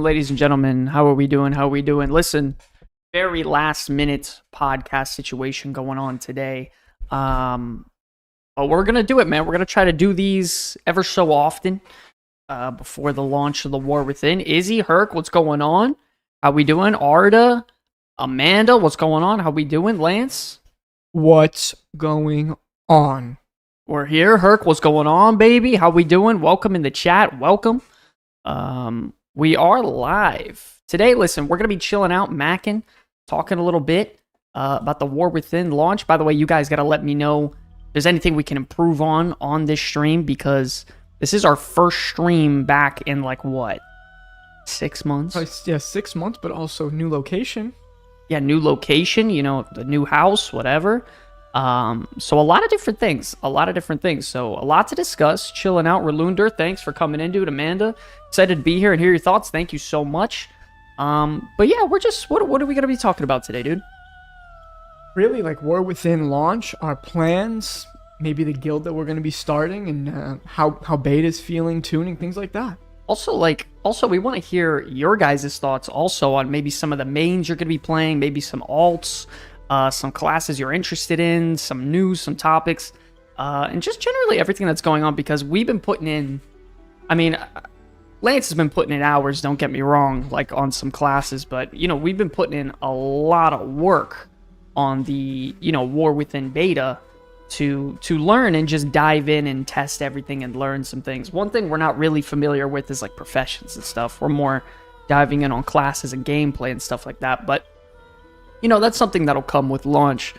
ladies and gentlemen. How are we doing? How are we doing? Listen, very last minute podcast situation going on today. But we're going to do it, man. We're going to try to do these ever so often before the launch of the War Within. Izzy, Herc, what's going on? How we doing? Arda, Amanda, what's going on? How we doing? Lance? What's going on? We're here. Herc, what's going on, baby? How we doing? Welcome in the chat. Welcome. We are live today. Listen, we're gonna be chilling out, macking, talking a little bit about the War Within launch. By the way, you guys gotta let me know if there's anything we can improve on this stream, because this is our first stream back in like what, 6 months? Yeah, 6 months, but also new location. Yeah, new location. You know, the new house, whatever. So a lot of different things. So a lot to discuss. Chilling out. Relunder, thanks for coming in, dude. Amanda, excited to be here and hear your thoughts. Thank you so much. But yeah, we're just, what are we going to be talking about today, dude? Really, like War Within launch, our plans, maybe the guild that we're going to be starting, and how beta's feeling, tuning, things like that. Also, we want to hear your guys' thoughts also on maybe some of the mains you're going to be playing, maybe some alts, some classes you're interested in, some news, some topics, and just generally everything that's going on, because we've been putting in, I mean, Lance has been putting in hours, don't get me wrong, like on some classes, but, you know, we've been putting in a lot of work on the, you know, War Within beta to learn and just dive in and test everything and learn some things. One thing we're not really familiar with is like professions and stuff. We're more diving in on classes and gameplay and stuff like that, but you know, that's something that'll come with launch.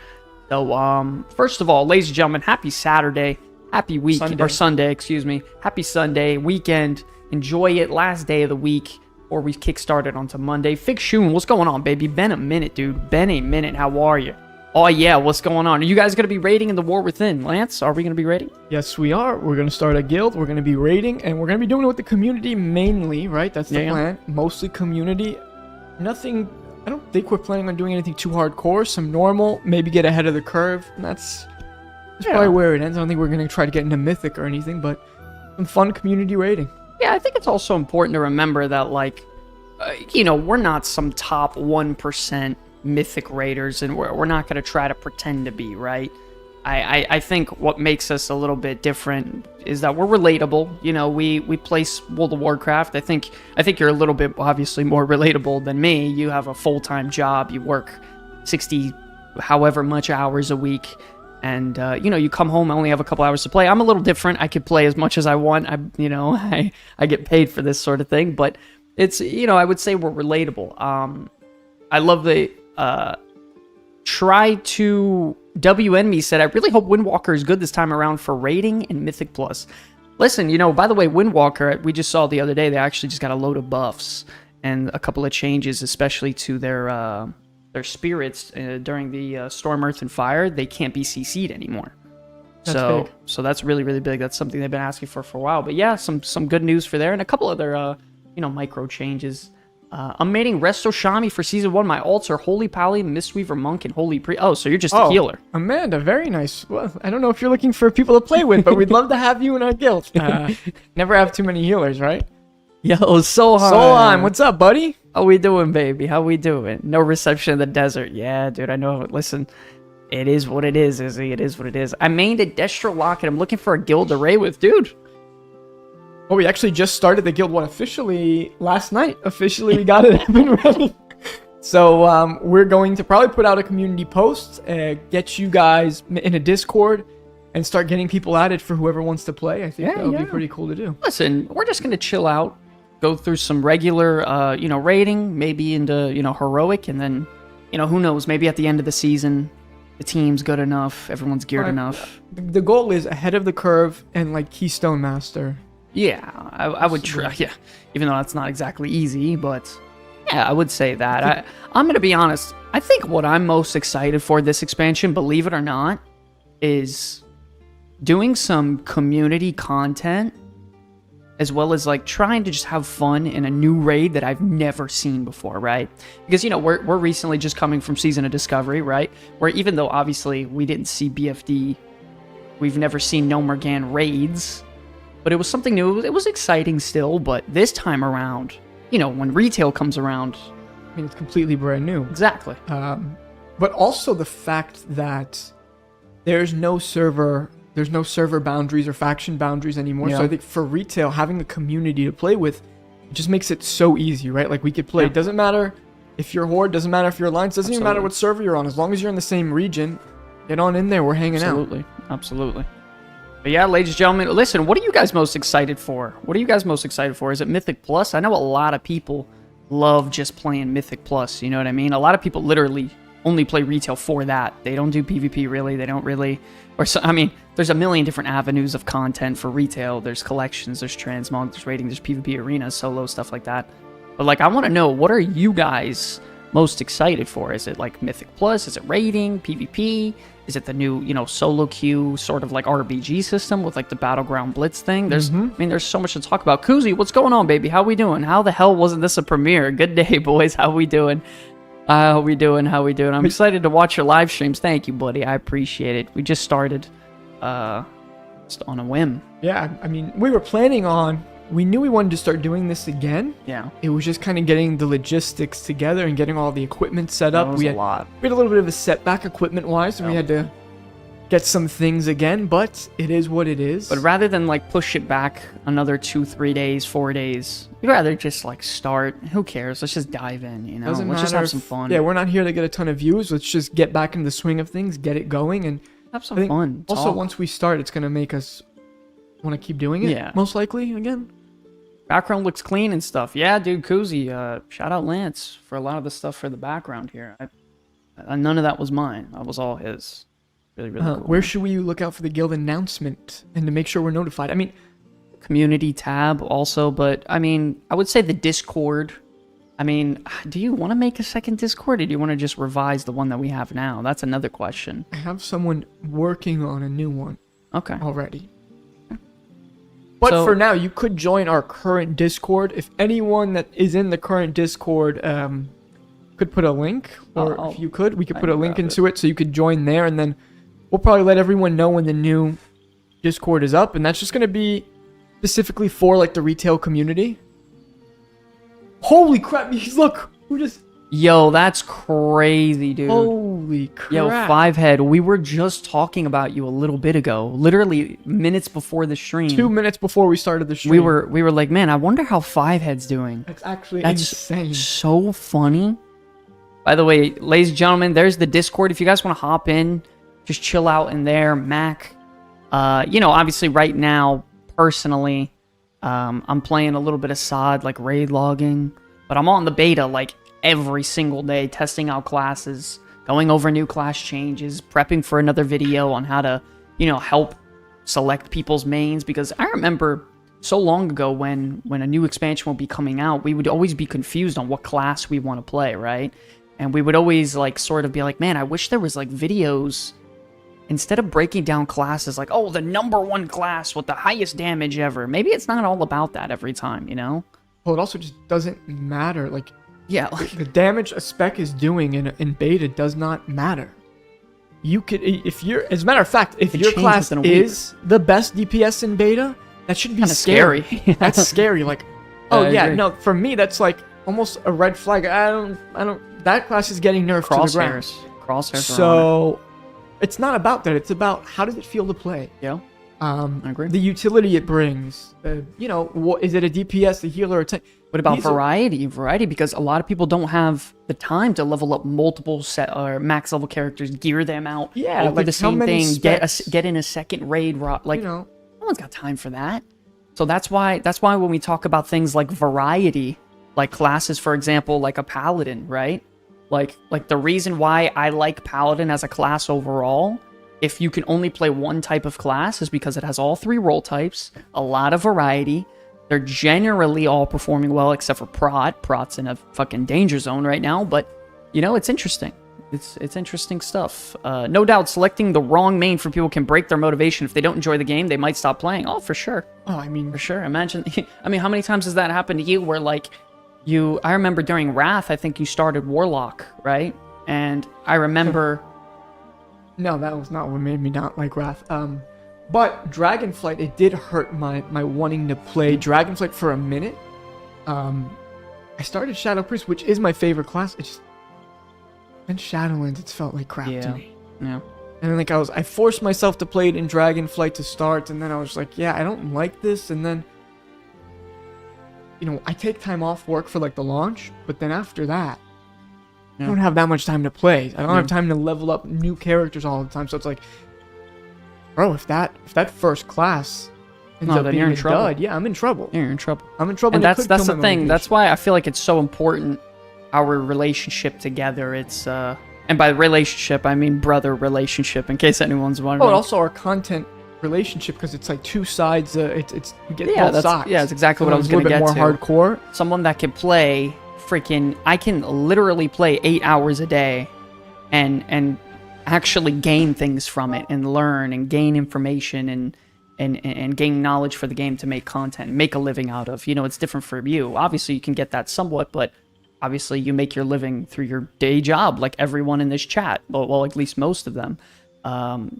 So, first of all, ladies and gentlemen, happy Saturday, happy week, or Sunday, excuse me. Happy Sunday, weekend. Enjoy it, last day of the week, or we kickstarted onto Monday. Fig Shoon, what's going on, baby? Been a minute, dude. Been a minute. How are you? Oh, yeah, what's going on? Are you guys going to be raiding in the War Within? Lance, are we going to be raiding? Yes, we are. We're going to start a guild. We're going to be raiding, and we're going to be doing it with the community mainly, right? That's the plan. Mostly community. Nothing... I don't think we're planning on doing anything too hardcore. Some normal, maybe get ahead of the curve. And that's probably where it ends. I don't think we're going to try to get into Mythic or anything, but some fun community raiding. Yeah, I think it's also important to remember that, like, you know, we're not some top 1% Mythic raiders, and we're not going to try to pretend to be, right? I think what makes us a little bit different is that we're relatable. You know, we play World of Warcraft. I think you're a little bit obviously more relatable than me. You have a full-time job. You work 60 however much hours a week, and you know, you come home and only have a couple hours to play. I'm a little different. I could play as much as I want. I get paid for this sort of thing, but it's, you know, I would say we're relatable. I love the try to WN me said, I really hope Windwalker is good this time around for rating and Mythic Plus. Listen, you know, by the way, Windwalker, we just saw the other day, they actually just got a load of buffs and a couple of changes, especially to their spirits during the Storm, Earth, and Fire. They can't be CC'd anymore. That's big. So that's really, really big. That's something they've been asking for a while. But yeah, some good news for there, and a couple other, you know, micro changes. I'm mating Resto Shami for Season 1. My alts are Holy Pally, Mistweaver Monk, and Holy Priest. Oh, so you're just a healer. Amanda, very nice. Well, I don't know if you're looking for people to play with, but we'd love to have you in our guild. Never have too many healers, right? Yo, Sohan. Sohan, what's up, buddy? How we doing, baby? How we doing? No reception in the desert. Yeah, dude, I know. Listen, it is what it is, Izzy. It is what it is. I mained a Destro Locket. I'm looking for a guild to raid with. Dude. Oh, we actually just started the guild one officially last night. Officially, we got it up and running. So we're going to probably put out a community post, get you guys in a Discord, and start getting people added for whoever wants to play. I think that would be pretty cool to do. Listen, we're just going to chill out, go through some regular, you know, raiding, maybe into, you know, heroic, and then, you know, who knows, maybe at the end of the season, the team's good enough, everyone's geared enough. The goal is ahead of the curve and, like, Keystone Master. Yeah, I would try, yeah, even though that's not exactly easy, but yeah, I would say that. I'm going to be honest, I think what I'm most excited for this expansion, believe it or not, is doing some community content, as well as like trying to just have fun in a new raid that I've never seen before, right? Because, you know, we're recently just coming from Season of Discovery, right? Where even though obviously we didn't see BFD, we've never seen No Morgan raids, but it was something new. It was exciting still, but this time around, when retail comes around. I mean, it's completely brand new. Exactly. But also the fact that there's no server boundaries or faction boundaries anymore. Yeah. So I think for retail, having a community to play with, it just makes it so easy, right? Like we could play. Yeah. It doesn't matter if you're Horde, doesn't matter if you're Alliance, doesn't even matter Absolutely. what server you're on. As long as you're in the same region, get on in there. We're hanging out. Absolutely. But yeah, ladies and gentlemen, listen, what are you guys most excited for? Is it Mythic Plus? I know a lot of people love just playing Mythic Plus, you know what I mean? A lot of people literally only play retail for that. They don't do PvP really. They don't really, there's a million different avenues of content for retail. There's collections, there's transmog, there's raiding, there's PvP arenas, solo, stuff like that. But like, I want to know, what are you guys most excited for? Is it like Mythic Plus? Is it raiding, PvP? Is it the new, solo queue sort of like RPG system with like the Battleground Blitz thing? There's so much to talk about. Kuzi, what's going on, baby? How we doing? How the hell wasn't this a premiere? Good day, boys. How we doing? How we doing? I'm excited to watch your live streams. Thank you, buddy. I appreciate it. We just started just on a whim. Yeah, I mean, we knew we wanted to start doing this again. Yeah. It was just kind of getting the logistics together and getting all the equipment set up. We had a lot. We had a little bit of a setback equipment-wise, and we had to get some things again, but it is what it is. But rather than like push it back another 2, 3 days, 4 days, we'd rather just like start. Who cares? Let's just dive in, Let's just have some fun. Yeah, we're not here to get a ton of views. Let's just get back into the swing of things, get it going, and have some fun. Also, once we start, it's going to make us want to keep doing it, Yeah. most likely, again. Background looks clean and stuff. Yeah, dude, Kuzi, shout out Lance for a lot of the stuff for the background here. None of that was mine. That was all his. Really, really cool. Where should we look out for the guild announcement and to make sure we're notified? I mean, community tab also, but I would say the Discord. Do you want to make a second Discord, or do you want to just revise the one that we have now? That's another question. I have someone working on a new one. Okay. Already. But for now, you could join our current Discord. If anyone that is in the current Discord could put a link, or if you could, we could put a link into it so you could join there, and then we'll probably let everyone know when the new Discord is up, and that's just going to be specifically for like the retail community. Holy crap, look, who just... Yo, that's crazy, dude. Holy crap. Yo, Fivehead, we were just talking about you a little bit ago. Literally minutes before the stream. 2 minutes before we started the stream. We were like, man, I wonder how Fivehead's doing. That's insane. So funny. By the way, ladies and gentlemen, there's the Discord. If you guys want to hop in, just chill out in there. Mac, obviously right now, personally, I'm playing a little bit of SOD, like raid logging. But I'm on the beta, like, every single day, testing out classes, going over new class changes, prepping for another video on how to, help select people's mains. Because I remember so long ago when a new expansion will be coming out, we would always be confused on what class we want to play, right? And we would always like sort of be like, man, I wish there was like videos instead of breaking down classes like, oh, the #1 class with the highest damage ever. Maybe it's not all about that every time, Well, it also just doesn't matter. Like, yeah, the damage a spec is doing in beta does not matter. You could, as a matter of fact, if your class is the best DPS in beta, that should be scary. That's scary. Like, oh yeah, no, for me that's like almost a red flag. I don't. That class is getting nerfed to the ground. Crosshairs. So it's not about that. It's about how does it feel to play. Yeah. I agree. The utility it brings. What is it? A DPS, a healer, a tank? What about variety? Variety, because a lot of people don't have the time to level up multiple set or max level characters, gear them out. Yeah, do the same thing. Get in a second raid. Like, no one's got time for that. So that's why when we talk about things like variety, like classes, for example, like a paladin, right? Like the reason why I like paladin as a class overall, if you can only play one type of class, is because it has all 3 role types, a lot of variety. They're generally all performing well, except for Prot. Prot's in a fucking danger zone right now, but, it's interesting. It's interesting stuff. No doubt, selecting the wrong main for people can break their motivation. If they don't enjoy the game, they might stop playing. Oh, for sure. Oh, I mean... For sure. Imagine... how many times has that happened to you where, like, I remember during Wrath, I think you started Warlock, right? And I remember... No, that was not what made me not like Wrath. But Dragonflight, it did hurt my wanting to play Dragonflight for a minute. started Shadow Priest, which is my favorite class. It just then Shadowlands, it's felt like crap to me. Yeah. And then I forced myself to play it in Dragonflight to start, and then I was like, yeah, I don't like this. And then, I take time off work for like the launch, but then after that, I don't have that much time to play. I don't have time to level up new characters all the time. So it's like, bro, if that first class ends up being a dud, yeah, I'm in trouble. You're in trouble. I'm in trouble. And that's the thing. Motivation. That's why I feel like it's so important, our relationship together. It's and by relationship I mean brother relationship, in case anyone's wondering. Oh, and also our content relationship, because it's like two sides. It's you get both sides. Yeah, that's exactly what I was going to get to. A little bit more hardcore. Someone that can play I can literally play 8 hours a day, and actually gain things from it, and learn and gain information and gain knowledge for the game to make content, make a living out of. It's different for you. Obviously, you can get that somewhat, but obviously you make your living through your day job, like everyone in this chat. Well, at least most of them.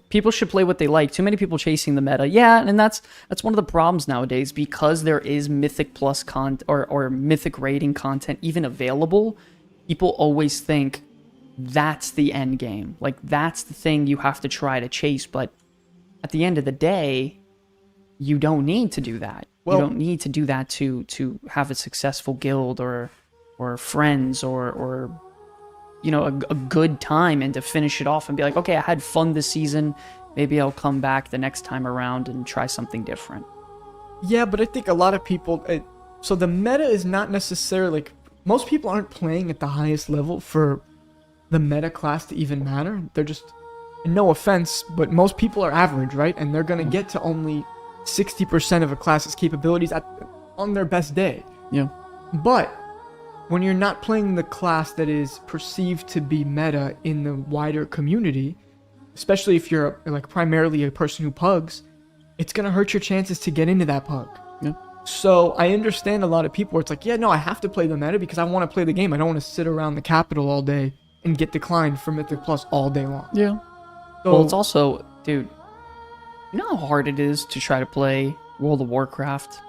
People should play what they like. Too many people chasing the meta. Yeah, and that's one of the problems nowadays, because there is Mythic Plus content or Mythic rating content even available. People always think that's the end game. Like, that's the thing you have to try to chase. But at the end of the day, you don't need to do that. Well, you don't need to do that to have a successful guild or friends or a good time, and to finish it off and be like, okay, I had fun this season. Maybe I'll come back the next time around and try something different. Yeah, but I think a lot of people... so the meta is not necessarily... like, most people aren't playing at the highest level for the meta class to even matter. They're just... no offense, but most people are average, right? And they're going to get to only 60% of a class's capabilities on their best day. Yeah. But when you're not playing the class that is perceived to be meta in the wider community, especially if you're primarily a person who pugs, it's going to hurt your chances to get into that pug. Yeah. So I understand a lot of people where it's like, yeah, no, I have to play the meta because I want to play the game. I don't want to sit around the capital all day and get declined for Mythic Plus all day long. Yeah. So, well, it's also, dude, you know how hard it is to try to play World of Warcraft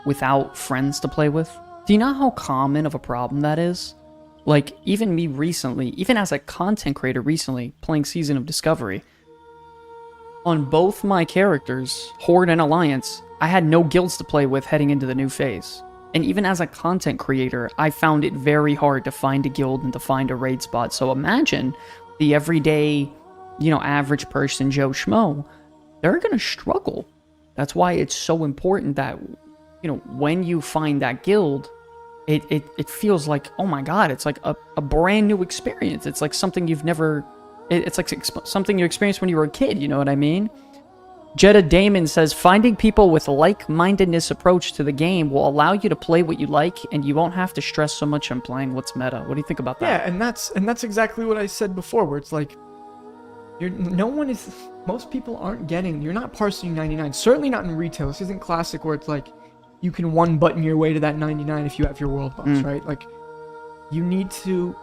without friends to play with? Do you know how common of a problem that is? Like, even me recently, even as a content creator recently, playing Season of Discovery, on both my characters, Horde and Alliance, I had no guilds to play with heading into the new phase. And even as a content creator, I found it very hard to find a guild and to find a raid spot. So imagine the everyday, average person, Joe Schmo, they're going to struggle. That's why it's so important that, when you find that guild, it feels like, oh my god, it's like a brand new experience. It's like something you've never... It's like something you experienced when you were a kid, you know what I mean? Jetta Damon says, finding people with like-mindedness approach to the game will allow you to play what you like, and you won't have to stress so much on playing what's meta. What do you think about that? Yeah, and that's exactly what I said before, where it's like, most people aren't getting... You're not parsing 99. Certainly not in retail. This isn't classic where it's like, you can one-button your way to that 99 if you have your world buffs, right? Like, you need to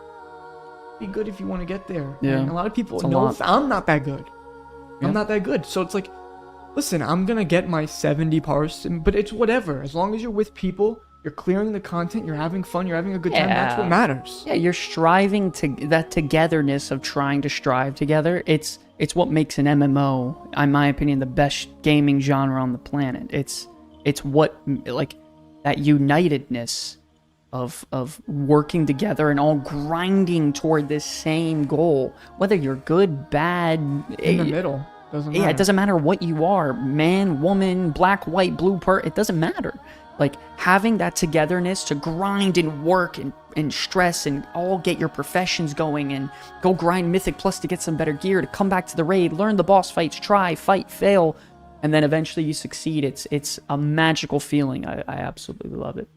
be good if you want to get there. Yeah. And a lot of people know I'm not that good. Yeah. I'm not that good. So it's like, listen, I'm going to get my 70 parse, but it's whatever. As long as you're with people, you're clearing the content, you're having fun, you're having a good time, that's what matters. Yeah, you're striving to... That togetherness of trying to strive together, it's what makes an MMO, in my opinion, the best gaming genre on the planet. It's what, like, that unitedness of working together and all grinding toward this same goal. Whether you're good, bad... In the middle. Doesn't matter. Yeah, it doesn't matter what you are. Man, woman, black, white, blue, it doesn't matter. Like, having that togetherness to grind and work and stress and all get your professions going and go grind Mythic Plus to get some better gear, to come back to the raid, learn the boss fights, try, fight, fail, and then eventually you succeed. It's a magical feeling. I absolutely love it.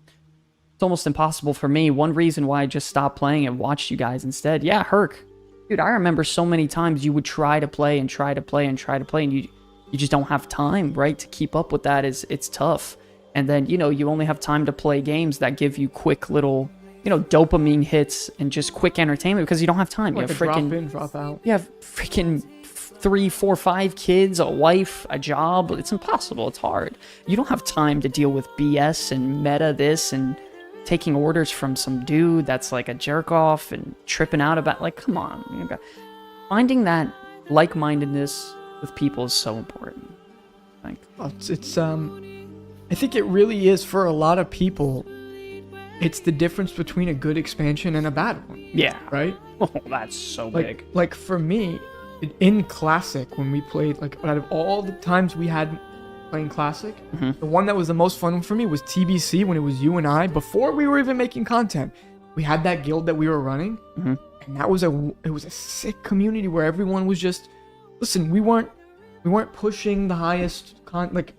It's almost impossible for me. One reason why I just stopped playing and watched you guys instead. Yeah, Herc. Dude, I remember so many times you would try to play and try to play and try to play, and you just don't have time, right? To keep up with that it's tough. And then, you only have time to play games that give you quick little, dopamine hits and just quick entertainment because you don't have time. Like you have drop in, drop out. You have freaking 3, 4, 5 kids, a wife, a job. It's impossible. It's hard. You don't have time to deal with BS and meta this and taking orders from some dude that's like a jerk off and tripping out about, like, come on. Finding that like-mindedness with people is so important, I think. Well, I think it really is for a lot of people. It's the difference between a good expansion and a bad one. Yeah. Right? Oh, that's so big. Like for me, in Classic, when we played, like out of all the times we had playing Classic, the one that was the most fun for me was TBC, when it was you and I, before we were even making content. We had that guild that we were running, and that was it was a sick community where everyone was just, listen, we weren't pushing the highest like,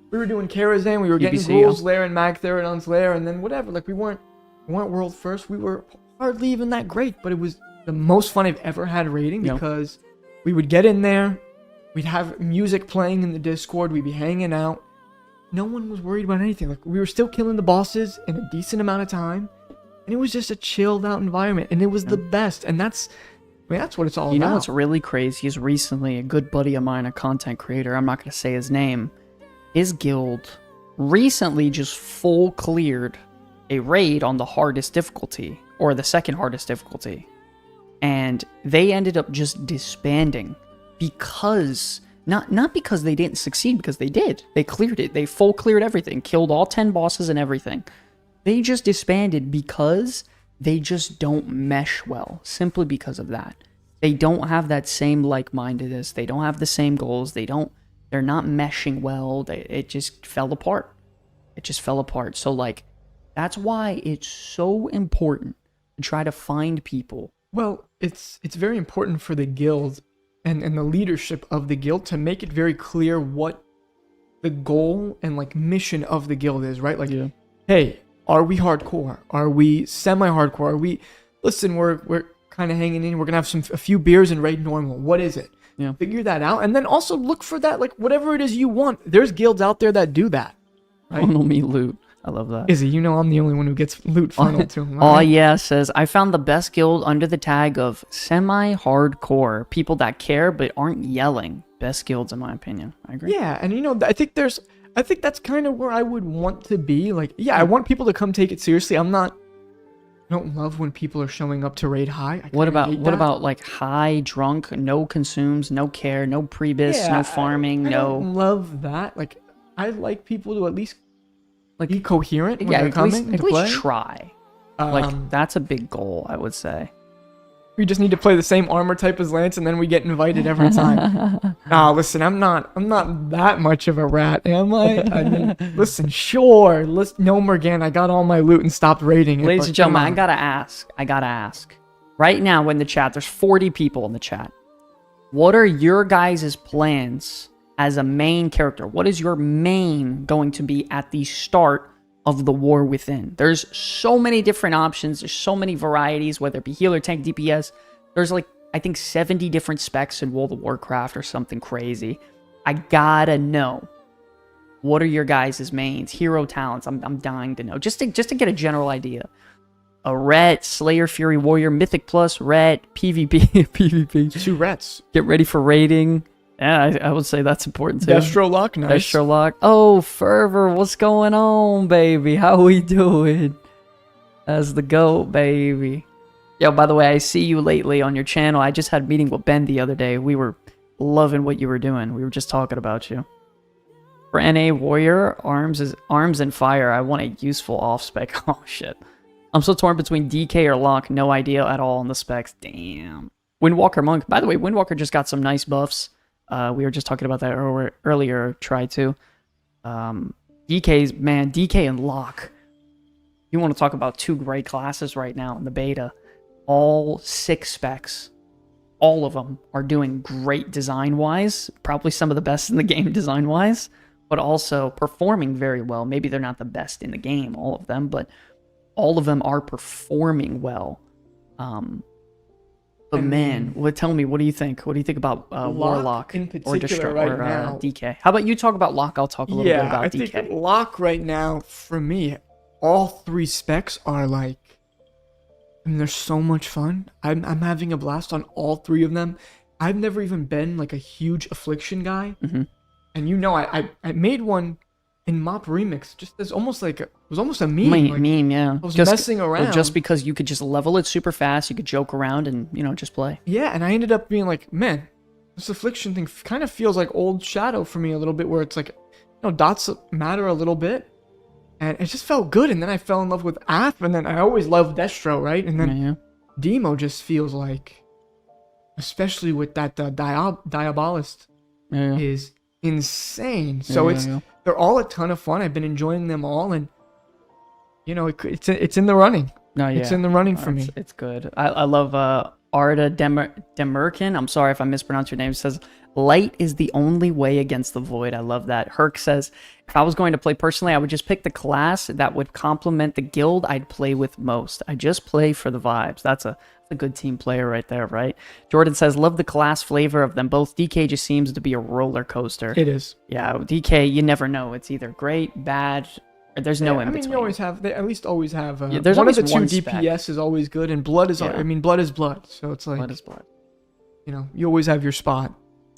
we were doing Karazhan, we were getting Ghoul's Lair and Magtheridon's Lair, and then whatever. Like, we weren't world first. We were hardly even that great, but it was the most fun I've ever had raiding, because we would get in there, we'd have music playing in the Discord, we'd be hanging out. No one was worried about anything. Like, we were still killing the bosses in a decent amount of time, and it was just a chilled out environment, and it was the best. And that's what it's all about. You know what's really crazy is recently a good buddy of mine, a content creator, I'm not going to say his name, his guild recently just full cleared a raid on the hardest difficulty, or the second hardest difficulty. And they ended up just disbanding because, not because they didn't succeed, because they did. They cleared it. They full cleared everything, killed all 10 bosses and everything. They just disbanded because they just don't mesh well, simply because of that. They don't have that same like-mindedness. They don't have the same goals. They're not meshing well. It just fell apart. It just fell apart. So, like, that's why it's so important to try to find people. Well, it's very important for the guild and the leadership of the guild to make it very clear what the goal and, like, mission of the guild is, right? Like, hey, are we hardcore? Are we semi-hardcore? Are we, listen, we're kind of hanging in. We're going to have a few beers and raid normal. What is it? Yeah. Figure that out. And then also look for that, like, whatever it is you want. There's guilds out there that do that. Right? Funnel me loot. I love that. Izzy, you know I'm the only one who gets loot funneled to him. Right? Oh, yeah, says, I found the best guild under the tag of semi-hardcore. People that care but aren't yelling. Best guilds, in my opinion. I agree. Yeah, and, you know, I think that's kind of where I would want to be. Like, yeah, I want people to come take it seriously. I don't love when people are showing up to raid high. What about like high, drunk, no consumes, no care, no prebis, no farming, I don't love that. Like, I like people to at least, like, be coherent when they're coming to play. At least try. Like, that's a big goal, I would say. We just need to play the same armor type as Lance, and then we get invited every time. Nah, listen, I'm not that much of a rat, am I? I mean, listen, sure, no Morgan, I got all my loot and stopped raiding it. Ladies and gentlemen, I gotta ask. Right now in the chat, there's 40 people in the chat. What are your guys' plans as a main character? What is your main going to be at the start of the War Within? There's so many different options. There's so many varieties, whether it be healer, tank, DPS. There's like, I think 70 different specs in World of Warcraft or something crazy. I gotta know, what are your guys' mains, hero talents? I'm dying to know, just to get a general idea. A Ret, Slayer, Fury, Warrior, Mythic Plus, Ret, PvP, PvP. 2 Rets. Get ready for raiding. Yeah, I would say that's important too. Destro Lock, nice. Destro Lock. Oh, Fervor, what's going on, baby? How we doing? As the GOAT, baby. Yo, by the way, I see you lately on your channel. I just had a meeting with Ben the other day. We were loving what you were doing. We were just talking about you. For NA Warrior, arms and fire. I want a useful off spec. Oh shit. I'm so torn between DK or Lock. No idea at all on the specs. Damn. Windwalker Monk. By the way, Windwalker just got some nice buffs. We were just talking about that earlier. Try to. DK and Lock. You want to talk about 2 great classes right now in the beta. All 6 specs. All of them are doing great design-wise. Probably some of the best in the game design-wise. But also performing very well. Maybe they're not the best in the game, all of them. But all of them are performing well. But man, tell me, what do you think? What do you think about Warlock in particular right now? DK? How about you talk about Lock? I'll talk a little bit about DK. I think Lock right now, for me, all 3 specs are like, I mean, they're so much fun. I'm having a blast on all 3 of them. I've never even been like a huge Affliction guy. And you know, I made one in Mop Remix, just as almost like it was almost a meme. Like, meme, yeah. I was messing around. Just because you could just level it super fast, you could joke around and, just play. Yeah, and I ended up being like, man, this affliction thing kind of feels like old Shadow for me a little bit, where it's like, dots matter a little bit. And it just felt good. And then I fell in love with Ath, and then I always loved Destro, right? And then Demo just feels like, especially with that Diabolist, is insane. So they're all a ton of fun. I've been enjoying them all, and it's in the running. It's in the running for me. It's good. I love Arda Demerkin. I'm sorry if I mispronounced your name. It says light is the only way against the void. I love that. Herc says, if I was going to play personally, I would just pick the class that would complement the guild I'd play with most. I just play for the vibes. That's a good team player right there, right? Jordan says, love the class flavor of them both. DK just seems to be a roller coaster. It is. Yeah, DK, you never know. It's either great, bad, or there's no in between. You always have, they at least always have, there's one of the always two one DPS spec. is always good, and blood is, blood is blood. So it's like, blood is blood. You always have your spot.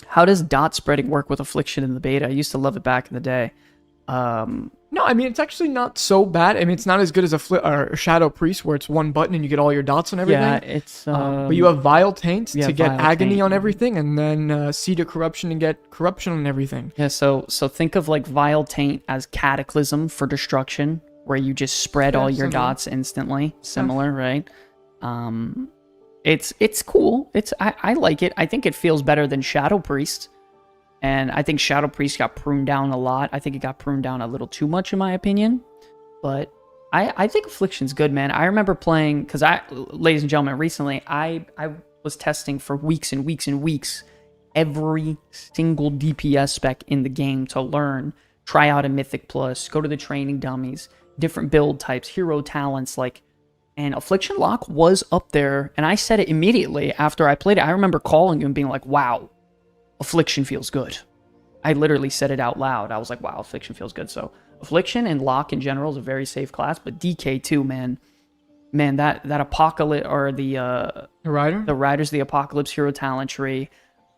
How does dot spreading work with Affliction in the beta? I used to love it back in the day. No, I mean, it's actually not so bad. I mean, it's not as good as a Shadow Priest, where it's one button and you get all your dots on everything. Yeah, it's... but you have Vile Taint to get Vile Agony Taint, on everything, and then Seed of Corruption to get Corruption on everything. Yeah, so think of like Vile Taint as Cataclysm for Destruction, where you just spread all your dots instantly. Similar, right? It's cool. I like it. I think it feels better than Shadow Priest. And I think Shadow Priest got pruned down a lot. I think it got pruned down a little too much, in my opinion. But I think Affliction's good, man. I remember playing, because ladies and gentlemen, recently, I was testing for weeks and weeks and weeks every single DPS spec in the game to learn, try out a Mythic Plus, go to the training dummies, different build types, hero talents, and Affliction Lock was up there, and I said it immediately after I played it. I remember calling you and being like, wow, Affliction feels good. I literally said it out loud. I was like, wow, Affliction feels good. So Affliction and Lock in general is a very safe class, but DK too, man. Man, that Apocalypse, or the Riders, the Apocalypse hero talent tree,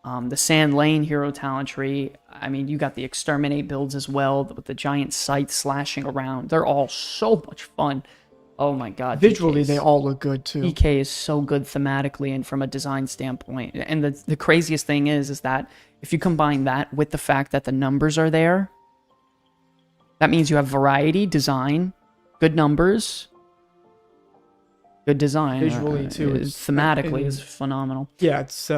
the Sand Lane hero talent tree. I mean, you got the Exterminate builds as well, with the giant scythe slashing around. They're all so much fun. Oh my god. Visually, they all look good too. DK is so good thematically and from a design standpoint. And the craziest thing is that if you combine that with the fact that the numbers are there, that means you have variety, design, good numbers, good design. Visually too. Thematically is phenomenal. Yeah, it's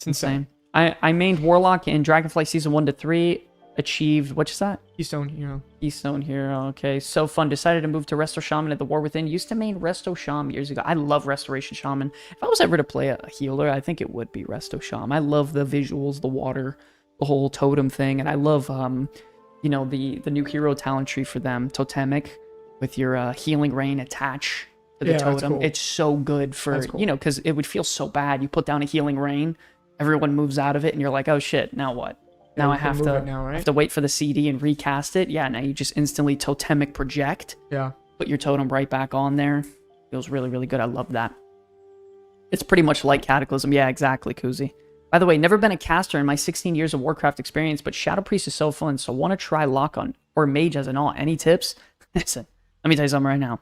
insane. I mained Warlock in Dragonflight Season 1 to 3. Achieved, what's that? Keystone Hero. Keystone Hero, okay. So fun. Decided to move to Resto Shaman at the War Within. Used to main Resto Shaman years ago. I love Restoration Shaman. If I was ever to play a healer, I think it would be Resto Shaman. I love the visuals, the water, the whole totem thing. And I love, the new hero talent tree for them, Totemic, with your Healing Rain attach to the totem. Cool. It's so good for, because it would feel so bad. You put down a Healing Rain, everyone moves out of it, and you're like, oh shit, now what? Now I have to wait for the CD and recast it. Yeah, now you just instantly Totemic project. Yeah. Put your totem right back on there. Feels really, really good. I love that. It's pretty much like Cataclysm. Yeah, exactly, Kuzi. By the way, never been a caster in my 16 years of Warcraft experience, but Shadow Priest is so fun, so want to try Lock on, or Mage as an alt. Any tips? Listen, let me tell you something right now.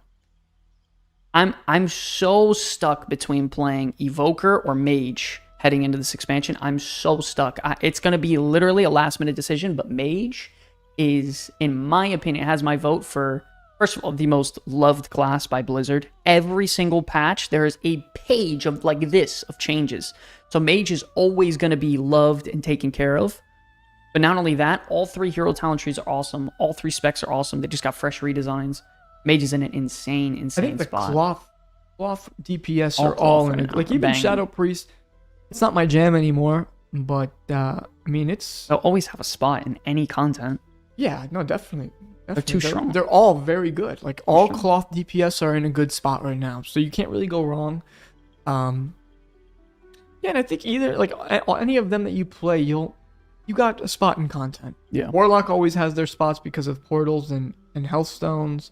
I'm so stuck between playing Evoker or Mage heading into this expansion. I'm so stuck. It's going to be literally a last-minute decision, but Mage is, in my opinion, has my vote for, first of all, the most loved class by Blizzard. Every single patch, there is a page of of changes. So Mage is always going to be loved and taken care of. But not only that, all 3 hero talent trees are awesome. All 3 specs are awesome. They just got fresh redesigns. Mage is in an insane spot. I think the cloth DPS are all in it. Like, even banging. Shadow Priest, it's not my jam anymore, but I mean, they'll always have a spot in any content. Yeah, no, definitely. They're too strong. They're all very good. Like, all cloth DPS are in a good spot right now, so you can't really go wrong. Yeah, and I think either any of them that you play, you got a spot in content. Yeah. Warlock always has their spots because of portals and health stones.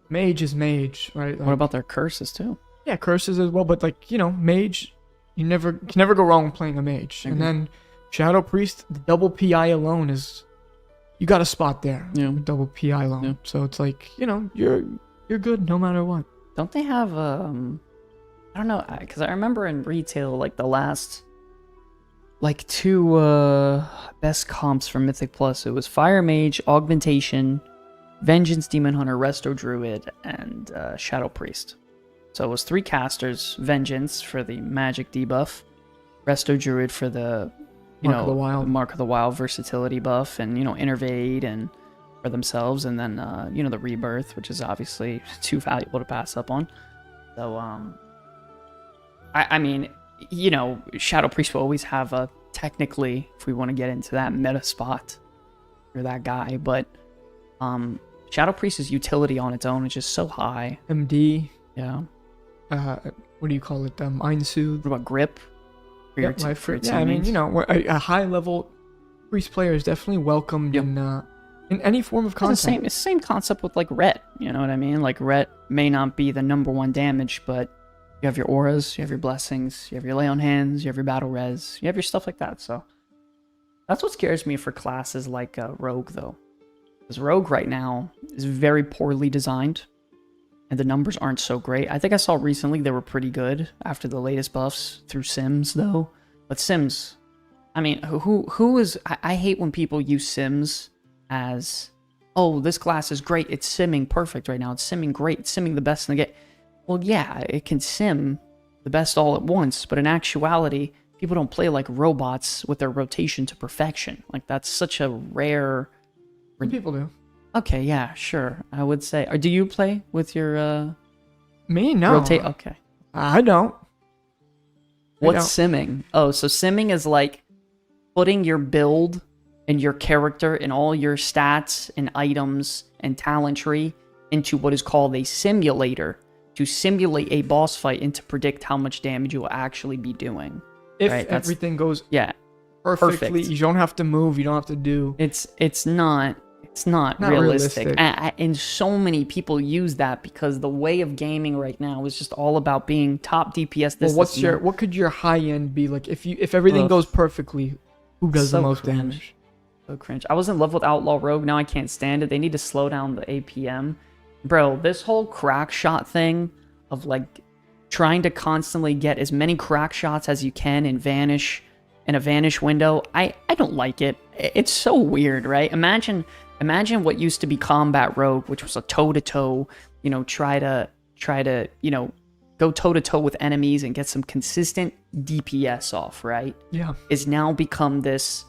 Mage is Mage, right? What about their curses too? Yeah, curses as well, but Mage. You can never go wrong playing a Mage. And then Shadow Priest, the double PI alone is you got a spot there. Yeah. With double PI loan. Yeah. So it's like, you know, you're good no matter what. Don't they have I don't know, because I remember in retail, like the last, like 2 best comps for Mythic Plus, it was Fire Mage, Augmentation, Vengeance Demon Hunter, Resto Druid, and Shadow Priest. So it was 3 casters: Vengeance for the magic debuff, Resto Druid for the Mark of the Wild. Mark of the Wild versatility buff, and Innervade and for themselves, and then the Rebirth, which is obviously too valuable to pass up on. So I mean, Shadow Priest will always have a, technically, if we want to get into that meta spot for that guy, but Shadow Priest's utility on its own is just so high. MD. Yeah. What do you call it? Mind Soothe. What about Grip? Yeah, I mean, a high level Priest player is definitely welcomed in any form of content. It's the same concept with like Ret, you know what I mean? Like Ret may not be the #1 damage, but you have your auras, you have your blessings, you have your lay on hands, you have your battle res, you have your stuff like that. So that's what scares me for classes like Rogue, though. Because Rogue right now is very poorly designed, and the numbers aren't so great. I think I saw recently they were pretty good after the latest buffs through Sims, though. But Sims, I mean, who is... I hate when people use Sims as, oh, this class is great, it's simming perfect right now, it's simming great, it's simming the best in the game. Well, yeah, it can sim the best all at once, but in actuality, people don't play like robots with their rotation to perfection. Like, that's such a rare... Some people do. Okay, yeah, sure, I would say. Or do you play with your... Me? No. Okay. I don't. What's simming? Oh, so simming is like putting your build and your character and all your stats and items and talent tree into what is called a simulator, to simulate a boss fight and to predict how much damage you will actually be doing. If everything goes perfectly, perfect. You don't have to move, you don't have to do... It's not realistic. And so many people use that because the way of gaming right now is just all about being top DPS. What could your high end be like if everything goes perfectly? Who does the most damage? So cringe. I was in love with Outlaw Rogue. Now I can't stand it. They need to slow down the APM. Bro, this whole crack shot thing of like trying to constantly get as many crack shots as you can in a vanish window, I don't like it. It's so weird, right? Imagine what used to be Combat Rogue, which was a toe-to-toe, try to go toe-to-toe with enemies and get some consistent DPS off, right? Yeah. Is now become this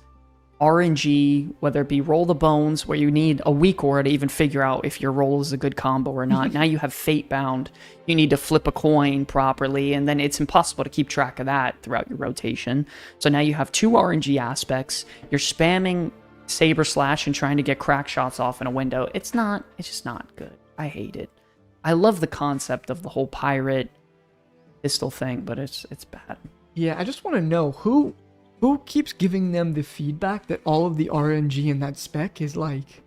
RNG, whether it be roll the bones, where you need a weak aura to even figure out if your roll is a good combo or not. Now you have Fate Bound. You need to flip a coin properly, and then it's impossible to keep track of that throughout your rotation. So now you have 2 RNG aspects. You're spamming Saber Slash and trying to get crack shots off in a window. It's just not good. I hate it. I love the concept of the whole pirate pistol thing, but it's bad. Yeah, I just want to know who keeps giving them the feedback that all of the RNG in that spec is like,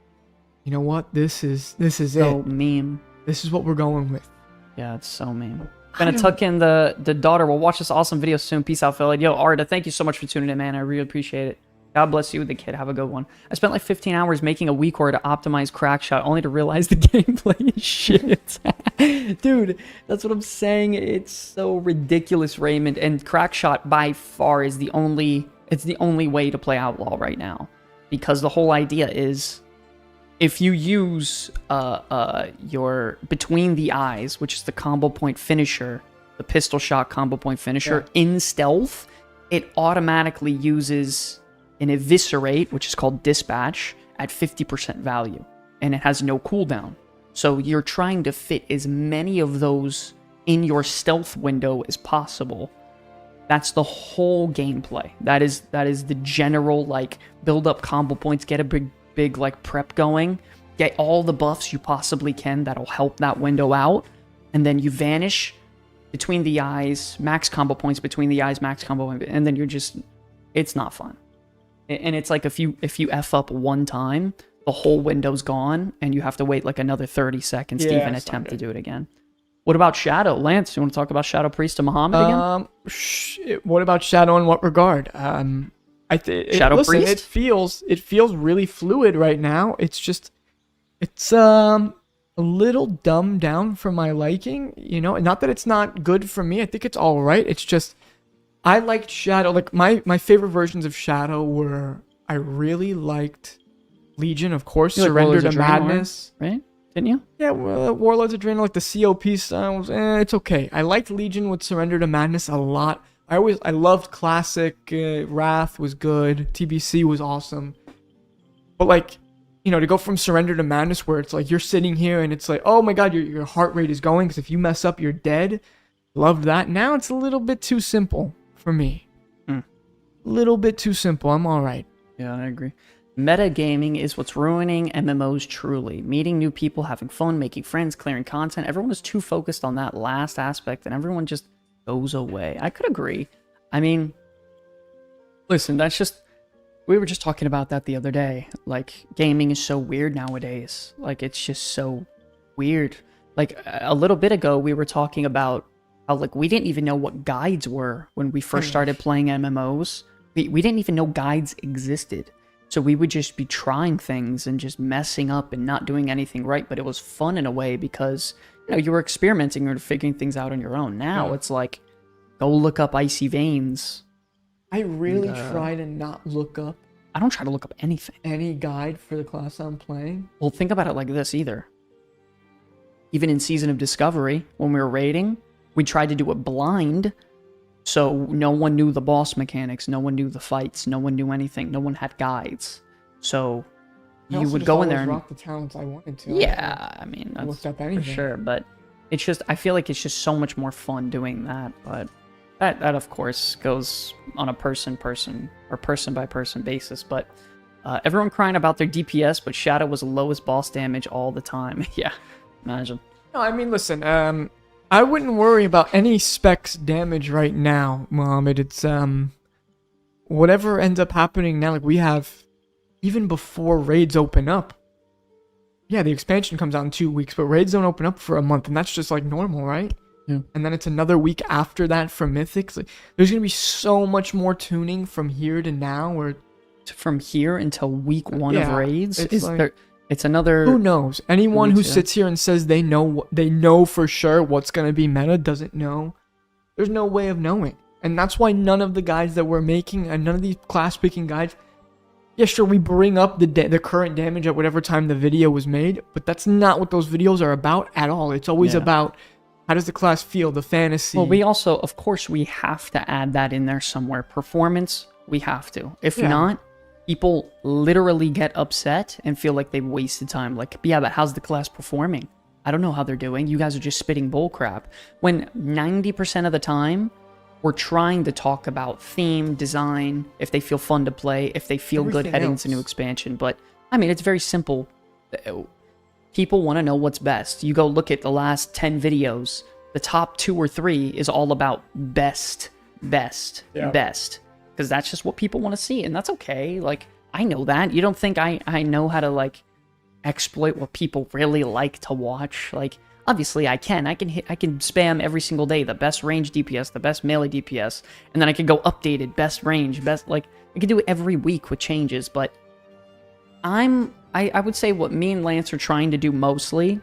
you know what, this is so it. Meme. This is what we're going with. Yeah, it's so meme. Gonna tuck in the daughter. We'll watch this awesome video soon. Peace out, Philly. Yo, Arda, thank you so much for tuning in, man. I really appreciate it. God bless you, the kid. Have a good one. I spent like 15 hours making a weak aura to optimize Crackshot, only to realize the gameplay is shit. Dude, that's what I'm saying. It's so ridiculous, Raymond. And Crackshot by far is the only way to play Outlaw right now. Because the whole idea is, if you use your Between the Eyes, which is the combo point finisher, the pistol shot combo point finisher, in stealth, it automatically uses an Eviscerate, which is called Dispatch, at 50% value. And it has no cooldown. So you're trying to fit as many of those in your stealth window as possible. That's the whole gameplay. That is the general, like, build up combo points, get a big like prep going, get all the buffs you possibly can that'll help that window out, and then you vanish Between the Eyes, max combo points, Between the Eyes, max combo, and then you're just, it's not fun. And it's like if you F up one time, the whole window's gone, and you have to wait like another 30 seconds to even attempt to do it again. What about Shadow? Lance, you want to talk about Shadow Priest of Muhammad again? What about Shadow in what regard? Shadow listen, Priest? it feels really fluid right now. It's a little dumbed down for my liking, you know. Not that it's not good for me. I think it's all right. It's just I liked Shadow. Like my favorite versions of Shadow were I really liked Legion, of course, Surrender to Madness, right? Didn't you? Yeah, well, Warlords of Draenor, like the COP styles, it's okay. I liked Legion with Surrender to Madness a lot. I loved Classic, Wrath was good, TBC was awesome. But like, you know, to go from Surrender to Madness where it's like you're sitting here and it's like, oh my god, your heart rate is going because if you mess up, you're dead. Loved that. Now it's a little bit too simple for me. Little bit too simple. I'm all right. Yeah, I agree. Metagaming is what's ruining MMOs truly. Meeting new people, having fun, making friends, clearing content. Everyone is too focused on that last aspect and everyone just goes away. I could agree. I mean, listen, that's just... We were just talking about that the other day. Like, gaming is so weird nowadays. Like, it's just so weird. Like, a little bit ago, we were talking about how, like, we didn't even know what guides were when we first started playing MMOs. We didn't even know guides existed. So we would just be trying things and just messing up and not doing anything right. But it was fun in a way because, you know, you were experimenting or figuring things out on your own. Now it's like, go look up Icy Veins. I really try to not look up. I don't try to look up anything. Any guide for the class I'm playing? Well, think about it like this either. Even in Season of Discovery, when we were raiding, we tried to do it blind. So no one knew the boss mechanics, no one knew the fights, no one knew anything, no one had guides. So you would go in there and rock the talents I wanted to. Yeah, I mean that's looked up anything. For sure. But it's just I feel like it's just so much more fun doing that. But that of course goes on a person by person basis. But everyone crying about their DPS, but Shadow was the lowest boss damage all the time. Yeah, imagine. No, I mean listen. I wouldn't worry about any specs damage right now, Mohammed. It's whatever ends up happening now. Like we have, even before raids open up. Yeah, the expansion comes out in 2 weeks, but raids don't open up for a month, and that's just like normal, right? Yeah. And then it's another week after that for Mythics. Like, there's gonna be so much more tuning from here to now, or from here until week 1 of raids. It's like, it's another... Who knows? Anyone who sits here and says they know for sure what's going to be meta doesn't know. There's no way of knowing. And that's why none of the guides that we're making, and none of these class-picking guides, yeah, sure, we bring up the current damage at whatever time the video was made, but that's not what those videos are about at all. It's always about how does the class feel, the fantasy. Well, we also, of course, we have to add that in there somewhere. Performance, we have to. If not... People literally get upset and feel like they've wasted time. Like, yeah, but how's the class performing? I don't know how they're doing. You guys are just spitting bullcrap. When 90% of the time, we're trying to talk about theme, design, if they feel fun to play, if they feel good heading into new expansion. But, I mean, it's very simple. People want to know what's best. You go look at the last 10 videos. The top 2 or 3 is all about best. Because that's just what people want to see, and that's okay. Like, I know that. You don't think I know how to, like, exploit what people really like to watch? Like, obviously I can. I can spam every single day the best range DPS, the best melee DPS, and then I can go updated, best range, best, like, I can do it every week with changes, but I would say what me and Lance are trying to do mostly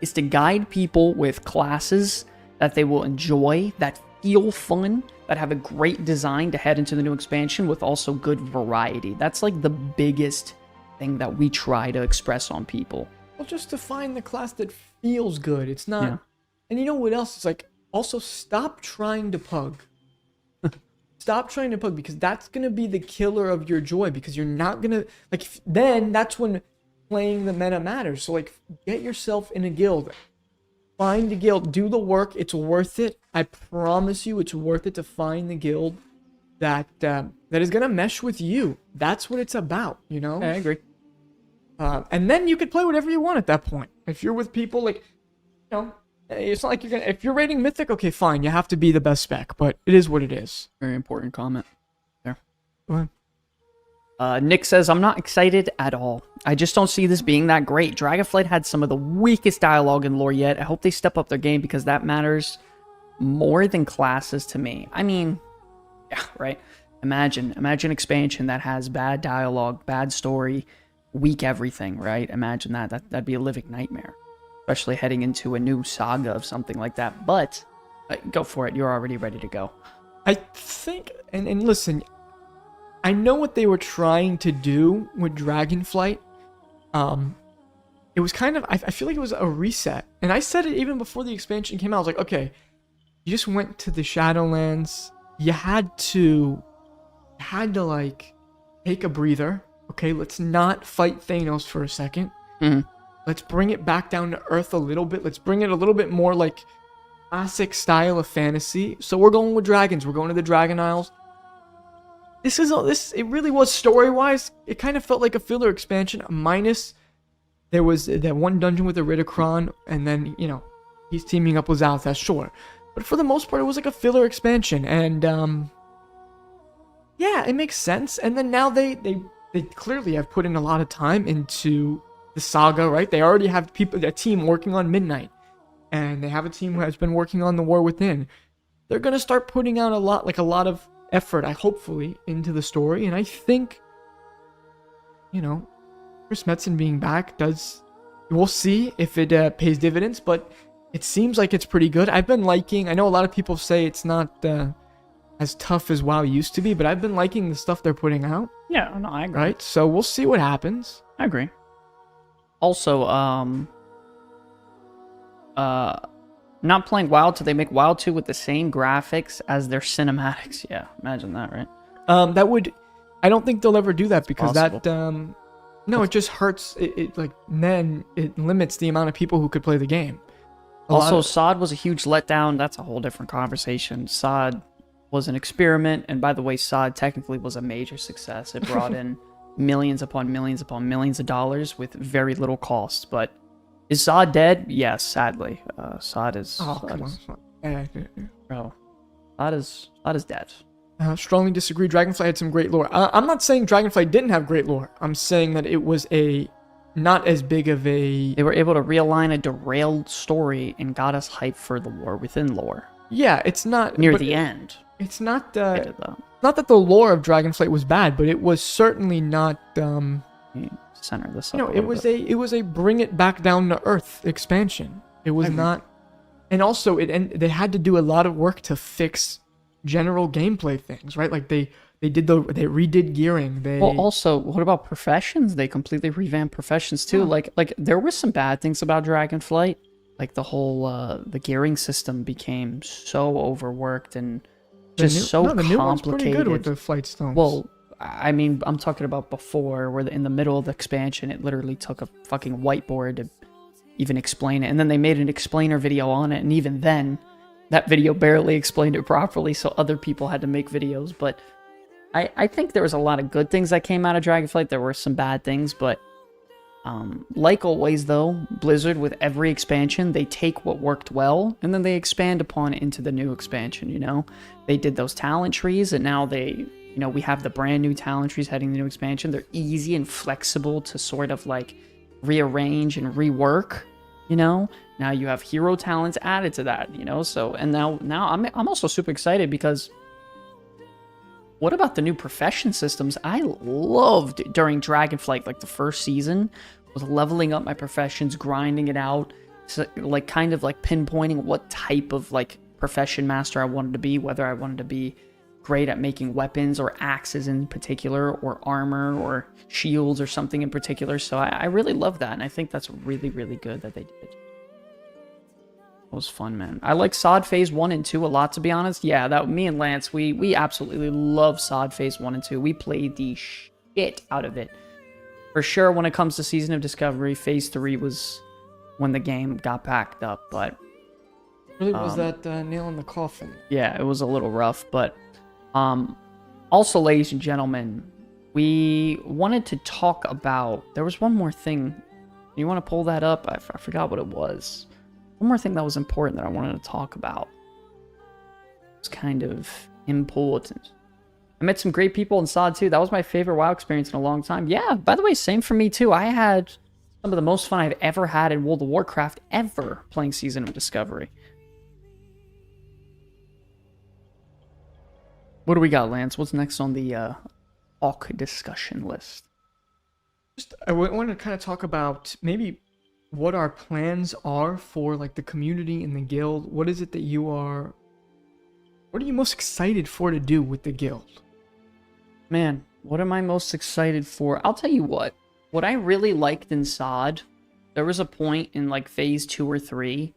is to guide people with classes that they will enjoy, that feel fun, that have a great design to head into the new expansion with also good variety. That's like the biggest thing that we try to express on people. Well, just to find the class that feels good. It's not... And you know what else? It's like, also stop trying to pug. Stop trying to pug, because that's going to be the killer of your joy, because you're not going to... Like, then that's when playing the meta matters. So, like, get yourself in a guild. Find the guild, do the work, it's worth it. I promise you it's worth it to find the guild that is going to mesh with you. That's what it's about, you know? I agree. And then you could play whatever you want at that point. If you're with people, like, you know, it's not like you're going to... If you're rating Mythic, okay, fine, you have to be the best spec, but it is what it is. Very important comment there. Go ahead. Nick says, I'm not excited at all. I just don't see this being that great. Dragonflight had some of the weakest dialogue in lore yet. I hope they step up their game because that matters more than classes to me. I mean, yeah, right. Imagine expansion that has bad dialogue, bad story, weak everything, right? Imagine that'd be a living nightmare, especially heading into a new saga of something like that. But go for it. You're already ready to go. I think, and listen, I know what they were trying to do with Dragonflight. It was kind of, I feel like it was a reset. And I said it even before the expansion came out. I was like, okay, you just went to the Shadowlands. You had to like take a breather. Okay, let's not fight Thanos for a second. Let's bring it back down to earth a little bit. Let's bring it a little bit more like classic style of fantasy. So we're going with dragons. We're going to the Dragon Isles. It really was story-wise. It kind of felt like a filler expansion, minus there was that one dungeon with the Ridicron, and then, you know, he's teaming up with Zalthas, sure. But for the most part, it was like a filler expansion, and yeah, it makes sense. And then now they clearly have put in a lot of time into the saga, right? They already have a team working on Midnight, and they have a team who has been working on the War Within. They're gonna start putting out a lot of effort, hopefully, into the story, and I think, you know, Chris Metzen being back we'll see if it pays dividends, but it seems like it's pretty good. I've been liking, I know a lot of people say it's not as tough as WoW used to be, but I've been liking the stuff they're putting out. Yeah, no, I agree. Right? So we'll see what happens. I agree. Also, not playing WoW till they make WoW 2 with the same graphics as their cinematics. Yeah, imagine that, right? I don't think they'll ever do that because possible. No, it just hurts. Then it limits the amount of people who could play the game. Also, SOD was a huge letdown. That's a whole different conversation. SOD was an experiment, and by the way, SOD technically was a major success. It brought in millions upon millions upon millions of dollars with very little cost. But is SOD dead? Yes, sadly. SOD is. Oh, come on. Bro, SOD is dead. Strongly disagree. Dragonflight had some great lore. I'm not saying Dragonflight didn't have great lore. I'm saying that it was not as big of a... They were able to realign a derailed story and got us hyped for the War Within lore. Yeah, it's not... Near the end. It's not... not that the lore of Dragonflight was bad, but it was certainly not... Center this up. No, it was a bring it back down to earth expansion. It was not... And also, they had to do a lot of work to fix general gameplay things, right? Like they redid gearing. Well, also, what about professions? They completely revamped professions too. Like there were some bad things about Dragonflight. Like the whole the gearing system became so overworked and just so complicated. The new one's pretty good with the flight stones. Well, I mean, I'm talking about before, where in the middle of the expansion, it literally took a fucking whiteboard to even explain it, and then they made an explainer video on it, and even then, that video barely explained it properly, so other people had to make videos. But I think there was a lot of good things that came out of Dragonflight. There were some bad things, but like always, though, Blizzard, with every expansion, they take what worked well, and then they expand upon it into the new expansion, you know? They did those talent trees, and now we have the brand new talent trees heading the new expansion. They're easy and flexible to sort of, like, rearrange and rework, you know? Now you have hero talents added to that, you know? So, and now I'm also super excited because what about the new profession systems? I loved during Dragonflight, like the first season, was leveling up my professions, grinding it out, so, like kind of like pinpointing what type of like profession master I wanted to be, whether I wanted to be great at making weapons or axes in particular, or armor or shields or something in particular. So I really love that, and I think that's really, really good that they did. It was fun, man. I like SOD Phase 1 and 2 a lot, to be honest. Yeah, me and Lance, we absolutely love SOD Phase 1 and 2. We played the shit out of it. For sure, when it comes to Season of Discovery, Phase 3 was when the game got packed up, but... Really was that nail in the coffin. Yeah, it was a little rough, but... also, ladies and gentlemen, we wanted to talk about... There was one more thing. You want to pull that up? I forgot what it was. One more thing that was important that I wanted to talk about. It's kind of important. I met some great people in SOD too. That was my favorite WoW experience in a long time. Yeah, by the way, same for me too. I had some of the most fun I've ever had in World of Warcraft ever playing Season of Discovery. What do we got, Lance? What's next on the AWK discussion list? I want to kind of talk about maybe what our plans are for like the community and the guild. What is it that what are you most excited for to do with the guild? Man, what am I most excited for? I'll tell you what I really liked in SOD, there was a point in like phase 2 or 3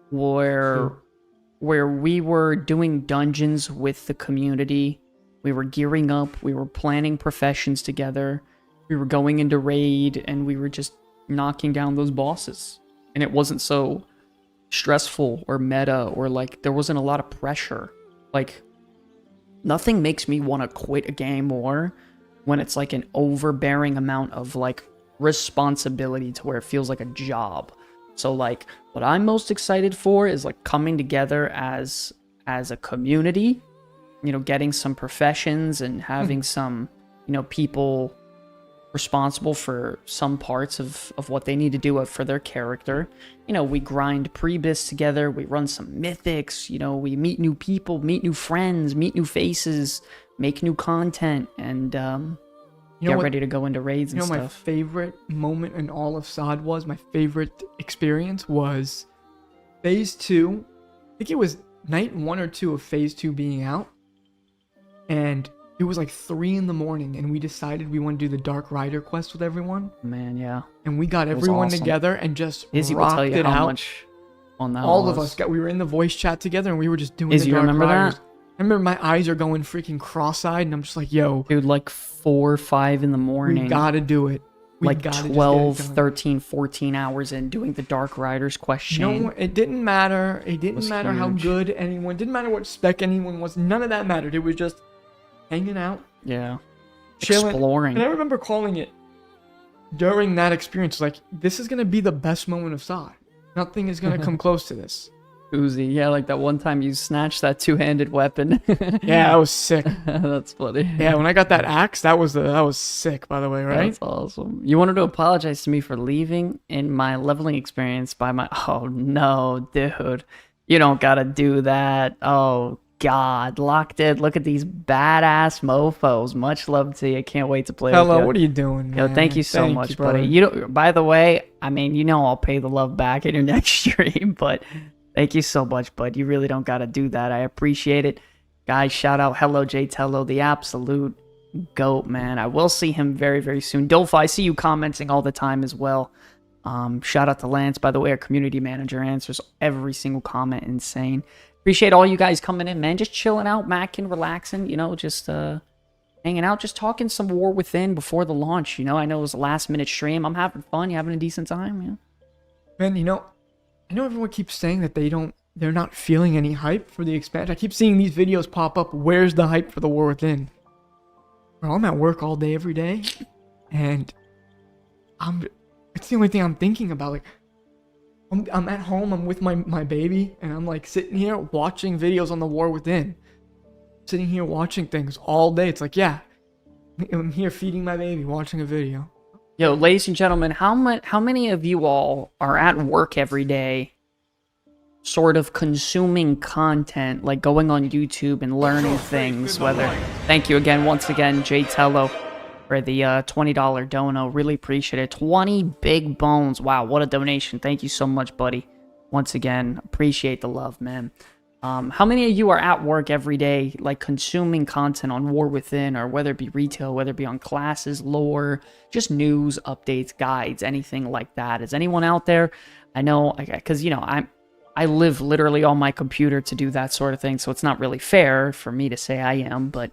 where we were doing dungeons with the community. We were gearing up, we were planning professions together, we were going into raid, and we were just knocking down those bosses. And it wasn't so stressful or meta, or like there wasn't a lot of pressure. Like, nothing makes me want to quit a game more when it's like an overbearing amount of like responsibility to where it feels like a job. So like what I'm most excited for is like coming together as a community, you know, getting some professions and having some, you know, people responsible for some parts of what they need to do for their character. You know, we grind pre-bis together, we run some mythics, you know, we meet new people, meet new friends, meet new faces, make new content, and get ready to go into raids and stuff. My favorite moment in all of SOD was, my favorite experience was phase 2. I think it was night 1 or 2 of phase 2 being out, and it was like 3 in the morning, and we decided we want to do the Dark Rider quest with everyone. Man, yeah. And we got everyone together and just Izzy will tell you how much on that all of us we were in the voice chat together, and we were just doing Izzy, the Dark remember Riders. that? I remember my eyes are going freaking cross-eyed, and I'm just like, yo. Dude, like 4 or 5 in the morning. We gotta do it. Like 12, 13, 14 hours in doing the Dark Riders quest chain. No, it didn't matter. It didn't matter how good anyone, didn't matter what spec anyone was. None of that mattered. It was just hanging out. Yeah. Chilling. Exploring. And I remember calling it during that experience, like, this is going to be the best moment of SOD. Nothing is going to come close to this. Uzi, yeah, like that one time you snatched that 2-handed weapon. Yeah, that was sick. That's funny. Yeah, when I got that axe, that was sick, by the way, right? That's awesome. You wanted to apologize to me for leaving in my leveling experience by my... Oh, no, dude. You don't gotta do that. Oh, God. Locked in. Look at these badass mofos. Much love to you. Can't wait to play with you. Hello, what are you doing, man? Yo, thank you so much, buddy. You know, by the way, I mean, you know I'll pay the love back in your next stream, but... Thank you so much, bud. You really don't got to do that. I appreciate it. Guys, shout out Hello J Tello, the absolute GOAT, man. I will see him very, very soon. Dolph, I see you commenting all the time as well. Shout out to Lance, by the way, our community manager, answers every single comment. Insane. Appreciate all you guys coming in, man. Just chilling out, macking, relaxing, you know, just hanging out, just talking some War Within before the launch. You know, I know it was a last-minute stream. I'm having fun. You having a decent time? Yeah. Man, you know, I know everyone keeps saying that they're not feeling any hype for the expansion. I keep seeing these videos pop up. Where's the hype for the War Within? Well, I'm at work all day, every day, and it's the only thing I'm thinking about. Like, I'm at home, I'm with my baby, and I'm like sitting here watching videos on the War Within. Sitting here watching things all day. It's like, yeah, I'm here feeding my baby, watching a video. Yo, ladies and gentlemen, how many of you all are at work every day sort of consuming content, like going on YouTube and learning things, whether... Thank you again, once again, Jay Tello, for the $20 dono. Really appreciate it. 20 big bones. Wow, what a donation. Thank you so much, buddy. Once again, appreciate the love, man. How many of you are at work every day, like consuming content on War Within, or whether it be retail, whether it be on classes, lore, just news, updates, guides, anything like that? Is anyone out there? I know, because, you know, I live literally on my computer to do that sort of thing, so it's not really fair for me to say I am, but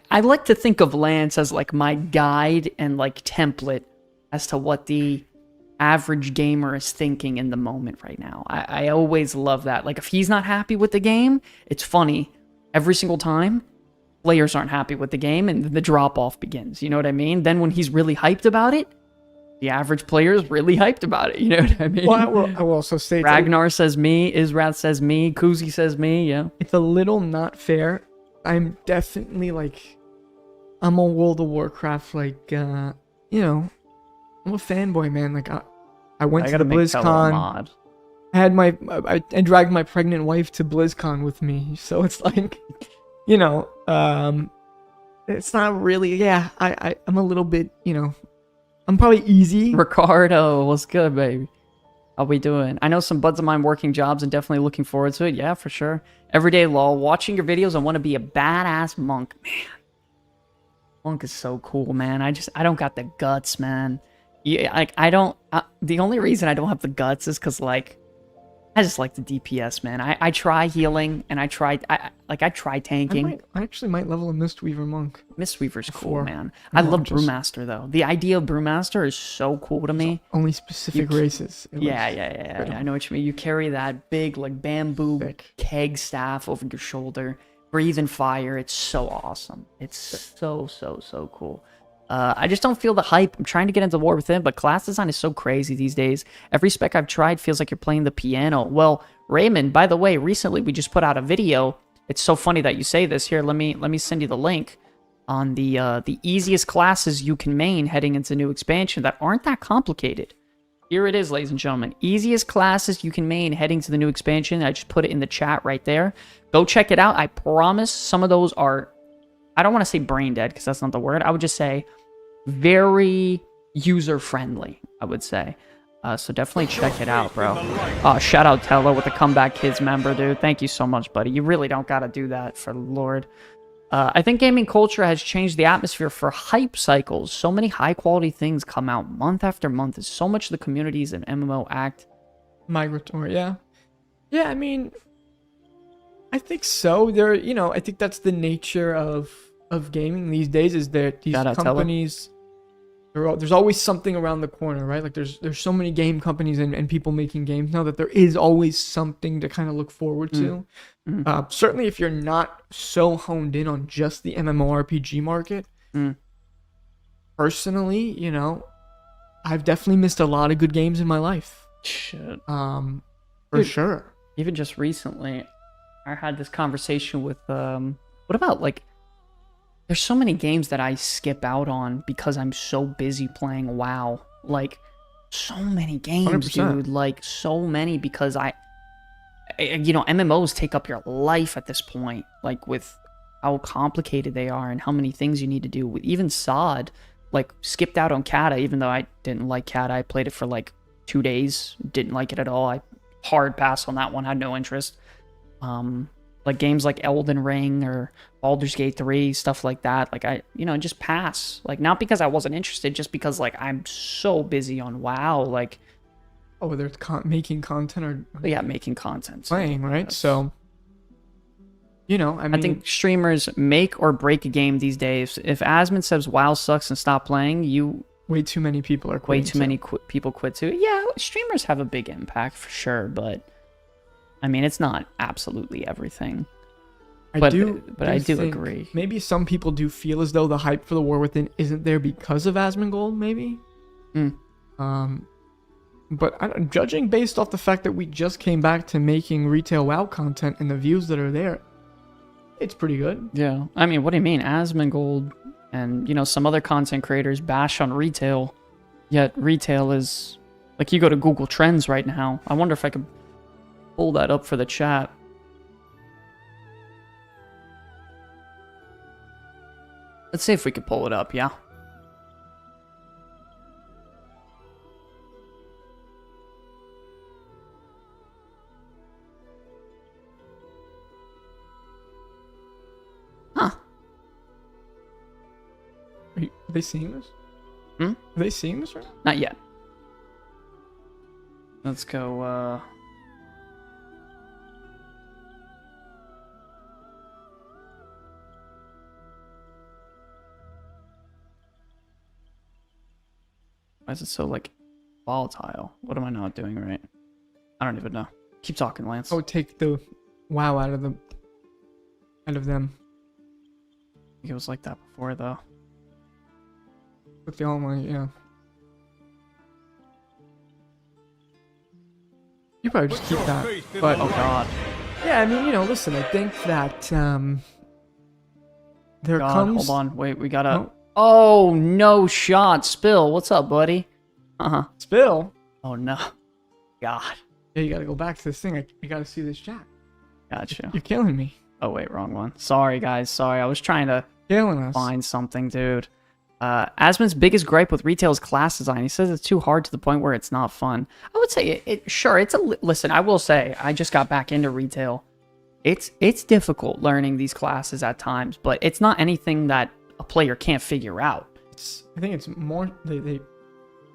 I like to think of Lance as like my guide and like template as to what the average gamer is thinking in the moment right now. I always love that. Like, if he's not happy with the game, it's funny. Every single time, players aren't happy with the game, and the drop-off begins. You know what I mean? Then when he's really hyped about it, the average player is really hyped about it. You know what I mean? Well, I will also say... Ragnar says me, Israth says me, Kuzi says me, yeah. It's a little not fair. I'm definitely, like... I'm a World of Warcraft, like, you know... I'm a fanboy, man. Like, I went to the BlizzCon. I dragged my pregnant wife to BlizzCon with me, so it's like, you know, it's not really. Yeah, I'm a little bit, you know, I'm probably easy. Ricardo, what's good, baby? How we doing? I know some buds of mine working jobs and definitely looking forward to it. Yeah, for sure. Everyday lol. Watching your videos, I want to be a badass monk. Man, monk is so cool, man. I don't got the guts, man. Yeah, like I don't. The only reason I don't have the guts is because like I just like the DPS, man. I try healing and I try tanking. I actually might level a Mistweaver monk. Mistweaver's cool, man. I love Brewmaster though. The idea of Brewmaster is so cool to me. Only specific races. Yeah. I know what you mean. You carry that big like bamboo keg staff over your shoulder, breathing fire. It's so awesome. It's so cool. I just don't feel the hype. I'm trying to get into War Within, but class design is so crazy these days. Every spec I've tried feels like you're playing the piano. Well, Raymond, by the way, recently we just put out a video. It's so funny that you say this. Here, let me send you the link on the easiest classes you can main heading into new expansion that aren't that complicated. Here it is, ladies and gentlemen. Easiest classes you can main heading to the new expansion. I just put it in the chat right there. Go check it out. I promise some of those are, I don't want to say brain dead because that's not the word. I would just say very user-friendly, I would say. So definitely check it out, bro. Shout out Tello with the Comeback Kids member, dude. Thank you so much, buddy. You really don't got to do that, for the Lord. I think gaming culture has changed the atmosphere for hype cycles. So many high-quality things come out month after month. There's so much of the communities and MMO act. Migratory, yeah. Yeah, I mean, I think so. You know, I think that's the nature of gaming these days, is that these companies, there's always something around the corner, right? Like there's so many game companies and people making games now that there is always something to kind of look forward to. Certainly if you're not so honed in on just the MMORPG market. Personally, you know, I've definitely missed a lot of good games in my life. Shit. For sure. Even just recently, I had this conversation with, what about like, there's so many games that I skip out on because I'm so busy playing WoW. Like, so many games, 100%. dude. Like, so many because you know, MMOs take up your life at this point. Like, with how complicated they are and how many things you need to do. Even SOD, like, skipped out on Kata, even though I didn't like Kata. I played it for, like, 2 days. Didn't like it at all. I hard pass on that one. Had no interest. Like games like Elden Ring or Baldur's Gate 3, stuff like that. Like just pass. Like not because I wasn't interested, just because like I'm so busy on WoW. Like, whether it's making content or yeah, making content, playing, right? So, you know, I think streamers make or break a game these days. If Asmund says WoW sucks and stop playing, way too many people are quitting. Way too many people quit too. Yeah, streamers have a big impact for sure, but I mean, it's not absolutely everything. I do agree. Maybe some people do feel as though the hype for the War Within isn't there because of Asmongold, maybe. But judging based off the fact that we just came back to making retail WoW content and the views that are there, it's pretty good. Yeah. I mean, what do you mean? Asmongold and, you know, some other content creators bash on retail, yet retail is... Like, you go to Google Trends right now. I wonder if I could pull that up for the chat. Let's see if we could pull it up, yeah? Huh. Are they seeing this? Are they seeing this right now? Not yet. Let's go, Why is it so, like, volatile? What am I not doing right? I don't even know. Keep talking, Lance. Oh, take the WoW out of them. I think it was like that before, though. With the online, yeah. You probably just keep that. But, oh god. Yeah, I mean, you know, listen, I think that, there comes... Hold on, wait, we gotta... Oh. Oh, no shot. Spill. What's up, buddy? Spill? Oh, no. God. Yeah, you gotta go back to this thing. You gotta see this chat. Gotcha. You're killing me. Oh, wait, wrong one. Sorry, guys. Sorry. I was trying to Killing us. find something, dude. Asmon's biggest gripe with retail is class design. He says it's too hard to the point where it's not fun. I would say sure, it's listen, I will say, I just got back into retail. It's difficult learning these classes at times, but it's not anything that a player can't figure out. I think it's more, they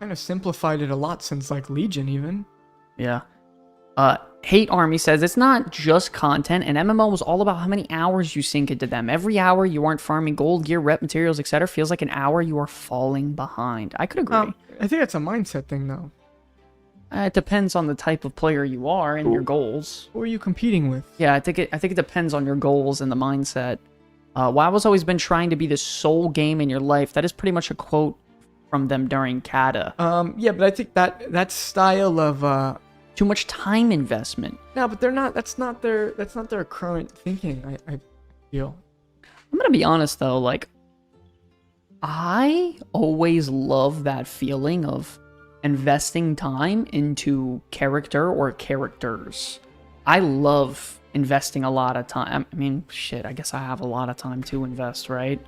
kind of simplified it a lot since like Legion even. Yeah. Hate Army says it's not just content. An MMO is all about how many hours you sink into them. Every hour you aren't farming gold, gear, rep, materials, etc. feels like an hour you are falling behind. I could agree. I think that's a mindset thing though. It depends on the type of player you are and your goals. Who are you competing with? Yeah, I think it depends on your goals and the mindset. WoW has always been trying to be the sole game in your life. That is pretty much a quote from them during Kata. Yeah, but I think that style of too much time investment. No, but they're not. That's not their current thinking. I feel. I'm gonna be honest though. Like, I always love that feeling of investing time into character or characters. I love investing a lot of time. I mean, shit. I guess I have a lot of time to invest, right?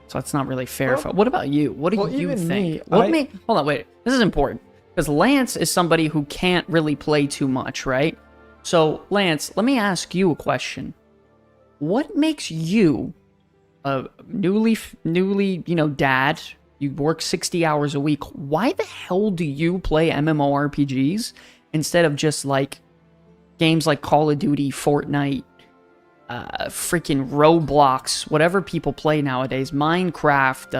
So it's not really fair. What about you? What do you think? Hold on, wait. This is important. Because Lance is somebody who can't really play too much, right? So, Lance, let me ask you a question. What makes you a newly, dad? You work 60 hours a week. Why the hell do you play MMORPGs instead of just, like, games like Call of Duty, Fortnite, freaking Roblox, whatever people play nowadays, Minecraft,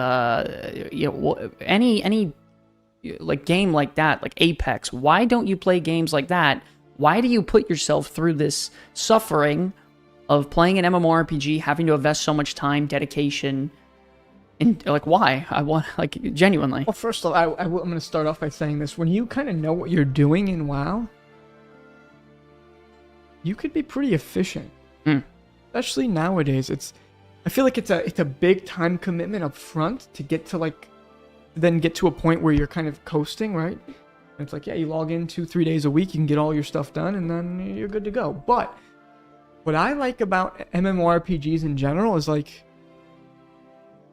any like game like that, like Apex? Why don't you play games like that? Why do you put yourself through this suffering of playing an MMORPG, having to invest so much time, dedication, and like why? I want, like, genuinely. Well, first of all, I'm going to start off by saying this: when you kind of know what you're doing in WoW, you could be pretty efficient. Especially nowadays, I feel like it's a big time commitment up front to get to then get to a point where you're kind of coasting, right? And it's like, yeah, you log in 2-3 days a week, you can get all your stuff done, and then you're good to go. But what I like about MMORPGs in general is, like,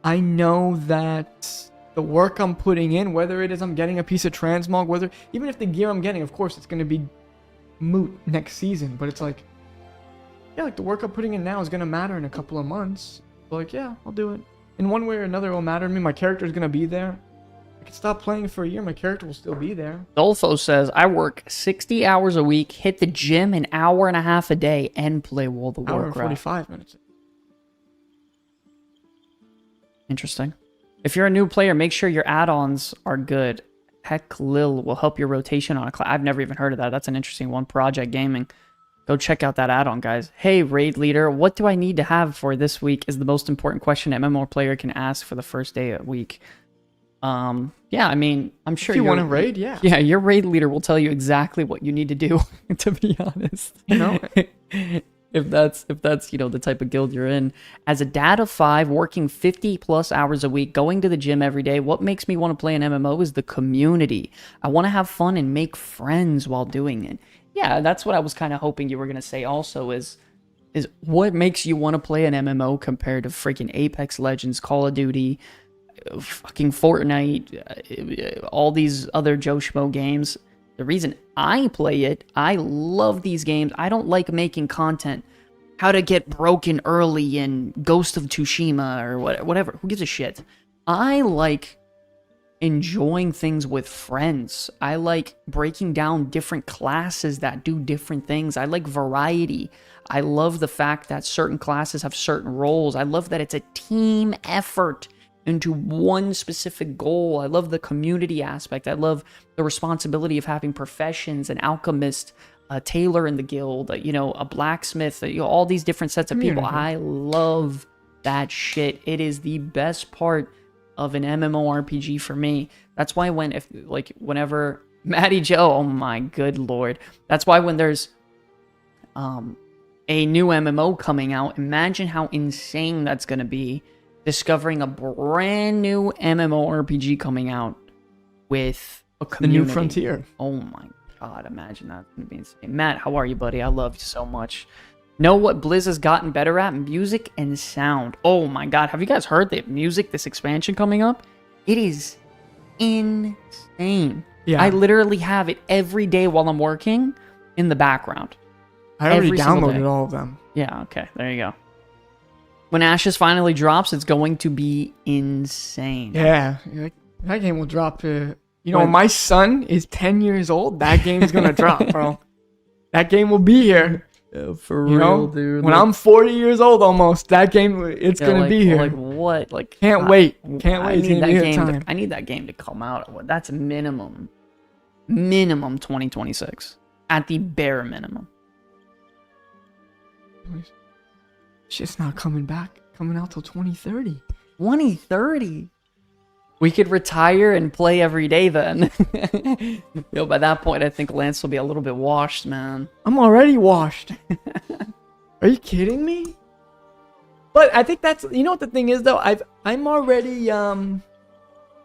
I know that the work I'm putting in, whether it is I'm getting a piece of transmog, even if the gear I'm getting, of course, it's going to be moot next season, but it's like, yeah, like the work I'm putting in now is going to matter in a couple of months. So, like, yeah, I'll do it. In one way or another, it will matter to me. My character's going to be there. I can stop playing for a year. My character will still be there. Dolfo says, I work 60 hours a week, hit the gym an hour and a half a day, and play World of Warcraft. Hour and 45 minutes. Interesting. If you're a new player, make sure your add-ons are good. Heck, Lil will help your rotation on a class. I've never even heard of that. That's an interesting one. Project Gaming. Go check out that add-on, guys. Hey, Raid Leader, what do I need to have for this week is the most important question an MMO player can ask for the first day of the week. Yeah, I mean, I'm sure if you want to raid, yeah. Yeah, your Raid Leader will tell you exactly what you need to do, to be honest. You know? if that's the type of guild you're in. As a dad of 5, working 50 plus hours a week, going to the gym every day, what makes me want to play an MMO is the community. I want to have fun and make friends while doing it. Yeah, that's what I was kind of hoping you were going to say also is what makes you want to play an MMO compared to freaking Apex Legends, Call of Duty, fucking Fortnite, all these other Joe Schmo games. The reason I play it, I love these games. I don't like making content. How to get broken early in Ghost of Tsushima or whatever. Who gives a shit? I like enjoying things with friends. I like breaking down different classes that do different things. I like variety. I love the fact that certain classes have certain roles. I love that it's a team effort into one specific goal. I love the community aspect. I love the responsibility of having professions, an alchemist, a tailor in the guild, a blacksmith, all these different sets of people. I love that shit. It is the best part of an MMORPG for me. That's why whenever Matty Joe, oh my good lord. That's why when there's a new MMO coming out, imagine how insane that's going to be. Discovering a brand new MMORPG coming out with a community. The New Frontier. Oh my. God, imagine that. It's gonna be insane. Matt, how are you, buddy? I love you so much. Know what Blizz has gotten better at? Music and sound. Oh my God, have you guys heard the music, this expansion coming up? It is insane. Yeah. I literally have it every day while I'm working in the background. I already downloaded all of them. Yeah, okay, there you go. When Ashes finally drops, it's going to be insane. Yeah, that game will drop. You know, when my son is 10 years old, that game's going to drop, bro. That game will be here. Yeah, for real, dude. When I'm 40 years old almost, that game, it's going to be here. Like what? Like Can't wait. Can't wait. I need that game to come out. That's minimum 2026. At the bare minimum. It's just not coming out till 2030. 2030? We could retire and play every day then. Yo, by that point, I think Lance will be a little bit washed, man. I'm already washed. Are you kidding me? But I think that's, you know what the thing is though? I'm already, I'm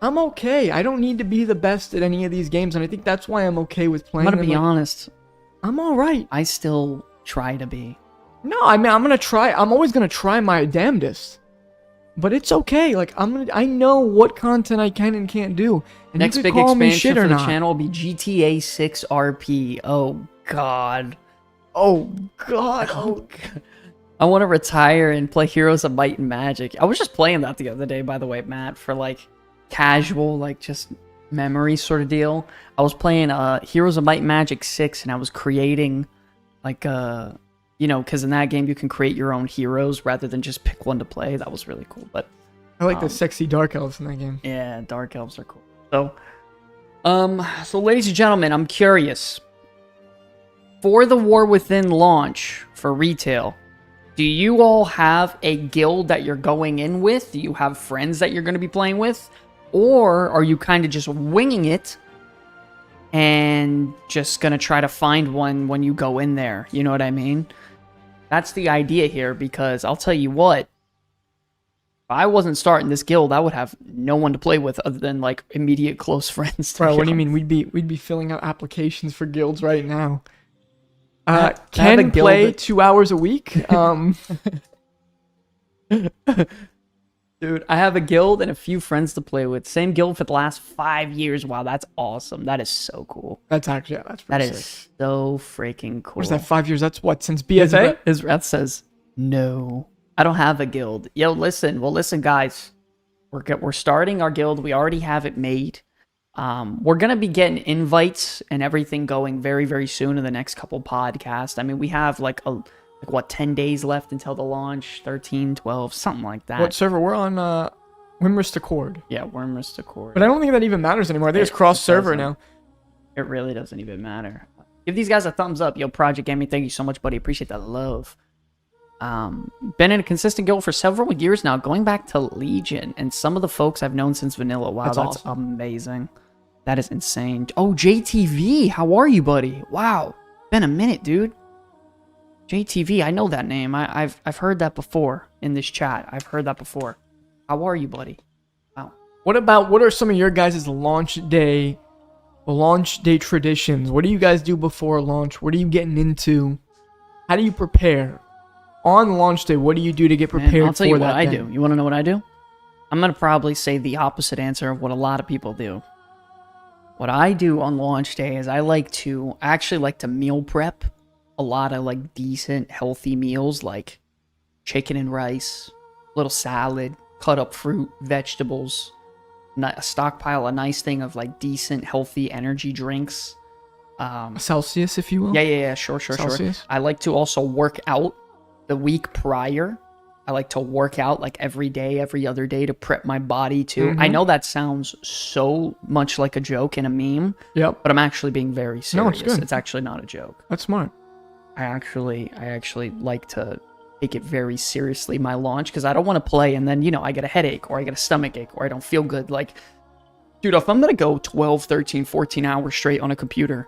okay. I don't need to be the best at any of these games, and I think that's why I'm okay with playing. I'm gonna be honest. I'm all right. I still try to be. No, I mean, I'm always gonna try my damnedest. But it's okay. Like I know what content I can and can't do. And next big expansion for the channel will be GTA 6 RP. Oh God. Oh God. Oh God. I want to retire and play Heroes of Might and Magic. I was just playing that the other day, by the way, Matt, for like casual, like just memory sort of deal. I was playing Heroes of Might and Magic 6, and I was creating like you know, because in that game you can create your own heroes rather than just pick one to play. That was really cool. But I like the sexy dark elves in that game. Yeah, dark elves are cool. So ladies and gentlemen, I'm curious. For the War Within launch for retail, do you all have a guild that you're going in with? Do you have friends that you're going to be playing with? Or are you kind of just winging it and just going to try to find one when you go in there? You know what I mean? That's the idea here, because I'll tell you what, if I wasn't starting this guild, I would have no one to play with other than like immediate close friends. Bro, what do you mean? We'd be filling out applications for guilds right now. Can play 2 hours a week. Dude, I have a guild and a few friends to play with. Same guild for the last 5 years. Wow, that's awesome. That is so cool. That's actually, that's pretty sick. So freaking cool. What is that, 5 years? That's what, since BSA? His rep says, no, I don't have a guild. Yo, listen. Well, listen, guys. We're starting our guild. We already have it made. We're going to be getting invites and everything going very, very soon in the next couple podcasts. I mean, we have like 10 days left until the launch, 13, 12, something like that. What server? We're on Wimrist Accord. Yeah, Wimrist Accord. But I don't think that even matters anymore. I think it's cross-server now. It really doesn't even matter. Give these guys a thumbs up. Yo, Project Gaming, thank you so much, buddy. Appreciate that love. Been in a consistent guild for several years now, going back to Legion, and some of the folks I've known since Vanilla. Wow, that's awesome. Amazing. That is insane. Oh, JTV, how are you, buddy? Wow, been a minute, dude. JTV, I know that name. I've heard that before in this chat. I've heard that before. How are you, buddy? Wow. What are some of your guys' launch day traditions? What do you guys do before launch? What are you getting into? How do you prepare? On launch day, what do you do to get prepared for that? I'll tell you what I do. You want to know what I do? I'm going to probably say the opposite answer of what a lot of people do. What I do on launch day is I actually like to meal prep a lot of like decent, healthy meals, like chicken and rice, little salad, cut up fruit, vegetables, a stockpile, a nice thing of like decent, healthy energy drinks. Celsius, if you will. Yeah, sure. I like to also work out the week prior. I like to work out like every day, every other day to prep my body too. I know that sounds so much like a joke and a meme. Yep. But I'm actually being very serious. No, it's good. It's actually not a joke. That's smart. I actually like to take it very seriously, my launch, because I don't want to play and then, I get a headache or I get a stomach ache or I don't feel good. Like, dude, if I'm going to go 12, 13, 14 hours straight on a computer,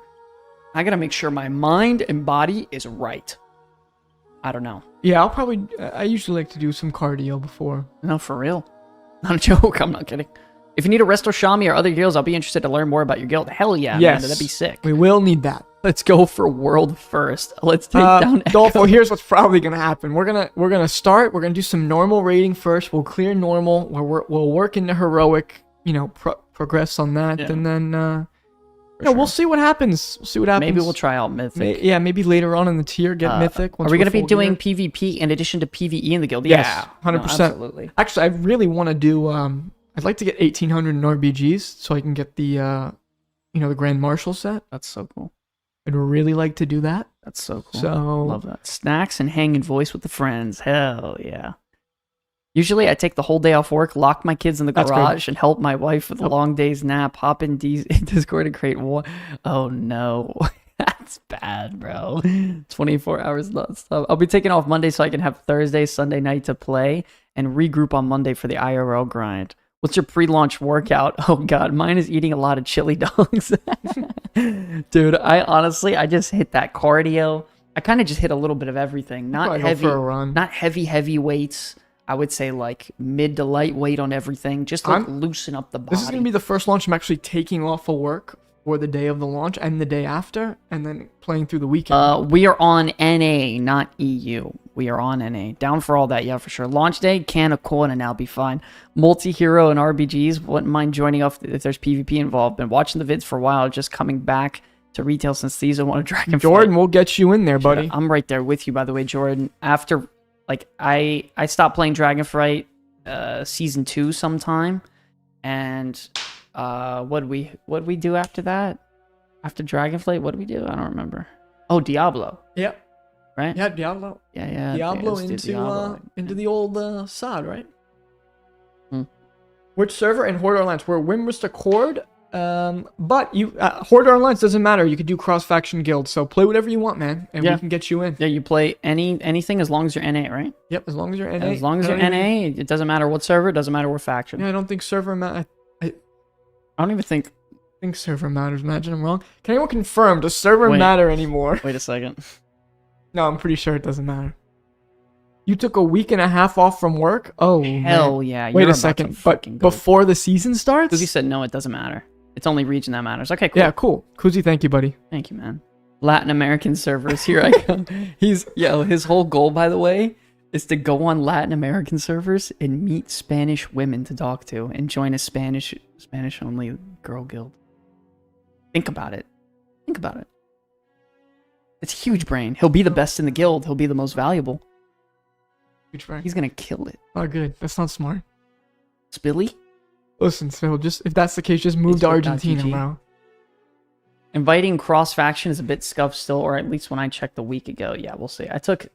I got to make sure my mind and body is right. I don't know. Yeah, I usually like to do some cardio before. No, for real. Not a joke. I'm not kidding. If you need a Resto Shami or other heroes, I'll be interested to learn more about your guild. Hell yeah, Yes. man, that'd be sick. We will need that. Let's go for world first. Let's take down Dolfo, here's what's probably gonna happen. We're gonna start. We're gonna do some normal raiding first. We'll clear normal. We'll work into heroic. You know, progress on that, and then we'll see what happens. We'll see what happens. Maybe we'll try out mythic. Maybe later on in the tier get mythic. Are we gonna be doing PvP in addition to PvE in the guild? Yes, Yeah, 100%. No, absolutely. Actually, I really want to do. I'd like to get 1800 in RBGs so I can get the the Grand Marshal set. That's so cool. I'd really like to do that. That's so cool. So love that. Snacks and hanging voice with the friends. Hell yeah. Usually I take the whole day off work, lock my kids in the garage, and help my wife with a long day's nap, hop in Discord and create one. Oh no. That's bad, bro. 24 hours nonstop. I'll be taking off Monday so I can have Thursday, Sunday night to play and regroup on Monday for the IRL grind. What's your pre-launch workout? Oh god, mine is eating a lot of chili dogs. Dude, I just hit that cardio. I kind of just hit a little bit of everything. Not heavy, for a run. Not heavy weights. I would say like mid to lightweight on everything. Just like loosen up the body. This is gonna be the first launch I'm actually taking off of work for the day of the launch and the day after, and then playing through the weekend. We are on NA, not EU. We are on NA. Down for all that, yeah, for sure. Launch day, can of corn, and I'll be fine. Multi-hero and RBGs, wouldn't mind joining up if there's PvP involved. Been watching the vids for a while, just coming back to retail since season 1 of Dragonflight. Jordan, we'll get you in there, buddy. Yeah, I'm right there with you, by the way, Jordan. After, like, I stopped playing Dragonflight season 2 sometime, and what'd we do after that? After Dragonflight, what did we do? I don't remember. Oh, Diablo. Yep. Right? Yeah, Diablo. Yeah. Diablo into the old sod, right? Which server in Horde Alliance? We're Wimrist Accord. But you Horde Alliance doesn't matter. You could do cross-faction guilds. So play whatever you want, man, and we can get you in. Yeah, you play anything as long as you're NA, right? Yep, as long as you're NA. As long as you're NA, it doesn't matter what server, it doesn't matter what faction. Yeah, I don't think server I don't even think server matters. Imagine I'm wrong. Can anyone confirm? Does server matter anymore? Wait a second. No, I'm pretty sure it doesn't matter. You took a week and a half off from work? Oh, hell yeah. Wait a second. But before the season starts? Kuzi said no, it doesn't matter. It's only region that matters. Okay, cool. Yeah, cool. Kuzi, thank you, buddy. Thank you, man. Latin American servers. Here I come. His whole goal, by the way, is to go on Latin American servers and meet Spanish women to talk to and join a Spanish only girl guild. Think about it. It's huge brain. He'll be the best in the guild. He'll be the most valuable. Huge brain. He's gonna kill it. Oh, good. That's not smart. Spilly? Listen, Phil, just if that's the case, just move to Argentina, bro. Inviting cross faction is a bit scuffed still, or at least when I checked a week ago. Yeah, we'll see. I took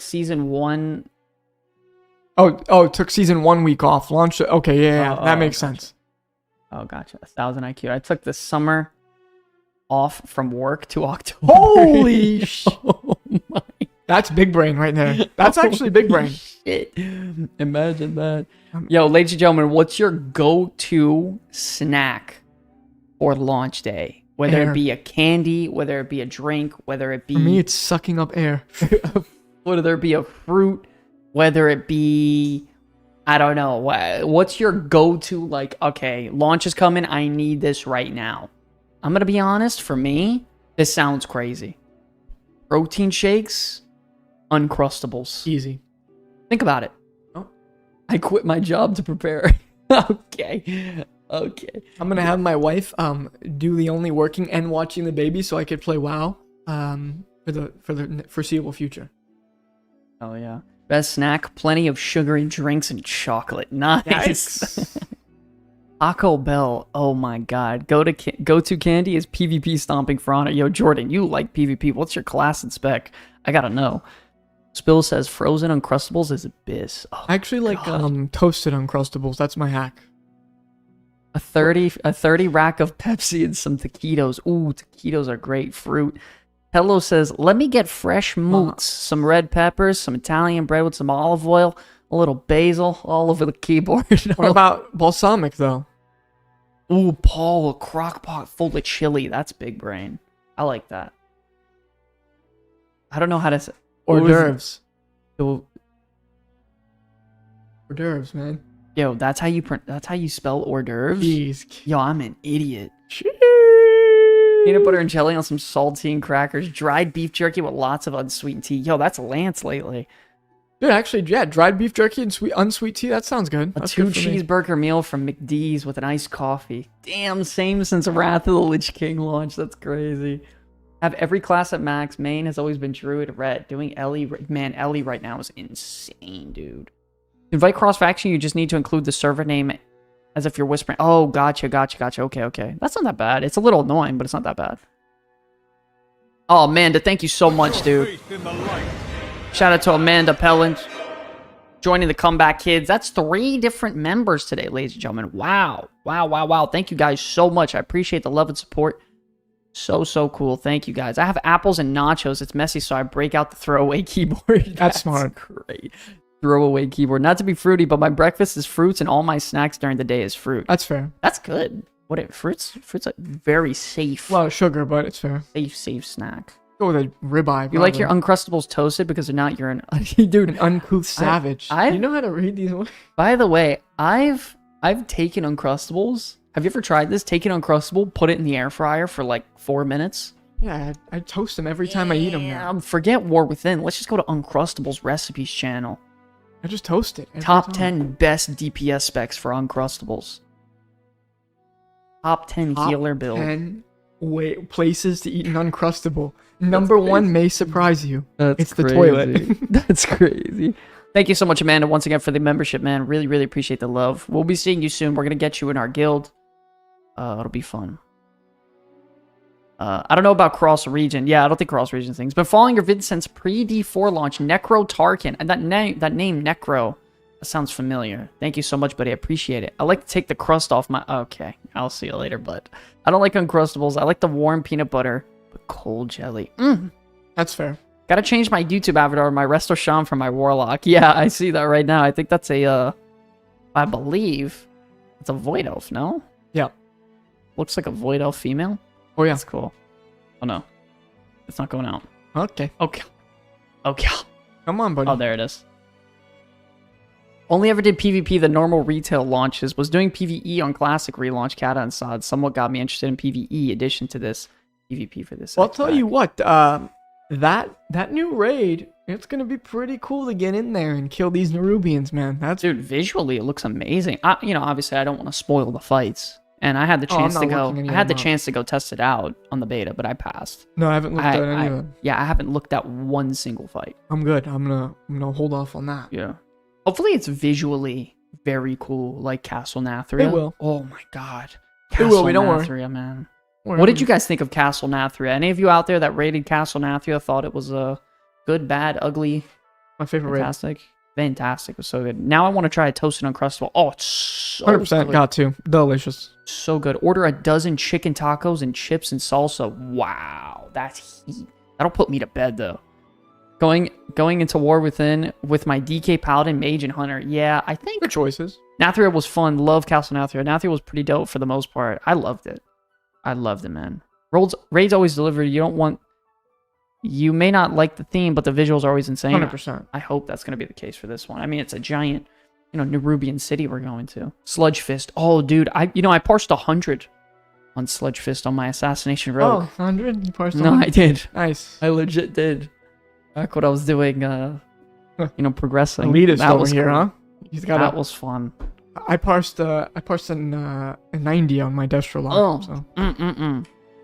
season 1. Oh, it took season 1 week off. Launch. Okay, yeah, that makes sense. Oh, gotcha. 1,000 IQ. I took the summer off from work to October. Holy shit! Oh my. That's big brain right there. That's actually big brain. Shit. Imagine that. Yo, ladies and gentlemen, what's your go-to snack for launch day? Whether it be a candy, whether it be a drink, whether it be... For me, it's sucking up air. Whether it be a fruit, whether it be... I don't know. What's your go-to, like, okay, launch is coming, I need this right now. I'm going to be honest, for me, this sounds crazy. Protein shakes, Uncrustables. Easy. Think about it. Oh. I quit my job to prepare. Okay. I'm going to have my wife do the only working and watching the baby so I could play WoW for the foreseeable future. Oh, yeah. Best snack, plenty of sugary drinks and chocolate. Nice. Taco Bell. Oh my god. Go-to candy is PvP stomping for honor. Yo, Jordan, you like PvP. What's your class and spec? I gotta know. Spill says frozen Uncrustables is abyss. Oh, I actually like toasted Uncrustables. That's my hack. A 30 rack of Pepsi and some taquitos. Ooh, taquitos are great. Fruit. Hello says, let me get fresh moots, some red peppers, some Italian bread with some olive oil, a little basil all over the keyboard. What about balsamic, though? Ooh, Paul, a crock pot full of chili. That's big brain. I like that. I don't know how to say... Hors d'oeuvres. Hors d'oeuvres, man. Yo, that's how you spell hors d'oeuvres. Jeez. Yo, I'm an idiot. Sheesh. Peanut butter and jelly on some saltine crackers. Dried beef jerky with lots of unsweetened tea. Yo, that's Lance lately. Dude, actually, yeah, dried beef jerky and unsweet tea. That sounds good. A That's 2 good for me. cheeseburger meal from McD's with an iced coffee. Damn, same since Wrath of the Lich King launch. That's crazy. Have every class at max. Main has always been Druid Red. Doing Ellie, man, Ellie right now is insane, dude. To invite cross faction, you just need to include the server name as if you're whispering. Oh, gotcha. Okay. That's not that bad. It's a little annoying, but it's not that bad. Oh, Amanda, thank you so much, dude. Shout out to Amanda Pellant joining the Comeback Kids. That's 3 different members today, ladies and gentlemen. Wow. Thank you guys so much. I appreciate the love and support. So cool. Thank you guys. I have apples and nachos. It's messy, so I break out the throwaway keyboard. That's smart. Great. Throwaway keyboard. Not to be fruity, but my breakfast is fruits and all my snacks during the day is fruit. That's fair. That's good. Fruits are very safe. A lot of sugar, but it's fair. Safe snack. Go with a ribeye. You like your Uncrustables toasted because they're not your dude. An uncouth savage. You know how to read these words? By the way, I've taken Uncrustables. Have you ever tried this? Take an Uncrustable, put it in the air fryer for like 4 minutes. Yeah, I toast them every time I eat them now. Forget War Within. Let's just go to Uncrustables recipes channel. I just toast it. Top 10 best DPS specs for Uncrustables. Top 10 healer build. 10 places to eat an Uncrustable. Number 1 may surprise you. It's crazy. The toilet. That's crazy. Thank you so much, Amanda, once again for the membership, man. Really appreciate the love. We'll be seeing you soon. We're going to get you in our guild. It'll be fun. I don't know about cross-region. Yeah, I don't think cross-region things. Been following your vid since pre-D4 launch. Necro Tarkin. And that name, Necro, that sounds familiar. Thank you so much, buddy. I appreciate it. I like to take the crust off my... Okay, I'll see you later, bud. I don't like Uncrustables. I like the warm peanut butter, but cold jelly. That's fair. Gotta change my YouTube avatar, my Resto Sham from my Warlock. Yeah, I see that right now. I think that's a, I believe it's a Void Elf, no? Yeah. Looks like a Void Elf female. Oh, yeah. That's cool. Oh, no. It's not going out. Okay. Come on, buddy. Oh, there it is. Only ever did PvP the normal retail launches. Was doing PvE on Classic relaunch, Kata and Sod. Somewhat got me interested in PvE addition to this PvP for this. Well, I'll tell you what, that new raid, it's gonna be pretty cool to get in there and kill these Nerubians, man. Dude, visually it looks amazing. Obviously I don't want to spoil the fights, and I had the chance to go. I had the chance to go test it out on the beta, but I passed. No, I haven't looked at any of them. Yeah, I haven't looked at one single fight. I'm good. I'm gonna hold off on that. Yeah. Hopefully it's visually very cool, like Castle Nathria. It will. Oh my god. It will. Don't worry. Nathria, man. What did you guys think of Castle Nathria? Any of you out there that rated Castle Nathria thought it was a good, bad, ugly? My favorite raid. Fantastic. It was so good. Now I want to try a toasted Uncrustable. Oh, it's so 100% good. got to. Delicious. So good. Order a dozen chicken tacos and chips and salsa. Wow. That's heat. That'll put me to bed, though. Going into War Within with my DK Paladin, Mage, and Hunter. Yeah, I think... Good choices. Nathria was fun. Love Castle Nathria. Nathria was pretty dope for the most part. I loved it. I loved it, man. Raids always deliver. You may not like the theme, but the visuals are always insane. 100%. I hope that's going to be the case for this one. I mean, it's a giant, Nerubian city we're going to. Sludge Fist. Oh, dude. I parsed 100 on Sludge Fist on my Assassination Rogue. Oh, 100? You parsed 100? No, I did. Nice. I legit did. Back when I was doing, progressing. Elitist over here, huh? That was fun. I parsed a 90 on my Destro log. So.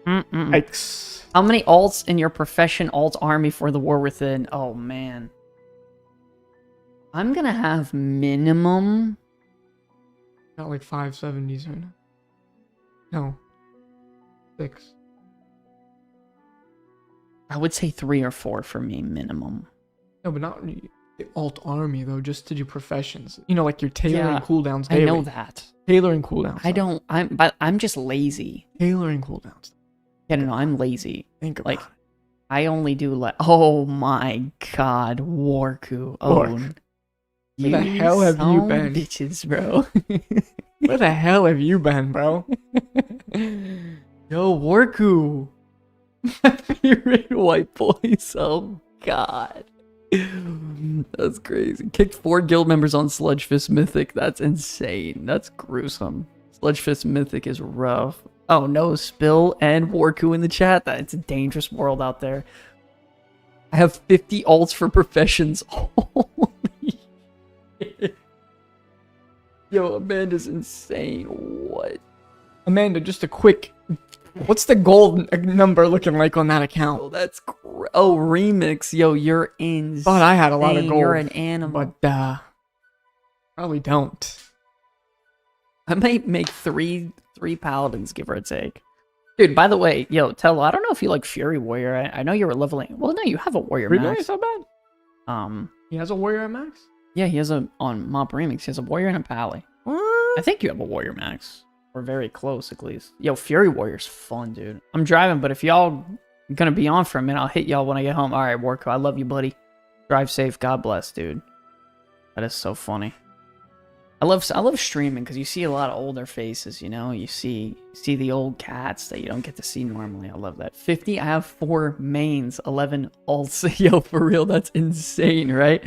Yikes. How many alts in your profession alt army for the War Within? Oh, man. I'm going to have minimum... Got like 570s right now. No. 6. I would say 3 or 4 for me, minimum. No, but not the alt army, though, just to do professions. Like your tailoring cooldowns daily. I know that. Tailoring cooldowns. I'm just lazy. Tailoring cooldowns. Yeah, no, I'm lazy. Think about it. I only do oh my god, Warku. Oh, where the hell have you been? Bitches, bro. Where the hell have you been, bro? Yo, Warku. My favorite white boys. Oh god. That's crazy. Kicked 4 guild members on Sludgefist Mythic. That's insane. That's gruesome. Sludgefist Mythic is rough. Oh no, Spill and Warku in the chat. It's a dangerous world out there. I have 50 alts for professions. Holy shit. Yo, Amanda's insane. What? Amanda, just a quick... What's the gold number looking like on that account? Oh, that's... Oh, Remix. Yo, you're insane. Thought I had a lot of gold. You're an animal. But, probably don't. I might make three paladins, give or take. Dude, by the way, yo, Tello, I don't know if you like Fury Warrior. I know you were leveling. Well, no, you have a Warrior Really? max. So bad? He has a Warrior at max? Yeah, he has a, on Mop Remix, he has a Warrior and a Pally. What? I think you have a Warrior max. Or very close, at least. Yo, Fury Warrior's fun, dude. I'm driving, but if y'all gonna be on for a minute, I'll hit y'all when I get home. All right, Warco, I love you, buddy. Drive safe. God bless, dude. That is so funny. I love streaming because you see a lot of older faces, you know? You see the old cats that you don't get to see normally. I love that. 50, I have 4 mains, 11 alts. Yo, for real, that's insane, right?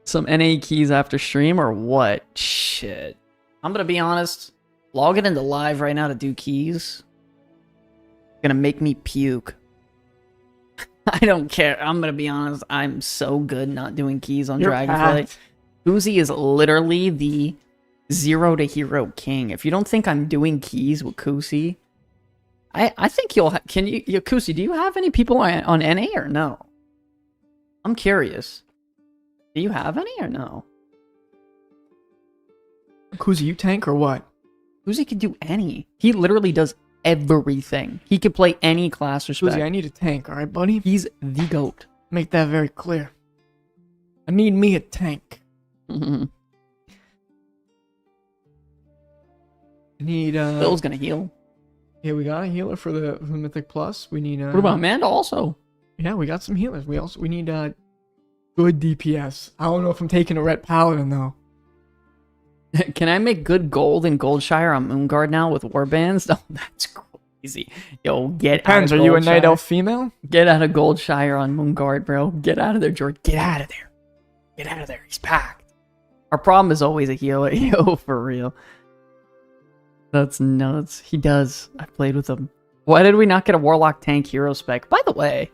Some NA keys after stream or what? Shit. I'm gonna be honest. Logging into live right now to do keys. Gonna make me puke. I don't care. I'm gonna be honest. I'm so good not doing keys on Dragonflight. Uzi is literally the 0 to hero king. If you don't think I'm doing keys with Kusi, I think you'll... Can you... Kusi, do you have any people on NA or no? I'm curious. Do you have any or no? Kuzi, you tank or what? Kuzi can do any. He literally does everything. He could play any class or spec. Kuzi, I need a tank, alright, buddy? He's the GOAT. Make that very clear. I need me a tank. I need Bill's gonna heal. Yeah, we got a healer for the Mythic Plus. We need what about Amanda also? Yeah, we got some healers. We need good DPS. I don't know if I'm taking a Ret Paladin though. Can I make good gold in Goldshire on Moonguard now with warbands? Oh, that's crazy. Yo, get Depends, out of are you a Goldshire. Night Elf female? Get out of Goldshire on Moonguard, bro. Get out of there, George. Get out of there. Get out of there. He's packed. Our problem is always a healer. Yo, for real. That's nuts. He does. I played with him. Why did we not get a Warlock tank hero spec? By the way,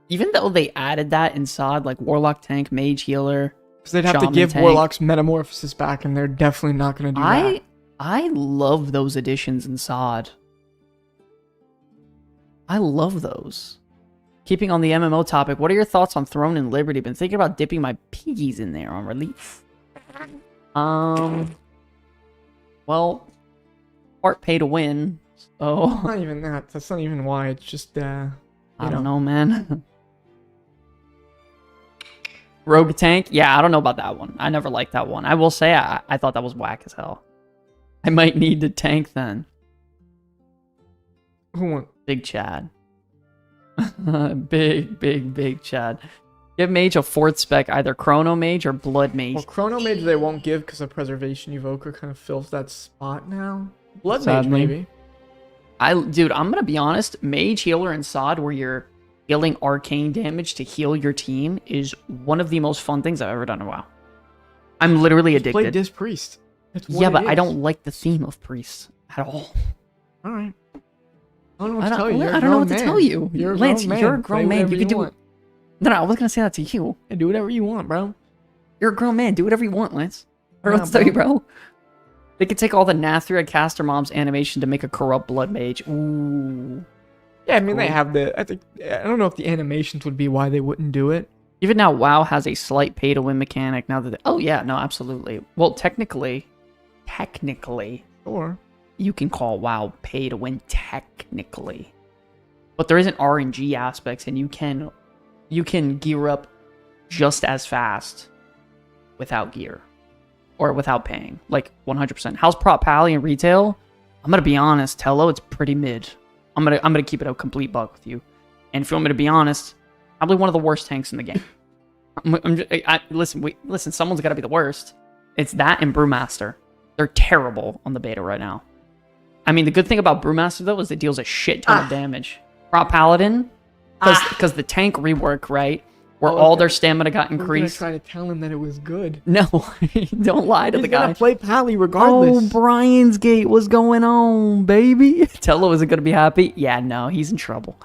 even though they added that in SOD, like Warlock tank, Mage healer, because they'd have to give tank. Warlock's Metamorphosis back, and they're definitely not going to do that. I love those additions in SOD. I love those. Keeping on the MMO topic, what are your thoughts on Throne and Liberty? Been thinking about dipping my piggies in there on release. Well, part pay to win. So not even that. That's not even why. It's just I don't know, man. Rogue tank? Yeah, I don't know about that one. I never liked that one. I will say I thought that was whack as hell. I might need to tank then. Who won? Big Chad. big Chad. Give Mage a 4th spec, either Chrono Mage or Blood Mage. Well, Chrono Mage they won't give because a Preservation Evoker kind of fills that spot now. Blood Sadly. Mage, maybe. Dude, I'm gonna be honest. Mage healer in SOD where you're dealing arcane damage to heal your team is one of the most fun things I've ever done in a while. I'm literally addicted. Play Dis Priest. Yeah, but I don't like the theme of priests at all. Alright. I don't know what to tell you. I don't know what to tell you. You're a Lance, grown man. you're a grown man. You can do it. No, I was gonna say that to you. Yeah, do whatever you want, bro. You're a grown man. Do whatever you want, Lance. I don't know what to tell you, bro. They could take all the Nathria Caster Mom's animation to make a corrupt blood mage. Ooh. Yeah, I mean, they have the... I don't know if the animations would be why they wouldn't do it. Even now, WoW has a slight pay-to-win mechanic now that... Oh, yeah, no, absolutely. Well, technically, Sure. you can call WoW pay-to-win technically. But there isn't RNG aspects, and you can gear up just as fast without gear. Or without paying. Like, 100%. How's Prop Pally in retail? I'm going to be honest, Tello, it's pretty mid. I'm gonna keep it a complete buck with you. And if you want me to be honest, probably one of the worst tanks in the game. Listen, someone's got to be the worst. It's that and Brewmaster. They're terrible on the beta right now. I mean, the good thing about Brewmaster, though, is it deals a shit ton of damage. Prop Paladin, because the tank rework, right, where all their stamina got increased. I was gonna try to tell him that it was good. No, don't lie to the guy. He's gonna play Pally regardless. Oh, Brian's Gate, what's going on, baby? Tello isn't gonna be happy. Yeah, no, he's in trouble.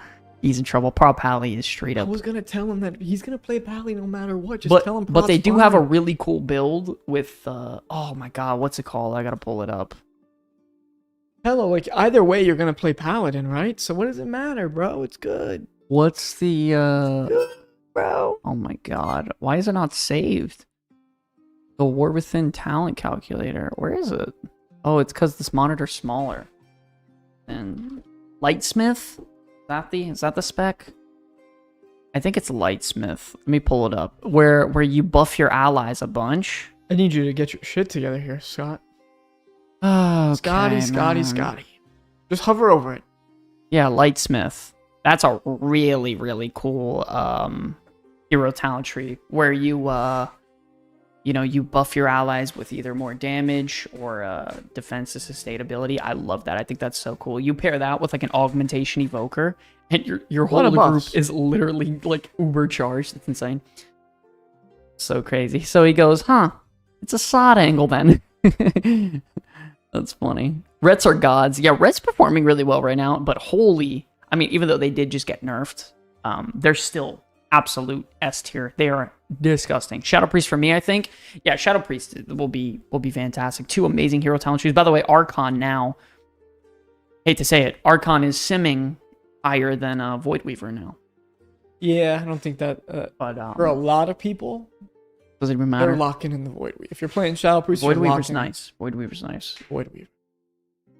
He's in trouble. Prop Pally is straight up. I was gonna tell him that he's gonna play Pally no matter what. Just tell him. But they do have a really cool build with. Oh my god, what's it called? I gotta pull it up. Hello, like either way, you're gonna play Paladin, right? So what does it matter, bro? It's good. What's the Good, bro? Oh my god, why is it not saved? The War Within talent calculator. Where is it? Oh, it's because this monitor's smaller. And Lightsmith. Is that the spec? I think it's Lightsmith. Let me pull it up. Where you buff your allies a bunch. I need you to get your shit together here, Scott. Oh, okay, Scotty. Just hover over it. Yeah, Lightsmith. That's a really, really cool hero talent tree where you you buff your allies with either more damage or defense to sustain ability. I love that. I think that's so cool. You pair that with like an augmentation evoker, and your whole group is literally like uber charged. It's insane. So crazy. So he goes, huh? It's a sod angle then. That's funny. Rets are gods. Yeah, Rets performing really well right now, but I mean, even though they did just get nerfed, they're still absolute S tier. They are disgusting. Shadow Priest for me, I think. Yeah, Shadow Priest will be fantastic. 2 amazing hero talent trees. By the way, Archon now, hate to say it, Archon is simming higher than Void Weaver now. Yeah, I don't think that but for a lot of people, does it even matter? They're locking in the Void Weaver. If you're playing Shadow Priest, Void Weaver's nice. Void Weaver's nice. Void Weaver.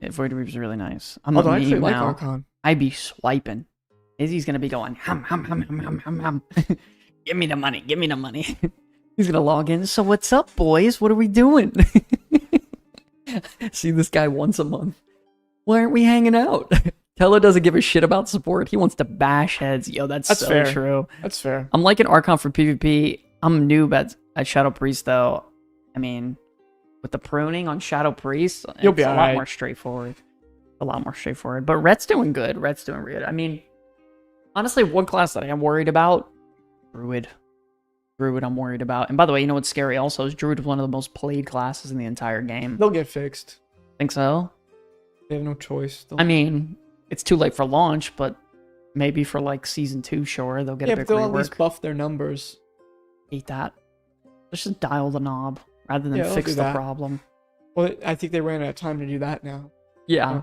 Yeah, Void Weaver's really nice. Although I actually like Archon. I'd be swiping. Izzy's gonna be going hum. Give me the money. Give me the money. He's gonna log in. So what's up, boys? What are we doing? See this guy once a month. Why aren't we hanging out? Tello doesn't give a shit about support. He wants to bash heads. Yo, that's so fair. True. That's fair. I'm liking Archon for PvP. I'm noob at Shadow Priest though. I mean, with the pruning on Shadow Priest, you'll be a lot more straightforward. A lot more straightforward. But Ret's doing good. Ret's doing good. I mean, honestly, one class that I am worried about, Druid. Druid I'm worried about. And by the way, you know what's scary also is Druid is one of the most played classes in the entire game. They'll get fixed. Think so? They have no choice. I mean, it's too late for launch, but maybe for like season 2, sure, they'll get a big rework. They'll at least buff their numbers. Hate that. Let's just dial the knob rather than fix the problem. Well, I think they ran out of time to do that now. Yeah.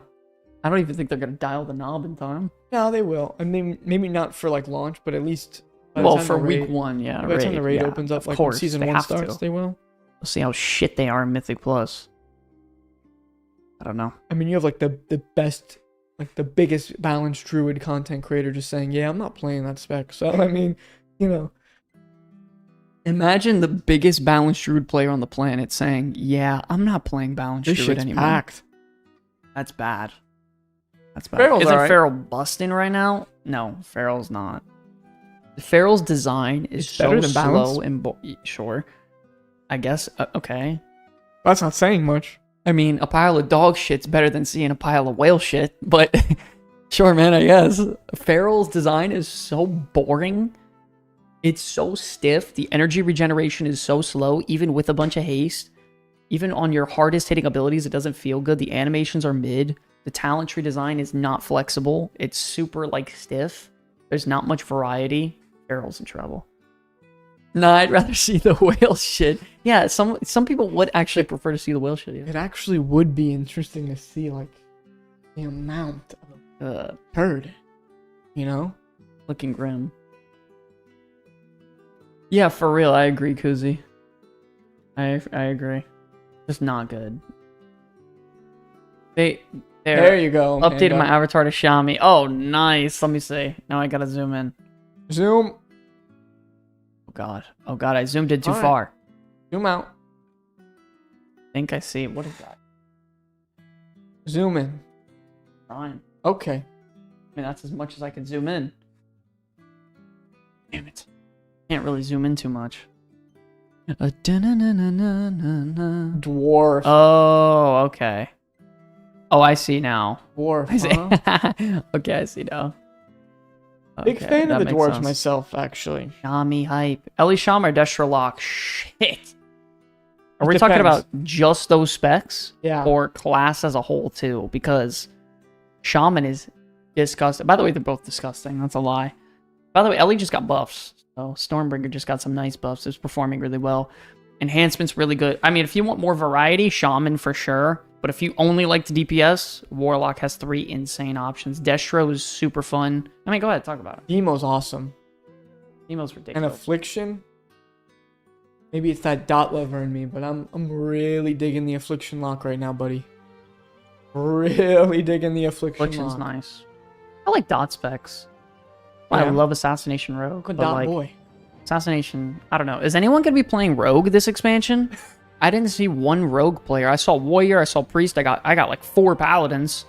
I don't even think they're going to dial the knob in time. No, they will. I mean, maybe not for like launch, but at least... Well, for week 1, yeah. By the time the raid opens up, like when season 1 starts, they will. We'll see how shit they are in Mythic Plus. I don't know. I mean, you have like the best, like the biggest balanced Druid content creator just saying, yeah, I'm not playing that spec. So, I mean, you know. Imagine the biggest balanced Druid player on the planet saying, yeah, I'm not playing balanced Druid anymore. Packed. That's bad. That's bad. Feral's Isn't Feral busting right now? No, Feral's not. Feral's design is so slow and sure. I guess. Okay. That's not saying much. I mean, a pile of dog shit's better than seeing a pile of whale shit, but sure, man, I guess. Feral's design is so boring. It's so stiff. The energy regeneration is so slow, even with a bunch of haste. Even on your hardest hitting abilities, it doesn't feel good. The animations are mid. The talent tree design is not flexible. It's super, like, stiff. There's not much variety. Feral's in trouble. Nah, I'd rather see the whale shit. Yeah, some people would actually prefer to see the whale shit. Yeah. It actually would be interesting to see, like, the amount of turd. You know? Looking grim. Yeah, for real, I agree, Kuzi. I agree. Just not good. There you go. Updated my avatar to Xiaomi. Oh, nice. Let me see. Now I gotta zoom in. Zoom. Oh god. Oh god, I zoomed in too far. Zoom out. I think I see. What is that? Zoom in. Fine. Okay. I mean, that's as much as I can zoom in. Damn it. Can't really zoom in too much. Dwarf. Oh, okay. Oh, I see now. Dwarf, I see. Okay, I see now. Big Okay, fan that of the makes dwarves sense. myself, actually. Shami hype. Ellie Sham or Destro Lock? Shit. Are It we talking depends. about just those specs? Yeah. Or class as a whole, too? Because Shaman is disgusting. By the way, they're both disgusting. That's a lie. By the way, Ellie just got buffs. So Stormbringer just got some nice buffs. It's performing really well. Enhancement's really good. I mean, if you want more variety, Shaman for sure. But if you only like the DPS, Warlock has 3 insane options. Destro is super fun. I mean, go ahead, talk about it. Demo's awesome. Emo's And ridiculous. Affliction. Maybe it's that dot lover in me, but I'm really digging the Affliction lock right now, buddy. Really digging the Affliction Affliction's lock. nice. I like dot specs. I Yeah. love Assassination Rogue. Good But dot like, boy. Assassination, I don't know. Is anyone going to be playing Rogue this expansion? I didn't see one Rogue player. I saw Warrior, I saw Priest, I got like 4 Paladins.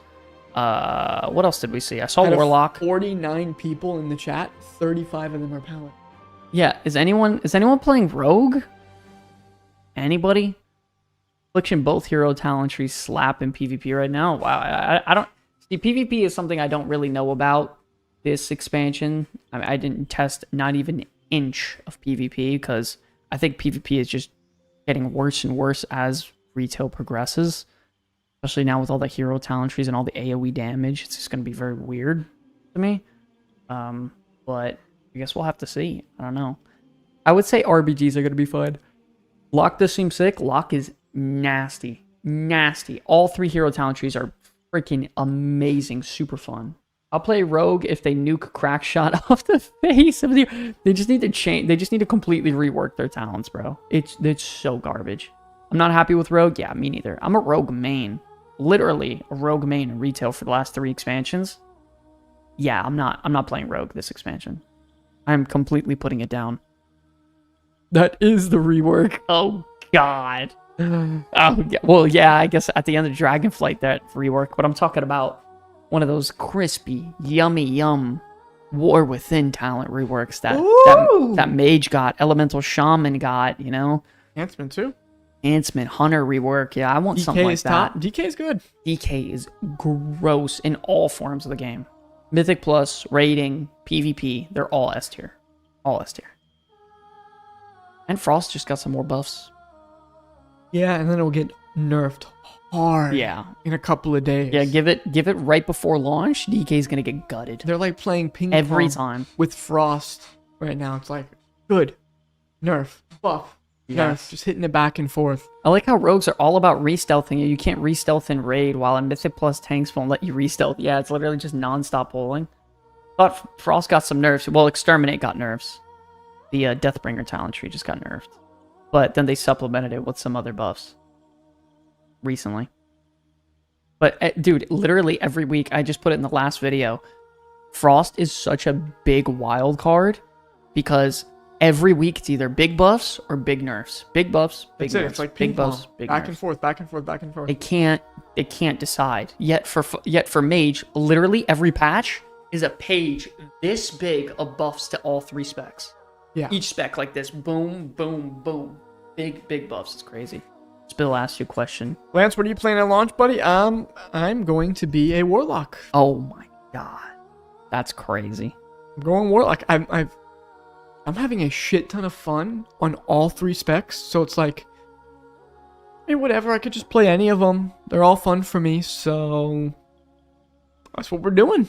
What else did we see? I saw Out of Warlock. 49 people in the chat, 35 of them are Paladin. Yeah, is anyone playing Rogue? Anybody? Affliction, both hero talent trees slap in PvP right now. Wow, I don't see. PvP is something I don't really know about this expansion. I mean, I didn't test not even an inch of PvP because I think PvP is just getting worse and worse as retail progresses. Especially now with all the hero talent trees and all the AoE damage, it's just going to be very weird to me. But I guess we'll have to see. I don't know. I would say RBGs are going to be fun. Lock does seem sick. Lock is nasty. Nasty. All 3 hero talent trees are freaking amazing. Super fun. I'll play Rogue if they nuke Crackshot off the face of the... They just need to change... They just need to completely rework their talents, bro. It's so garbage. I'm not happy with Rogue. Yeah, me neither. I'm a Rogue main. Literally a Rogue main in retail for the last 3 expansions. Yeah, I'm not playing Rogue this expansion. I'm completely putting it down. That is the rework. Oh, God. Oh, yeah. Well, yeah, I guess at the end of Dragonflight, that rework. But I'm talking about one of those crispy, yum War Within talent reworks that Mage got, Elemental Shaman got, you know? Enhancement too. Enhancement, Hunter rework. Yeah, I want something like that. DK is good. DK is gross in all forms of the game. Mythic Plus, Rating, PvP, they're all S tier. All S tier. And Frost just got some more buffs. Yeah, and then it'll get nerfed hard. Yeah. In a couple of days. Yeah, give it right before launch. DK's gonna get gutted. They're like playing ping Every pong time. with Frost right now. It's like, good. Nerf. Buff. Yes. Nerf. Just hitting it back and forth. I like how rogues are all about re-stealthing you. You can't re-stealth in raid, while in Mythic Plus tanks won't let you re-stealth. Yeah, it's literally just non-stop pulling. Thought Frost got some nerfs. Well, Exterminate got nerfs. The Deathbringer talent tree just got nerfed. But then they supplemented it with some other buffs. Recently. But, dude, literally every week, I just put it in the last video. Frost is such a big wild card because every week it's either big buffs or big nerfs. Big buffs, big nerfs. It's like big ping pong. buffs, big back nerfs. and forth, back and forth, back and forth. They can't decide. Yet for Mage, literally every patch is a page this big of buffs to all 3 specs. Yeah. Each spec like this. Boom, boom, boom. Big buffs. It's crazy. Spill asked you a question. Lance, what are you playing at launch, buddy? I'm going to be a warlock. Oh my god. That's crazy. I'm going warlock. I'm having a shit ton of fun on all 3 specs, so it's like, hey, whatever, I could just play any of them. They're all fun for me, so that's what we're doing.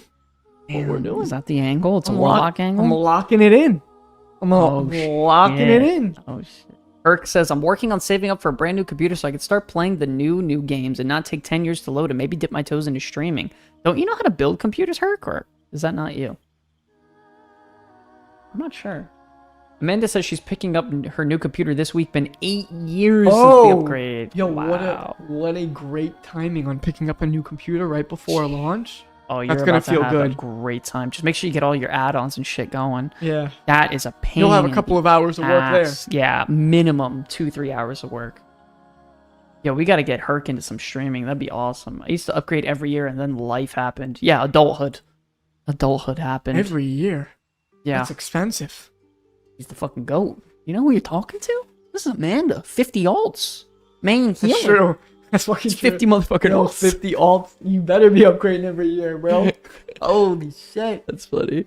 Is that the angle? It's a warlock angle? I'm locking it in. I'm locking it in. Oh shit. Herc says, I'm working on saving up for a brand new computer so I can start playing the new games and not take 10 years to load and maybe dip my toes into streaming. Don't you know how to build computers, Herc? Or is that not you? I'm not sure. Amanda says she's picking up her new computer this week. Been 8 years since the upgrade. Yo, wow. what a great timing on picking up a new computer right before launch. Oh, you're That's gonna gonna feel have good. a great time. Just make sure you get all your add-ons and shit going. Yeah. That is a pain. You'll have a couple of hours of work there. Yeah, minimum 2-3 hours of work. Yeah, we got to get Herc into some streaming. That'd be awesome. I used to upgrade every year, and then life happened. Yeah, adulthood happened. Every year. Yeah, That's expensive. he's the fucking goat. You know who you're talking to? This is Amanda. 50 alts. Main healer. That's true. That's fucking It's 50 true. motherfucking Yo, alts. 50 alts. You better be upgrading every year, bro. Holy shit. That's funny.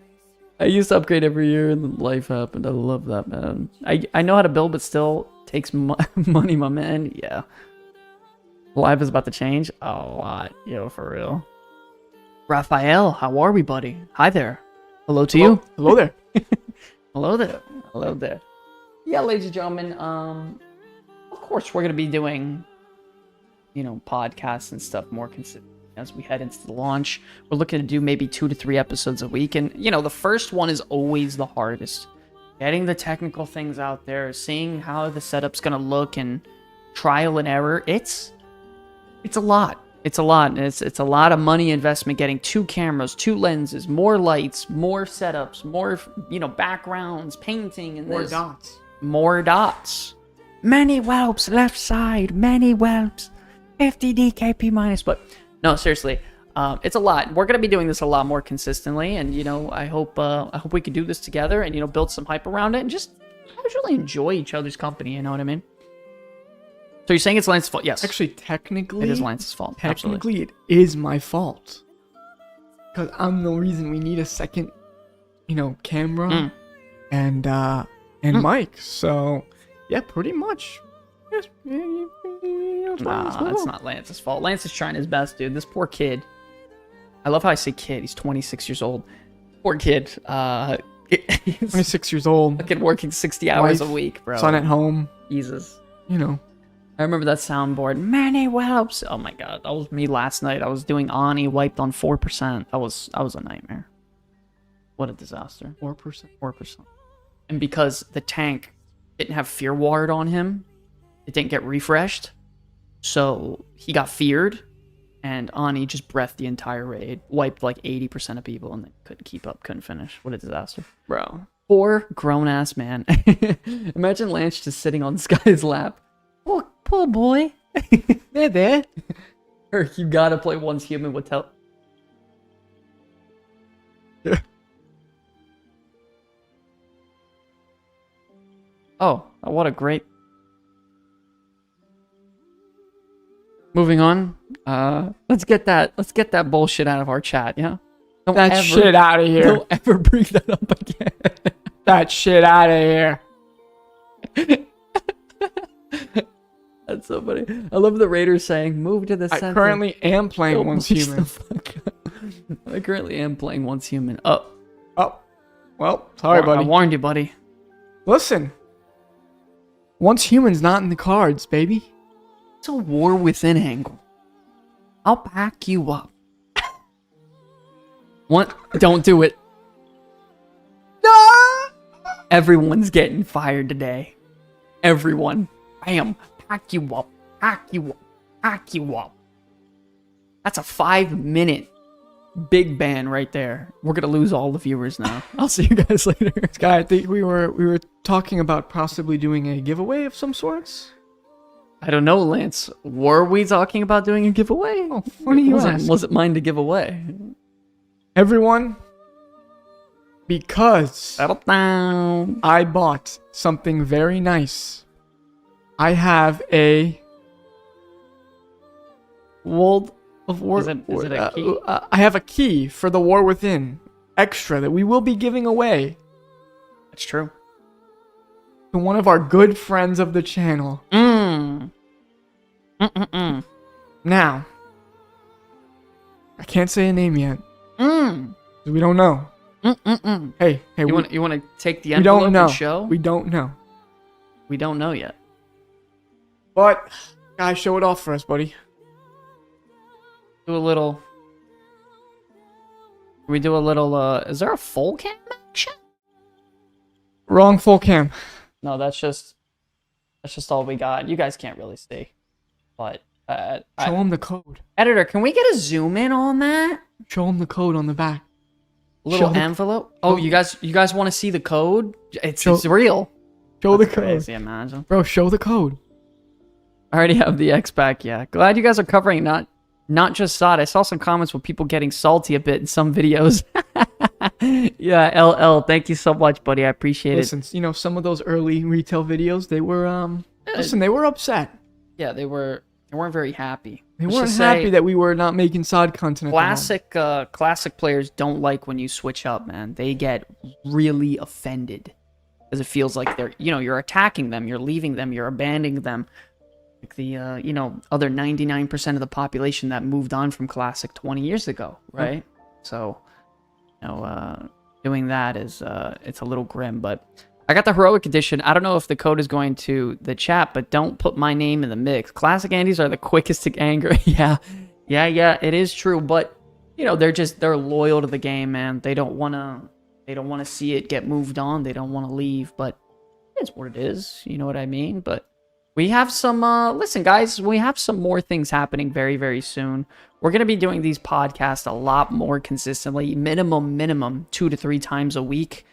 I used to upgrade every year, and then life happened. I love that, man. I know how to build, but still takes money, my man. Yeah. Life is about to change a lot, yo, for real. Raphael, how are we, buddy? Hi there. Hello to you. Hello there. Hello there. Hello there. Yeah, ladies and gentlemen, of course we're going to be doing, you know, podcasts and stuff more consistent as we head into the launch. We're looking to do maybe 2 to 3 episodes a week. And, you know, the first one is always the hardest. Getting the technical things out there, seeing how the setup's going to look, and trial and error. It's a lot. It's a lot. It's a lot of money investment getting 2 cameras, 2 lenses, more lights, more setups, more, you know, backgrounds, painting, and More dots. More dots. Many whelps left side, many whelps. 50 DKP minus. But no, seriously, it's a lot. We're gonna be doing this a lot more consistently, and you know, I hope we can do this together, and you know, build some hype around it, and just casually enjoy each other's company. You know what I mean? So you're saying it's Lance's fault? Yes. Actually, technically, it is Lance's fault. Technically, it is my fault. Because I'm the reason we need a second, you know, camera and mic. So, yeah, pretty much. Yes, Nah, it's not Lance's fault. Lance is trying his best, dude. This poor kid. I love how I say kid. He's 26 years old. Poor kid. He's 26 years old. fucking working 60 hours Wife, a week, bro. Son at home. Jesus. You know. I remember that soundboard. Many whelps. Oh my god, that was me last night. I was doing Ani wiped on 4%. That was a nightmare. What a disaster. 4%. 4%. And because the tank didn't have fear ward on him, it didn't get refreshed. So he got feared, and Ani just breathed the entire raid. Wiped like 80% of people, and they couldn't keep up, couldn't finish. What a disaster. Bro. Poor grown-ass man. Imagine Lance just sitting on this guy's lap. Poor boy. There. Or you gotta play Once Human with Yeah. Oh, what a great... Moving on. Let's get that bullshit out of our chat, yeah? That shit out of here. Don't ever bring that up again. That shit out of here. That's so funny. I love the Raiders saying, move to the center. I currently am playing Don't Once push Human. the fuck up. I currently am playing Once Human. Oh. Well, sorry, buddy. I warned you, buddy. Listen. Once Human's not in the cards, baby. It's a war within angle. I'll pack you up. What? Don't do it. No! Everyone's getting fired today. Everyone. Bam. Pack you up. Pack you up. Pack you up. That's a 5-minute big ban right there. We're gonna lose all the viewers now. I'll see you guys later. Sky, I think we were talking about possibly doing a giveaway of some sorts. I don't know, Lance. Were we talking about doing a giveaway? Oh, what are you asking? Was it mine to give away? Everyone, because Settle down. I bought something very nice. I have a World of War. Is it a key? I have a key for the War Within extra that we will be giving away That's true. to one of our good friends of the channel. Now, I can't say a name yet. 'Cause we don't know. Hey, You want to take the we envelope don't know. and show? We don't know. We don't know yet. But, guys, show it off for us, buddy. Do a little. We do a little. Is there a full cam action? Wrong full cam. No, that's just all we got. You guys can't really see, but Show them the code. editor, can we get a zoom in on that? Show them the code on the back. Little Show the- envelope. Oh, you guys want to see the code? It's Show- real. Show That's the code. crazy, imagine. Bro, show the code. I already have the X back. Yeah, glad you guys are covering not just SOD. I saw some comments with people getting salty a bit in some videos. Yeah, LL, thank you so much, buddy. I appreciate Listen, you know, some of those early retail videos, they were, listen, they were upset. it. Yeah, they weren't very happy. They let's weren't just happy say that we were not making side content. At classic players don't like when you switch up, man. They get really offended because it feels like you're attacking them, you're leaving them, you're abandoning them. Like the other 99% of the population that moved on from classic 20 years ago, right? Yep. So, doing that is it's a little grim, but I got the heroic edition. I don't know if the code is going to the chat, but don't put my name in the mix. Classic Andes are the quickest to anger. Yeah, it is true, but they're loyal to the game, man. They don't want to see it get moved on. They don't want to leave, but it's what it is. You know what I mean? But we have some, listen, guys, we have some more things happening very, very soon. We're going to be doing these podcasts a lot more consistently, minimum 2 to 3 times a week.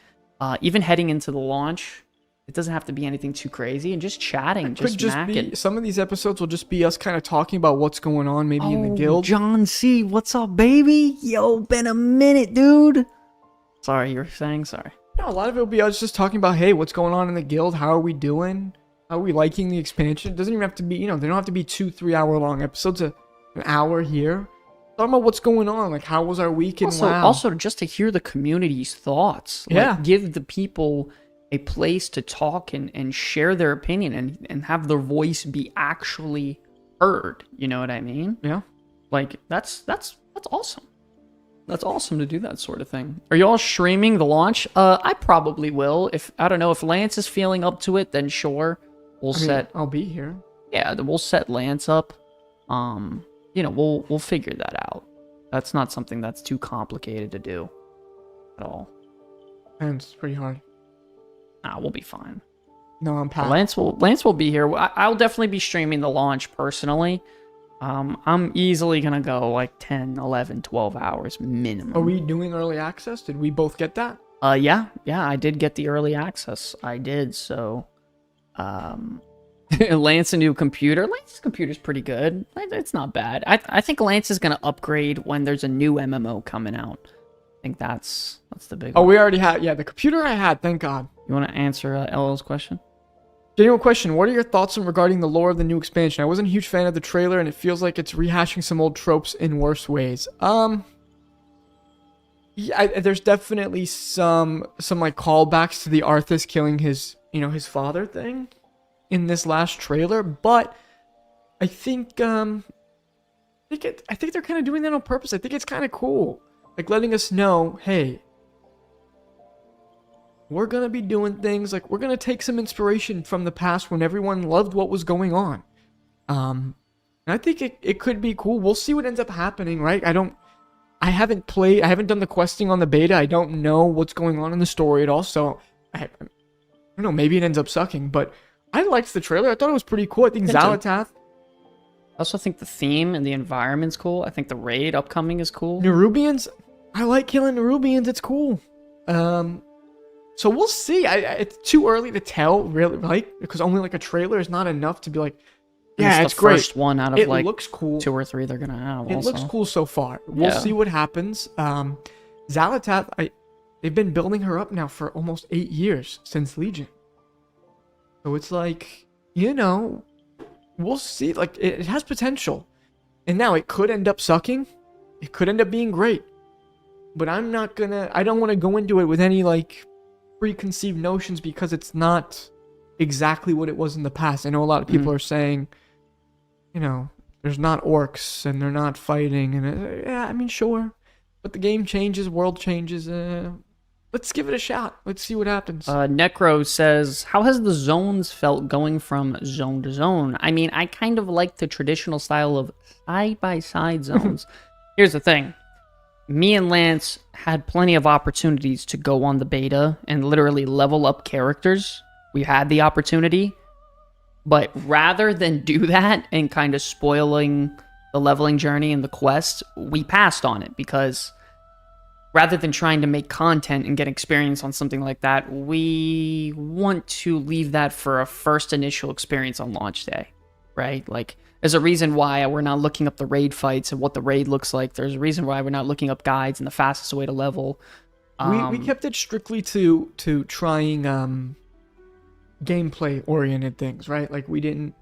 Even heading into the launch, it doesn't have to be anything too crazy, and just chatting, just macking. Some of these episodes will just be us kind of talking about what's going on, maybe in the guild. John C, what's up, baby? Yo, been a minute, dude. Sorry, you were saying? Sorry. No, a lot of it will be us just talking about, hey, what's going on in the guild? How are we doing? How are we liking the expansion? It doesn't even have to be, they don't have to be 2-3 hour long episodes, an hour here. Talking about what's going on, like how was our week and also just to hear the community's thoughts. Like, give the people a place to talk and share their opinion and have their voice be actually heard. You know what I mean? Yeah. Like that's awesome. That's awesome to do that sort of thing. Are you all streaming the launch? I probably will. I don't know if Lance is feeling up to it, then sure. I'll be here. Yeah, we'll set Lance up. We'll figure that out. That's not something that's too complicated to do at all. And it's pretty hard. Nah, we'll be fine. No, I'm past. Lance will be here. I'll definitely be streaming the launch personally. I'm easily gonna go like 10, 11, 12 hours minimum. Are we doing early access? Did we both get that? Yeah, I did get the early access. I did, so Lance a new computer. Lance's computer's pretty good. It's not bad. I think Lance is gonna upgrade when there's a new MMO coming out. I think that's the big one. We already had, the computer I had, thank God. You want to answer LL's question? Genuine question. What are your thoughts regarding the lore of the new expansion? I wasn't a huge fan of the trailer, and it feels like it's rehashing some old tropes in worse ways. There's definitely some like callbacks to the Arthas killing his father thing in this last trailer, but I think they're kind of doing that on purpose. I think it's kind of cool, like letting us know, hey, we're gonna be doing things like we're gonna take some inspiration from the past when everyone loved what was going on. And I think it could be cool. We'll see what ends up happening, right? I haven't done the questing on the beta. I don't know what's going on in the story at all, so I don't know, maybe it ends up sucking, but I liked the trailer. I thought it was pretty cool. I think Xalatath. I also think the theme and the environment's cool. I think the raid upcoming is cool. Nerubians? I like killing Nerubians. It's cool. So we'll see. It's too early to tell, really, right? Because only like a trailer is not enough to be like, yeah, it's great. First one out of it looks cool. 2 or 3 they're gonna have. It looks cool so far. We'll see what happens. Xalatath, they've been building her up now for almost 8 years since Legion. So it's like, we'll see. Like it has potential, and now it could end up sucking. It could end up being great, but I don't want to go into it with any like preconceived notions because it's not exactly what it was in the past. I know a lot of people are saying, there's not orcs and they're not fighting, and sure, but the game changes, world changes. Let's give it a shot. Let's see what happens. Necro says, how has the zones felt going from zone to zone? I mean, I kind of like the traditional style of side-by-side zones. Here's the thing. Me and Lance had plenty of opportunities to go on the beta and literally level up characters. We had the opportunity. But rather than do that and kind of spoiling the leveling journey and the quest, we passed on it because rather than trying to make content and get experience on something like that, we want to leave that for a first initial experience on launch day, right? Like, there's a reason why we're not looking up the raid fights and what the raid looks like. There's a reason why we're not looking up guides and the fastest way to level. We kept it strictly to trying gameplay-oriented things, right? Like, we didn't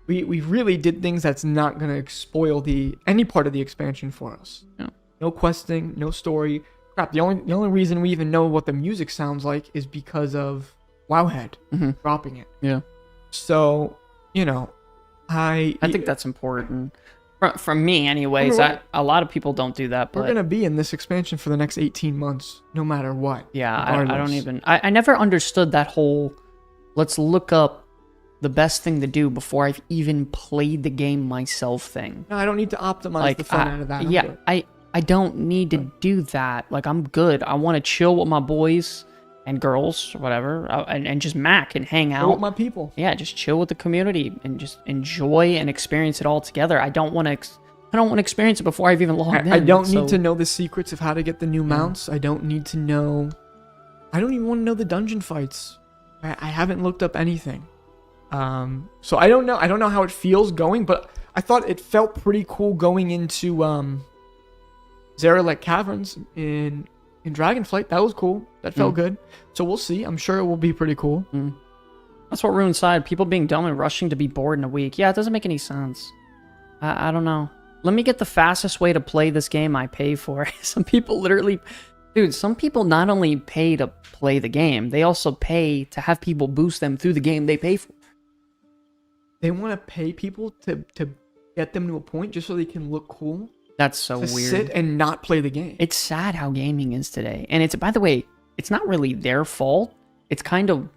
we really did things that's not gonna spoil any part of the expansion for us. Yeah. No questing, no story. Crap. The only reason we even know what the music sounds like is because of Wowhead dropping it. Yeah. So, you know, I think that's important. From me, anyways. A lot of people don't do that. But we're gonna be in this expansion for the next 18 months, no matter what. Yeah, I don't even. I never understood that whole. Let's look up the best thing to do before I've even played the game myself thing. No, I don't need to optimize the fun out of that. Yeah, I don't need to do that. Like, I'm good. I want to chill with my boys and girls, or whatever, and just mac and hang out. Chill with my people. Yeah, just chill with the community and just enjoy and experience it all together. I don't want to experience it before I've even logged in. I don't need to know the secrets of how to get the new mounts. I don't need to know. I don't even want to know the dungeon fights. I haven't looked up anything. So I don't know. I don't know how it feels going, but I thought it felt pretty cool going into Zarelek Caverns in Dragonflight. That was cool. That felt good. So we'll see. I'm sure it will be pretty cool. That's what ruined Side. People being dumb and rushing to be bored in a week. Yeah, it doesn't make any sense. I don't know. Let me get the fastest way to play this game I pay for. Some people literally... Dude, some people not only pay to play the game, they also pay to have people boost them through the game they pay for. They want to pay people to get them to a point just so they can look cool. That's so weird. Sit and not play the game. It's sad how gaming is today. And it's, by the way, it's not really their fault. It's kind of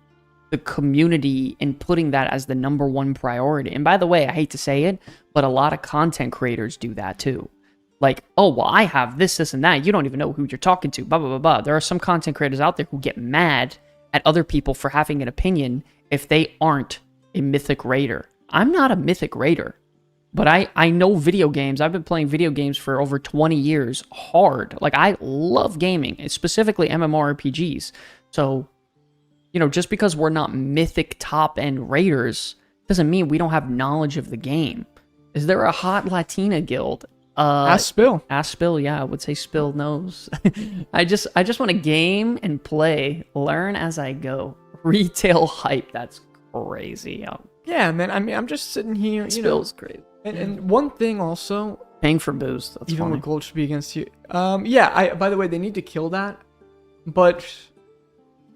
the community in putting that as the #1 priority. And by the way, I hate to say it, but a lot of content creators do that too. Like, oh, well, I have this, and that. You don't even know who you're talking to, blah, blah, blah, blah. There are some content creators out there who get mad at other people for having an opinion if they aren't a Mythic Raider. I'm not a Mythic Raider, but I know video games. I've been playing video games for over 20 years hard. Like, I love gaming, specifically MMORPGs. So, you know, just because we're not Mythic top-end Raiders doesn't mean we don't have knowledge of the game. Is there a hot Latina guild? Ask Spill. Ask Spill, yeah, I would say Spill knows. I just want to game and play, learn as I go. Retail hype, that's crazy. Yeah, man. I mean, I'm just sitting here. Spill's great. And one thing also, paying for boost. That's even funny. with gold should be against you. Yeah. By the way, they need to kill that, but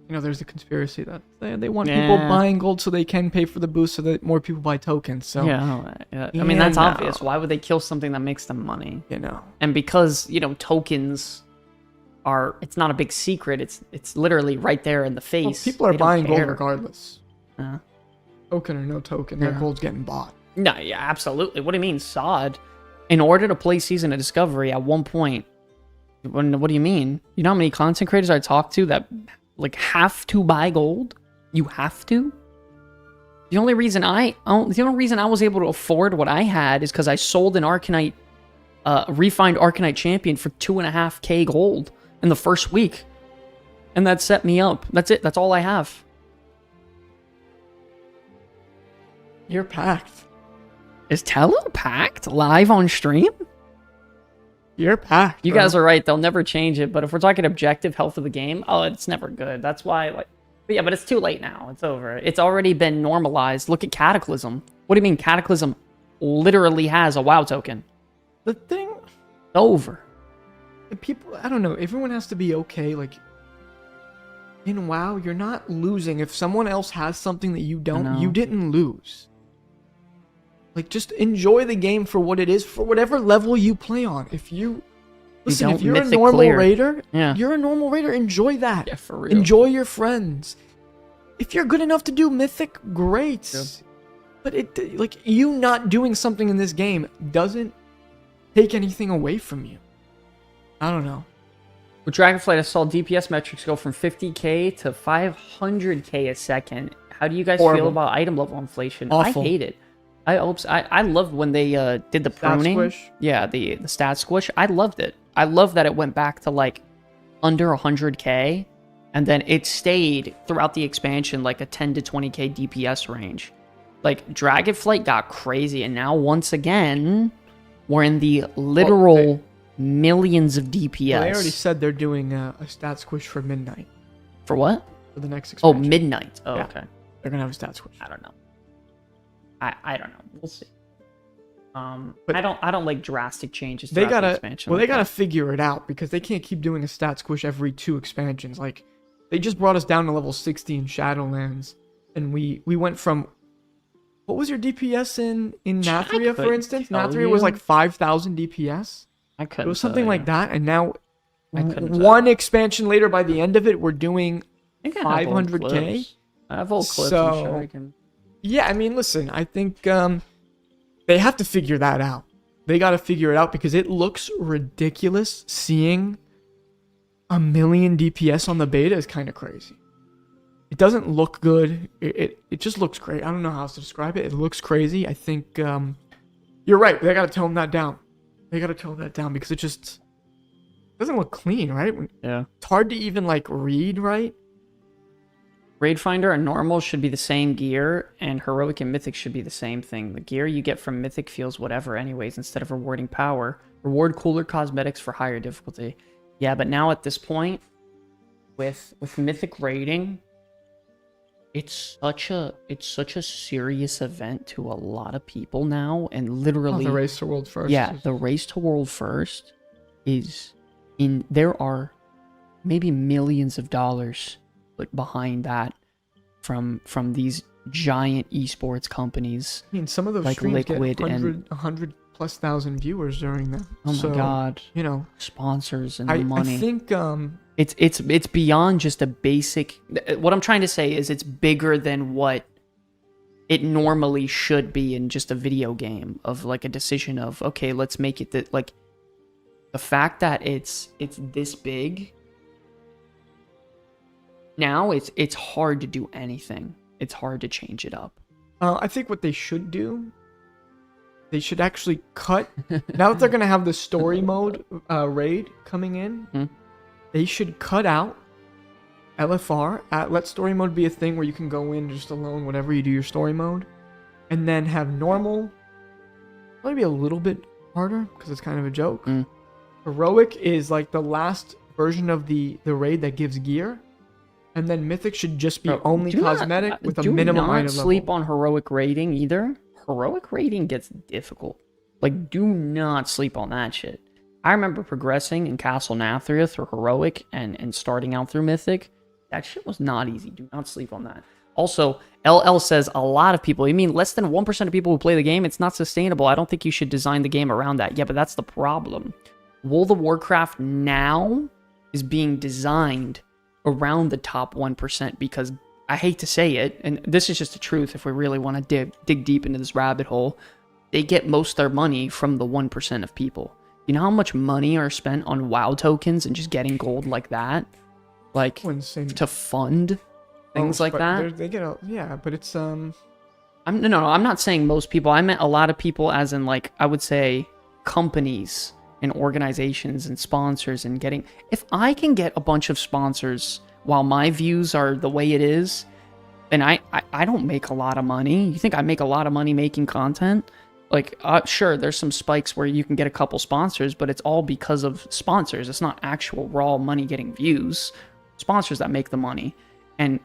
you know, there's a conspiracy that they want people buying gold so they can pay for the boost so that more people buy tokens. So yeah. I mean, that's obvious. Why would they kill something that makes them money? You know, and because tokens are, it's not a big secret. It's literally right there in the face. Well, people are buying gold regardless. Token or no token, their gold's getting bought. No, yeah, absolutely. What do you mean, sod? In order to play Season of Discovery, at one point, what do you mean? You know how many content creators I talk to that like have to buy gold? You have to? The only reason I was able to afford what I had is because I sold an Arcanite, refined Arcanite champion for 2.5k gold in the first week. And that set me up. That's it. That's all I have. You're packed. Is Tello packed live on stream? You're packed. You guys are right. They'll never change it. But if we're talking objective health of the game, it's never good. That's why, but it's too late now. It's over. It's already been normalized. Look at Cataclysm. What do you mean Cataclysm literally has a WoW token? The thing... Over. People, I don't know. Everyone has to be okay. Like, in WoW, you're not losing. If someone else has something that you don't, you didn't lose. Like, just enjoy the game for what it is, for whatever level you play on. If you're a normal raider, you're a normal raider. Enjoy that. Yeah, for real. Enjoy your friends. If you're good enough to do mythic, great. Yeah. But you not doing something in this game doesn't take anything away from you. I don't know. With Dragonflight, I saw DPS metrics go from 50k to 500k a second. How do you guys feel about item level inflation? Awful. I hate it. I loved when they did the pruning. Squish. Yeah, the stat squish. I loved it. I love that it went back to like under 100k, and then it stayed throughout the expansion like a 10 to 20k DPS range. Like Dragonflight got crazy, and now once again we're in the literal millions of DPS. Well, they already said they're doing a stat squish for midnight. For what? For the next expansion. Oh, midnight. Oh, yeah. Okay. They're gonna have a stat squish. I don't know. I don't know. We'll see. But I don't like drastic changes. They throughout the gotta expansion well, like they gotta that. figure it out because they can't keep doing a stat squish every 2 expansions. Like they just brought us down to level 60 in Shadowlands, and we went from what was your DPS in Nathria, for couldn't instance? tell Nathria was you. like 5,000 DPS. I It couldn't. was something like that, and now I couldn't tell one expansion later, by the end of it, we're doing I think I have old 500K. clips. I have old clips. So- I'm sure I can. Yeah, I mean, listen, I think they have to figure that out. They got to figure it out because it looks ridiculous. Seeing 1 million DPS on the beta is kind of crazy. It doesn't look good. It just looks great. I don't know how else to describe it. It looks crazy. I think you're right. They got to tone that down. They got to tone that down because it just doesn't look clean, right? Yeah. It's hard to even like read right. Raid Finder and Normal should be the same gear, and Heroic and Mythic should be the same thing. The gear you get from Mythic feels whatever anyways, instead of rewarding power. Reward cooler cosmetics for higher difficulty. Yeah, but now at this point, with Mythic raiding, it's such a serious event to a lot of people now, and literally The race to world first. yeah, the race to world first is there are maybe millions of dollars put behind that from these giant esports companies. I mean, some of those like streams Liquid get and 100,000+ viewers during them. oh my So, god, you know, sponsors and I money. think It's beyond just a basic. What I'm trying to say is it's bigger than what it normally should be in just a video game, of like a decision of, okay, let's make it that, like, the fact that it's this big now, it's hard to do anything. It's hard to change it up. I think what they should do, they should actually cut. Now that they're gonna have the story mode raid coming in, they should cut out LFR. Let story mode be a thing where you can go in just alone, whatever you do your story mode, and then have normal. Maybe a little bit harder because it's kind of a joke. Heroic is like the last version of the raid that gives gear. And then Mythic should just be only cosmetic with a minimum item level. Do not sleep on Heroic raiding either. Heroic raiding gets difficult. Like, do not sleep on that shit. I remember progressing in Castle Nathria through Heroic and starting out through Mythic. That shit was not easy. Do not sleep on that. Also, LL says a lot of people, you mean less than 1% of people who play the game? It's not sustainable. I don't think you should design the game around that. Yeah, but that's the problem. World of Warcraft now is being designed around the top 1% because, I hate to say it, and this is just the truth if we really want to dig deep into this rabbit hole, they get most of their money from the 1% of people. You know how much money are spent on WoW tokens and just getting gold like that? Like, to fund things like that? They get yeah, but it's No, I'm not saying most people. I meant a lot of people, as in, like, I would say companies and organizations and sponsors, and getting, if I can get a bunch of sponsors while my views are the way it is, and I don't make a lot of money. You think I make a lot of money making content? Like, sure, there's some spikes where you can get a couple sponsors, but it's all because of sponsors. It's not actual raw money getting views. Sponsors that make the money, and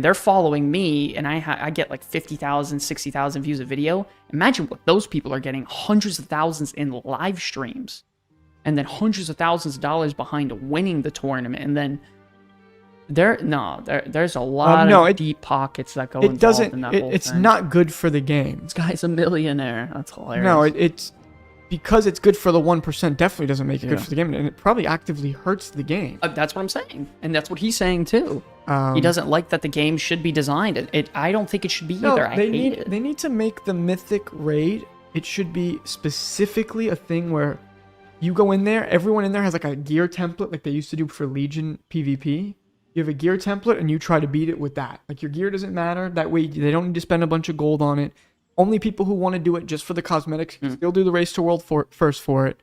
they're following me, and I get like 50,000, 60,000 views a video. Imagine what those people are getting: hundreds of thousands in live streams, and then hundreds of thousands of dollars behind winning the tournament. And then there's a lot of deep pockets that go involved in that whole it's thing. not good for the game. This guy's a millionaire. That's hilarious. No, it's because it's good for the 1%. Definitely doesn't make it good for the game, and it probably actively hurts the game. That's what I'm saying, and that's what he's saying too. He doesn't like that the game should be designed. I don't think it should be either. I hate it. They need to make the Mythic raid. It should be specifically a thing where you go in there. Everyone in there has like a gear template, like they used to do for Legion PvP. You have a gear template, and you try to beat it with that. Like, your gear doesn't matter. That way, they don't need to spend a bunch of gold on it. Only people who want to do it just for the cosmetics can still do the race to world first for it.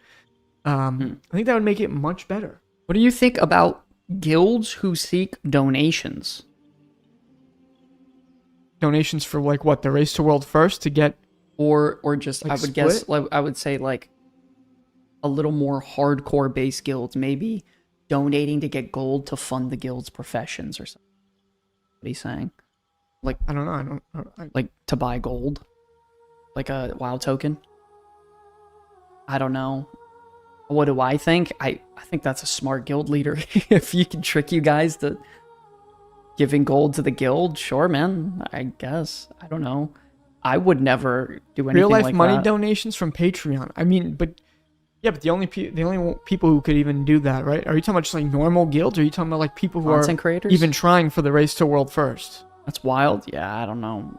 I think that would make it much better. What do you think about guilds who seek donations? Donations for, like, what? The race to world first to get... Or just, like, I would guess, like, I would say, like, a little more hardcore base guilds. Maybe donating to get gold to fund the guild's professions or something. What are you saying? Like, I don't know. Like, to buy gold? like a WoW token. I don't know. What do I think? I think that's a smart guild leader. If you can trick you guys to giving gold to the guild, sure, man. I guess. I don't know. I would never do anything Real life like money that. donations from Patreon. I mean, but yeah, but the only people who could even do that, right? Are you talking about just like normal guilds, or are you talking about like people who Content are creators? even trying for the race to world first? That's wild. Yeah, I don't know.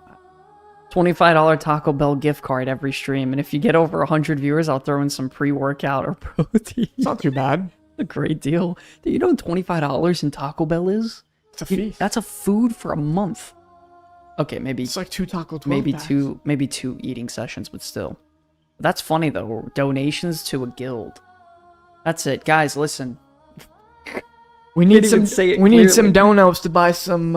$25 Taco Bell gift card every stream, and if you get over 100 viewers, I'll throw in some pre-workout or protein. It's not too bad. A great deal. Do you know what $25 in Taco Bell is? It's a feast. That's a food for a month. Okay, maybe It's like 2 Taco 12 maybe packs. two eating sessions, but still. That's funny though. Donations to a guild. That's it, guys. Listen, We need Can't some. even say it We need some clearly. donos to buy some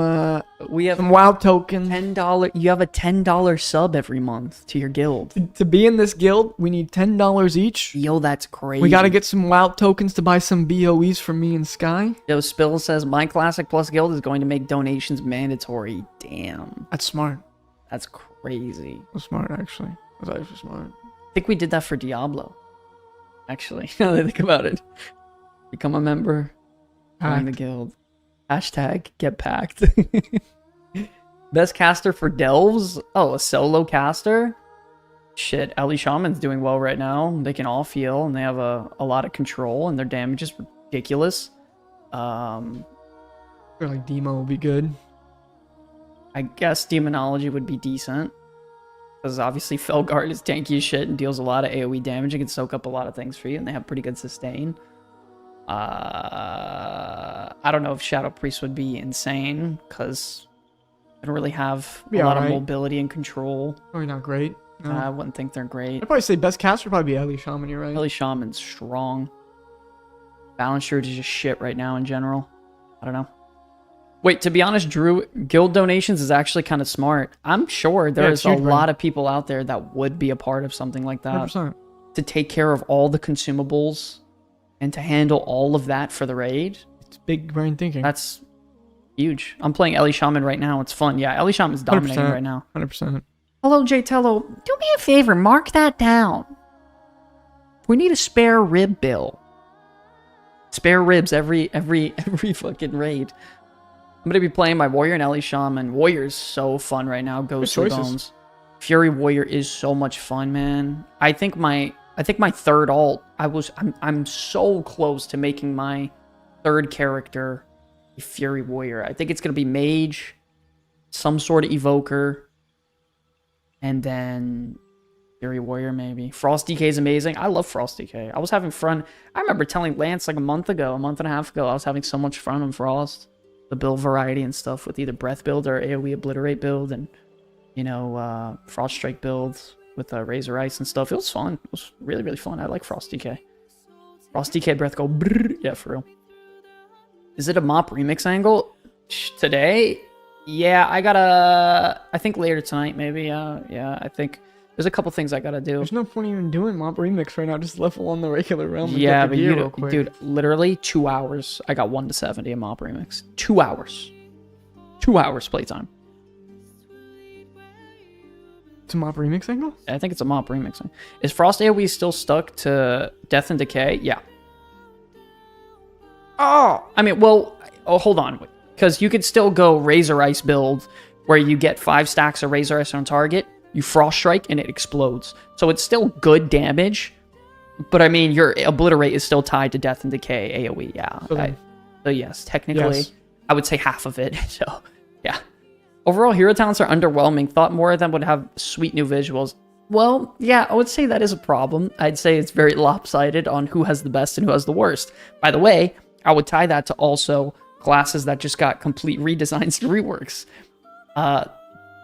we have WoW tokens. $10. You have a $10 sub every month to your guild. To be in this guild, we need $10 each. Yo, that's crazy. We gotta get some WoW tokens to buy some BOEs for me and Sky. Yo, Spill says my Classic Plus guild is going to make donations mandatory. Damn, That's smart. that's crazy. That's smart, actually. That's actually smart. I think we did that for Diablo. Actually, now that I think about it, become a member. Join the guild. Hashtag get packed. Best caster for Delves? Oh, a solo caster? Shit, Ellie Shaman's doing well right now. They can all feel, and they have a lot of control, and their damage is ridiculous. I feel like Demo will be good. I guess Demonology would be decent. Because obviously Felguard is tanky as shit and deals a lot of AoE damage and can soak up a lot of things for you, and they have pretty good sustain. I don't know if Shadow Priest would be insane, because they don't really have a lot of mobility and control. Probably not great. No. I wouldn't think they're great. I'd probably say best caster would probably be Ellie Shaman, you're right. Ellie Shaman's strong. Balance Surge is just shit right now in general. I don't know. Wait, to be honest, Drew, guild donations is actually kind of smart. I'm sure there's a lot of people out there that would be a part of something like that. 100%. To take care of all the consumables and to handle all of that for the raid. It's big brain thinking. That's huge. I'm playing Ellie Shaman right now. It's fun. Yeah, Ellie Shaman's dominating 100%. right now. 100%. Hello, J Tello. Do me a favor. Mark that down. We need a spare rib bill. Spare ribs every fucking raid. I'm gonna be playing my Warrior and Ellie Shaman. Warrior's so fun right now. Goes to bones. Fury Warrior is so much fun, man. I think my third alt. I'm so close to making my third character a Fury Warrior. I think it's gonna be Mage, some sort of Evoker, and then Fury Warrior maybe. Frost DK is amazing. I love Frost DK. I was having fun. I remember telling Lance like a month and a half ago, I was having so much fun on Frost. The build variety and stuff with either Breath build or AoE Obliterate build, and Frost Strike builds with Razor Ice and stuff. It was fun. It was really, really fun. I like Frost DK. Frost DK Breath go brrr. Yeah, for real. Is it a mop remix angle today? Yeah, I think later tonight maybe. Yeah, I think there's a couple things I gotta do. There's no point even doing mob remix right now. Just level on the regular realm. And Yeah, get the but gear real quick. dude, literally 2 hours. I got 1 to 70 in mop remix. 2 hours. 2 hours playtime. It's a mob remix angle? I think it's a mop remix. Is Frost AoE still stuck to Death and Decay? Yeah. Oh, I mean, well, hold on. Because you could still go Razor Ice build where you get 5 stacks of Razor Ice on target, you Frost Strike, and it explodes. So it's still good damage. But I mean, your Obliterate is still tied to Death and Decay AoE, yeah. So yes, technically, yes. I would say half of it. So, yeah. Overall, hero talents are underwhelming. Thought more of them would have sweet new visuals. Well, yeah, I would say that is a problem. I'd say it's very lopsided on who has the best and who has the worst. By the way, I would tie that to also classes that just got complete redesigns and reworks.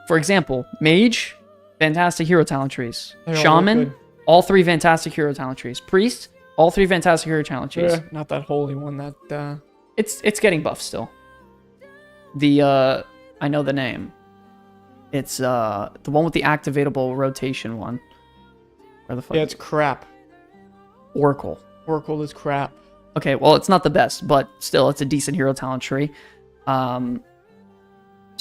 For example, Mage, fantastic hero talent trees. Shaman, all 3 fantastic hero talent trees. Priest, all 3 fantastic hero talent trees. Not that holy one. That It's getting buffed still. I know the name. It's the one with the activatable rotation one. Where the fuck? Yeah, it's crap. Oracle. Oracle is crap. Okay, well, it's not the best, but still, it's a decent hero talent tree.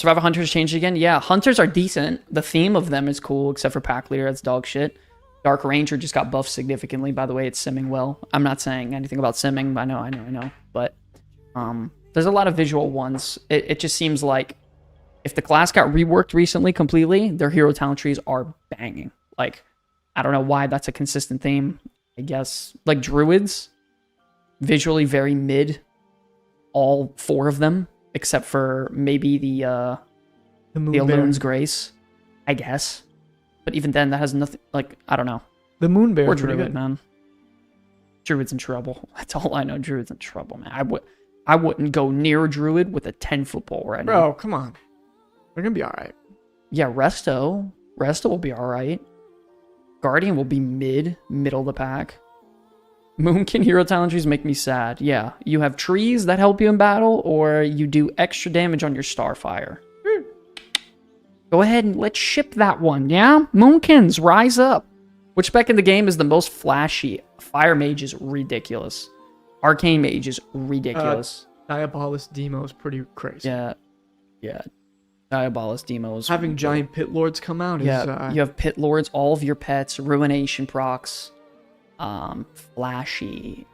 Survivor Hunters changed again. Yeah, Hunters are decent. The theme of them is cool, except for Pack Leader. That's dog shit. Dark Ranger just got buffed significantly. By the way, it's simming well. I'm not saying anything about simming. I know. But there's a lot of visual ones. It just seems like if the class got reworked recently completely, their hero talent trees are banging. Like, I don't know why that's a consistent theme. I guess, like, Druids, visually very mid. All 4 of them, except for maybe the Illumin's Grace, I guess. But even then, that has nothing, like, I don't know. The Moon Bear. Or Druid, man. Druid's in trouble. That's all I know. Druid's in trouble, man. I wouldn't go near a Druid with a 10-foot pole right now. Bro, come on. They're going to be all right. Yeah, Resto will be all right. Guardian will be middle of the pack. Moonkin hero talent trees make me sad. Yeah, you have trees that help you in battle, or you do extra damage on your Starfire. Go ahead and let's ship that one, yeah? Moonkins, rise up. Which spec in the game is the most flashy? Fire Mage is ridiculous. Arcane Mage is ridiculous. Diabolus Demo is pretty crazy. Yeah. Diabolus Demo is... Having giant Pit Lords come out is... Yeah, you have Pit Lords, all of your pets, Ruination procs. Flashy.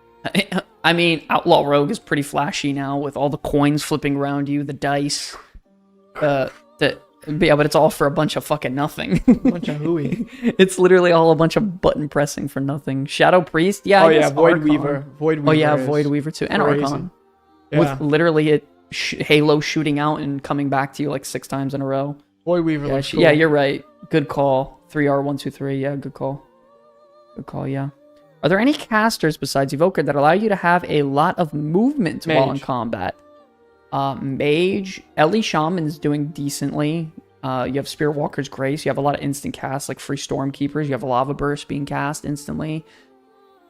I mean, Outlaw Rogue is pretty flashy now with all the coins flipping around you, the dice. Yeah, but it's all for a bunch of fucking nothing. A bunch of hooey. It's literally all a bunch of button pressing for nothing. Shadow Priest, yeah. Oh yeah, Void Weaver. Oh yeah, Void Weaver too, and crazy. Archon. Yeah. With literally it Halo shooting out and coming back to you like 6 times in a row. Void Weaver. Yeah, cool. Yeah, you're right. Good call. 3R123. Yeah, good call. Good call. Yeah. Are there any casters besides Evoker that allow you to have a lot of movement while in combat? Mage, Ellie Shaman's doing decently. You have Spirit Walker's Grace. You have a lot of instant casts like Free Stormkeepers. You have Lava Burst being cast instantly.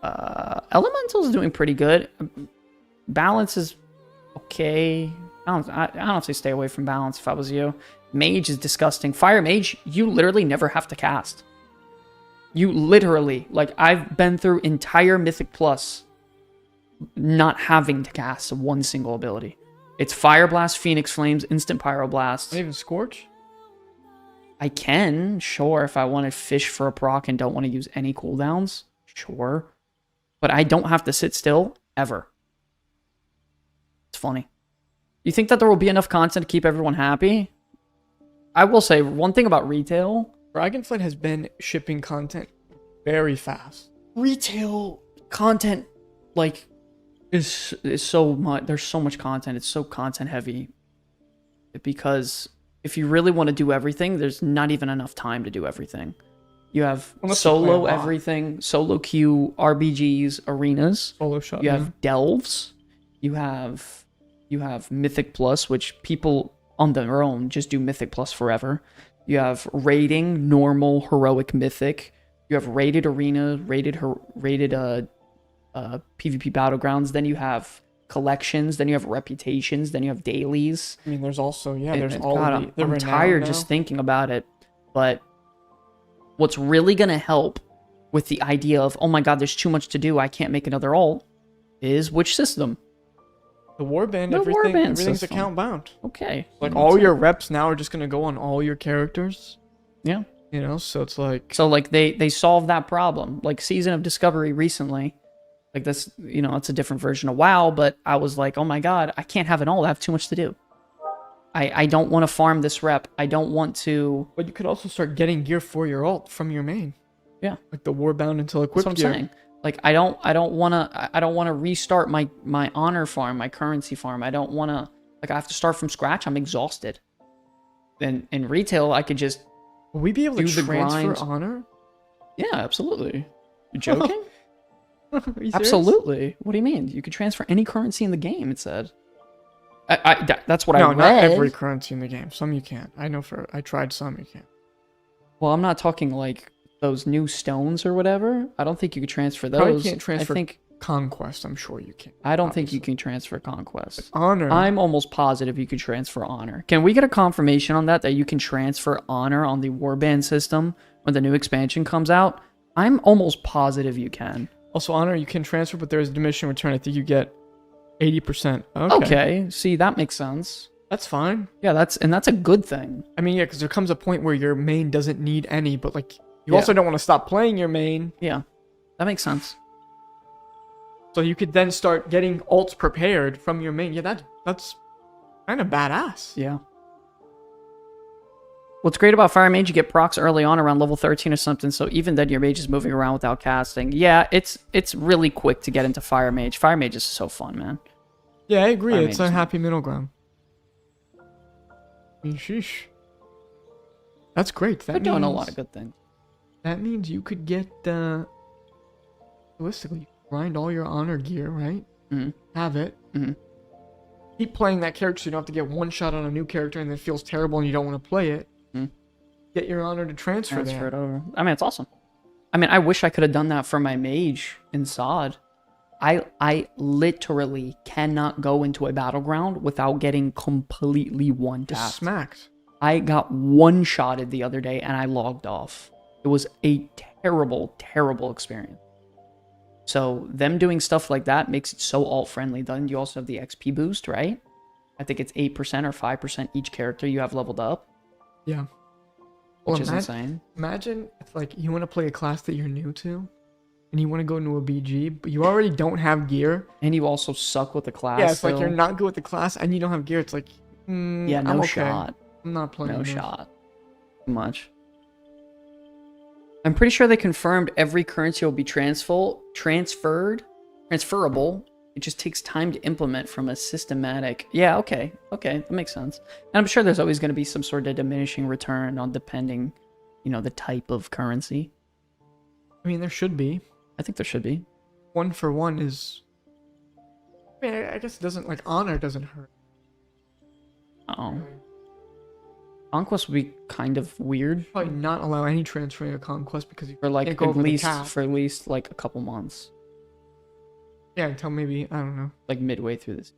Elemental's doing pretty good. Balance is okay. I honestly stay away from Balance if I was you. Mage is disgusting. Fire Mage, you literally never have to cast. You literally, like, I've been through entire Mythic Plus not having to cast one single ability. It's Fire Blast, Phoenix Flames, Instant Pyroblast. Not even Scorch? I can, sure, if I wanted Fish for a proc and don't want to use any cooldowns. Sure. But I don't have to sit still, ever. It's funny. You think that there will be enough content to keep everyone happy? I will say, one thing about retail... Dragonflight has been shipping content very fast. Retail content, like, is so much. There's so much content. It's so content heavy. Because if you really want to do everything, there's not even enough time to do everything. You have solo everything, solo queue, RBGs, arenas. Solo shot. You have delves. You have Mythic Plus, which people on their own just do Mythic Plus forever. You have raiding, normal, heroic, mythic. You have rated arena, rated PvP battlegrounds. Then you have collections. Then you have reputations. Then you have dailies. I mean, there's also there's all God, the I'm tired just thinking about it. But what's really gonna help with the idea of, oh my god, there's too much to do, I can't make another alt, is which system? The Warband, The everything, Warband everything's system. account bound. Okay. Like all your reps now are just gonna go on all your characters. Yeah. You know, so it's like... So, like, they solved that problem. Like, Season of Discovery recently, like, this, you know, it's a different version of WoW, but I was like, oh my god, I can't have it all. I have too much to do. I don't want to farm this rep. I don't want to... But you could also start getting gear for your alt from your main. Yeah. Like the Warbound until equipped That's what I'm saying. Like, I don't want to restart my honor farm, my currency farm. I don't want to... Like, I have to start from scratch. I'm exhausted. And in retail, I could just... Will we be able to transfer grind. honor? Yeah, absolutely. You joking? Are you serious? Absolutely. What do you mean? You could transfer any currency in the game, it said. That's what I read. No, not every currency in the game. Some you can't. I tried some you can't. Well, I'm not talking like those new stones or whatever. I don't think you could transfer those. Probably can't transfer I think Conquest, I'm sure you can. I don't think you can transfer Conquest. Honor. I'm almost positive you could transfer Honor. Can we get a confirmation on that you can transfer Honor on the Warband system when the new expansion comes out? I'm almost positive you can. Also, Honor you can transfer, but there's diminishing return. I think you get 80%. Okay. See, that makes sense. That's fine. Yeah, that's a good thing. I mean, yeah, because there comes a point where your main doesn't need any, but like you also don't want to stop playing your main. Yeah, that makes sense. So you could then start getting ults prepared from your main. Yeah, that's kind of badass. Yeah. What's great about Fire Mage, you get procs early on around level 13 or something, so even then your mage is moving around without casting. Yeah, it's really quick to get into Fire Mage. Fire Mage is so fun, man. Yeah, I agree. Fire It's a happy middle ground. I mean, sheesh. That's great. They're doing a lot of good things. That means you could get, realistically, grind all your honor gear, right? Mm-hmm. Have it. Mm-hmm. Keep playing that character so you don't have to get one shot on a new character and then it feels terrible and you don't want to play it. Mm-hmm. Get your honor to transfer it over. I mean, it's awesome. I mean, I wish I could have done that for my mage in SOD. I literally cannot go into a battleground without getting completely one-tapped. Just smacked. I got one-shotted the other day and I logged off. It was a terrible, terrible experience. So them doing stuff like that makes it so alt-friendly. Then you also have the XP boost, right? I think it's 8% or 5% each character you have leveled up. Yeah. Which is insane. Imagine if like you want to play a class that you're new to and you want to go into a BG, but you already don't have gear. And you also suck with the class. Yeah, it's like you're not good with the class and you don't have gear. It's like, yeah, no shot. I'm not playing. No shot. Too much. I'm pretty sure they confirmed every currency will be transferable. It just takes time to implement from a systematic. Yeah, okay, that makes sense. And I'm sure there's always going to be some sort of diminishing return on depending, the type of currency. I mean, there should be. I think there should be. 1 for 1 is. I mean, I guess it doesn't like honor doesn't hurt. Oh. Conquest would be kind of weird. Probably not allow any transferring of Conquest because you for like can't go over the cap. For at least like a couple months. Yeah, until maybe I don't know. Like midway through this.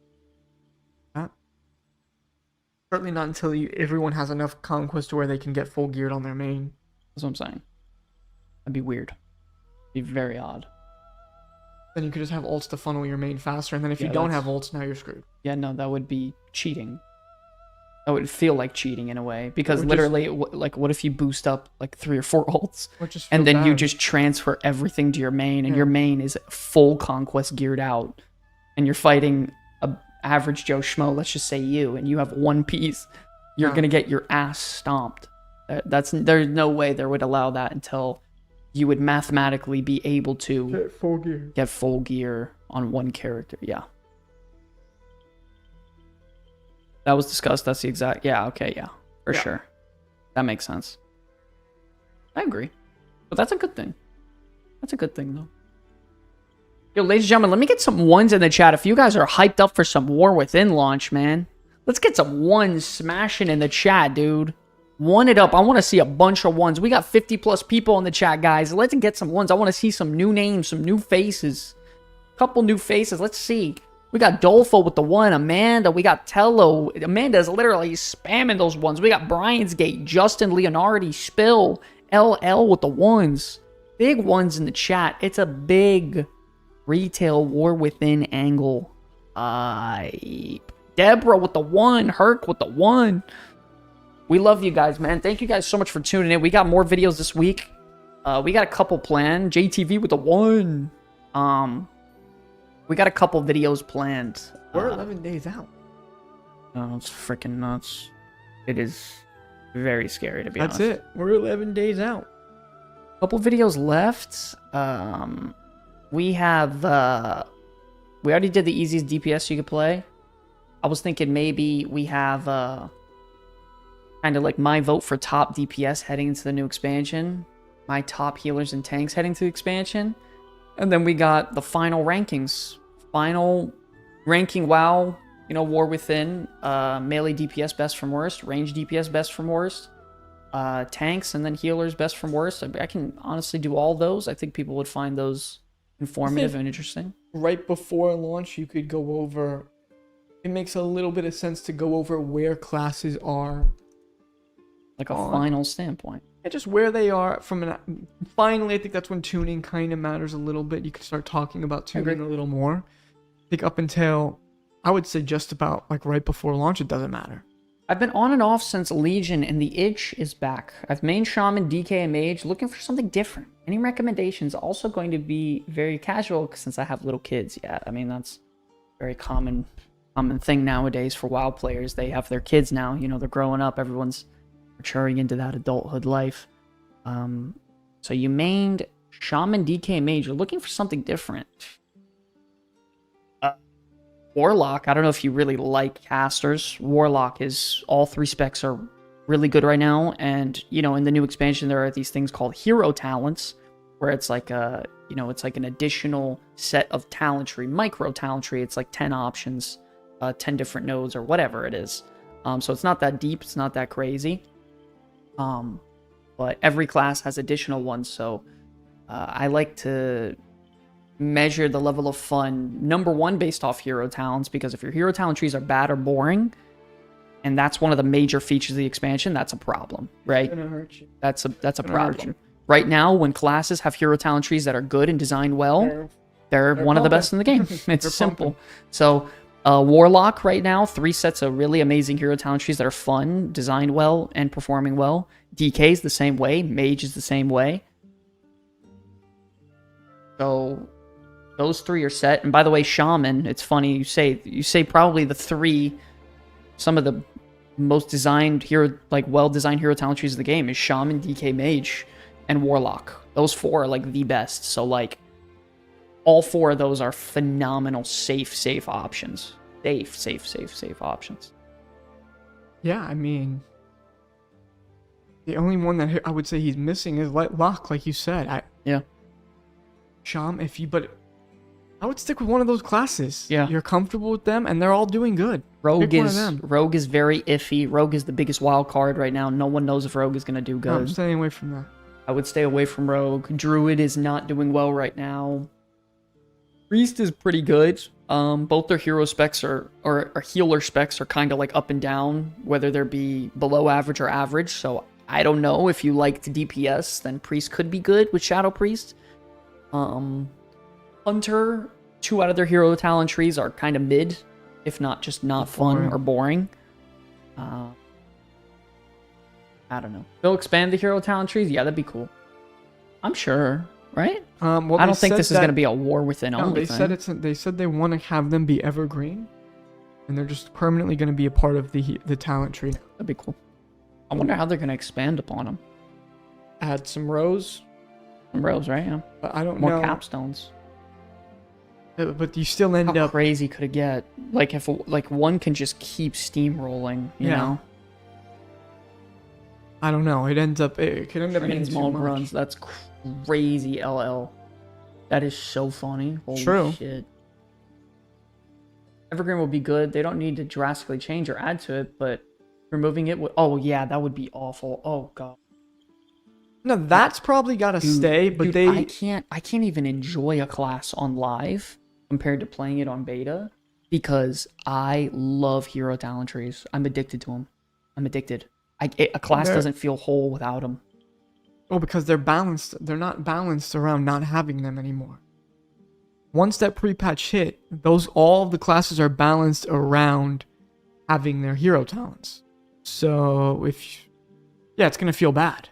Certainly not until everyone has enough Conquest to where they can get full geared on their main. That's what I'm saying. That'd be weird. Be very odd. Then you could just have ults to funnel your main faster, and then if you don't have ults, now you're screwed. Yeah, no, that would be cheating. That would feel like cheating in a way, because literally, like, what if you boost up like 3 or 4 ults, and then you just transfer everything to your main, and your main is full Conquest geared out, and you're fighting a average Joe Schmo, let's just say you, and you have 1 piece, you're gonna get your ass stomped. There's no way they would allow that until you would mathematically be able to get full gear on 1 character. Yeah. That was discussed. That's the exact. Yeah. Okay. Yeah. For sure. That makes sense. I agree. But that's a good thing. That's a good thing, though. Yo, ladies and gentlemen, let me get some 1s in the chat. If you guys are hyped up for some War Within launch, man, let's get some 1s smashing in the chat, dude. 1 it up. I want to see a bunch of 1s. We got 50 plus people in the chat, guys. Let's get some 1s. I want to see some new names, some new faces. Couple new faces. Let's see. We got Dolfo with the 1, Amanda, we got Tello. Amanda's literally spamming those 1s. We got Brian's Gate, Justin Leonardi, Spill, LL with the 1s. Big 1s in the chat. It's a big retail War Within angle. Deborah with the 1, Herc with the 1. We love you guys, man. Thank you guys so much for tuning in. We got more videos this week. We got a couple planned. JTV with the 1. We got a couple videos planned. We're 11 days out. Oh, it's freaking nuts. It is very scary, to be honest. That's it. We're 11 days out. Couple videos left. We have... we already did the easiest DPS you could play. I was thinking maybe we have... kind of like my vote for top DPS heading into the new expansion. My top healers and tanks heading to the expansion. And then we got the final rankings. Final ranking WoW, War Within, melee DPS best from worst, range DPS best from worst, tanks, and then healers best from worst. I can honestly do all those. I think people would find those informative and interesting. Right before launch, you could go over... It makes a little bit of sense to go over where classes are. Like a final standpoint. Yeah, just where they are from an... Finally, I think that's when tuning kind of matters a little bit. You can start talking about tuning a little more. I think up until I would say just about like right before launch, it doesn't matter. I've been on and off since Legion, and the itch is back. I've mained Shaman, DK, and Mage, looking for something different. Any recommendations? Also going to be very casual since I have little kids. Yeah, I mean, that's a very common thing nowadays for WoW players. They have their kids now. You know, they're growing up. Everyone's maturing into that adulthood life. So you mained Shaman, DK, Mage. You're looking for something different. Warlock, I don't know if you really like casters. Warlock is, all 3 specs are really good right now, and, you know, in the new expansion, there are these things called hero talents, where it's like a, you know, it's like an additional set of talentry, micro talentry. It's like 10 options, 10 different nodes, or whatever it is. So it's not that deep, it's not that crazy. But every class has additional ones, so I like to measure the level of fun, number one, based off hero talents, because if your hero talent trees are bad or boring, and that's one of the major features of the expansion, that's a problem, right? It's gonna hurt you. That's a problem. Right now, when classes have hero talent trees that are good and designed well, they're one of the best in the game. It's simple. So Warlock right now, 3 sets of really amazing hero talent trees that are fun, designed well, and performing well. DK is the same way. Mage is the same way. So those 3 are set. And by the way, Shaman, it's funny, you say probably the 3, some of the most designed hero, like well-designed hero talent trees of the game is Shaman, DK, Mage, and Warlock. Those 4 are like the best. So like all 4 of those are phenomenal safe options. Safe options. Yeah, I mean, the only one that I would say he's missing is Lock, like you said. Yeah. Sham, but I would stick with one of those classes. Yeah. You're comfortable with them, and they're all doing good. Rogue is very iffy. Rogue is the biggest wild card right now. No one knows if Rogue is going to do good. I'm staying away from that. I would stay away from Rogue. Druid is not doing well right now. Priest is pretty good. Both their hero specs or healer specs are kind of like up and down, whether they're be below average or average. So I don't know, if you liked DPS, then Priest could be good with Shadow Priest. Hunter, 2 out of their hero talent trees are kind of mid, if not just not fun or boring. I don't know. They'll expand the hero talent trees? Yeah, that'd be cool. I'm sure, right? Well, I don't think this is going to be a war within no, only thing. They said they want to have them be evergreen, and they're just permanently going to be a part of the talent tree. That'd be cool. I wonder how they're going to expand upon them. Add some rows. Some rows, right? Yeah. But I don't know. More capstones. But you still end How up crazy could it get? Like if one can just keep steamrolling, you know? I don't know. It could end up being small too much. runs. That's crazy, LL. That is so funny. Holy True. shit. Evergreen will be good. They don't need to drastically change or add to it, but removing it would... Oh, yeah, that would be awful. Oh, God. No, that's probably got to stay, but dude, I can't even enjoy a class on live compared to playing it on beta, because I love hero talent trees. I'm addicted to them. I'm addicted. A class doesn't feel whole without them. Oh, because they're balanced. They're not balanced around not having them anymore. Once that pre-patch hit, all of the classes are balanced around having their hero talents. So it's gonna feel bad.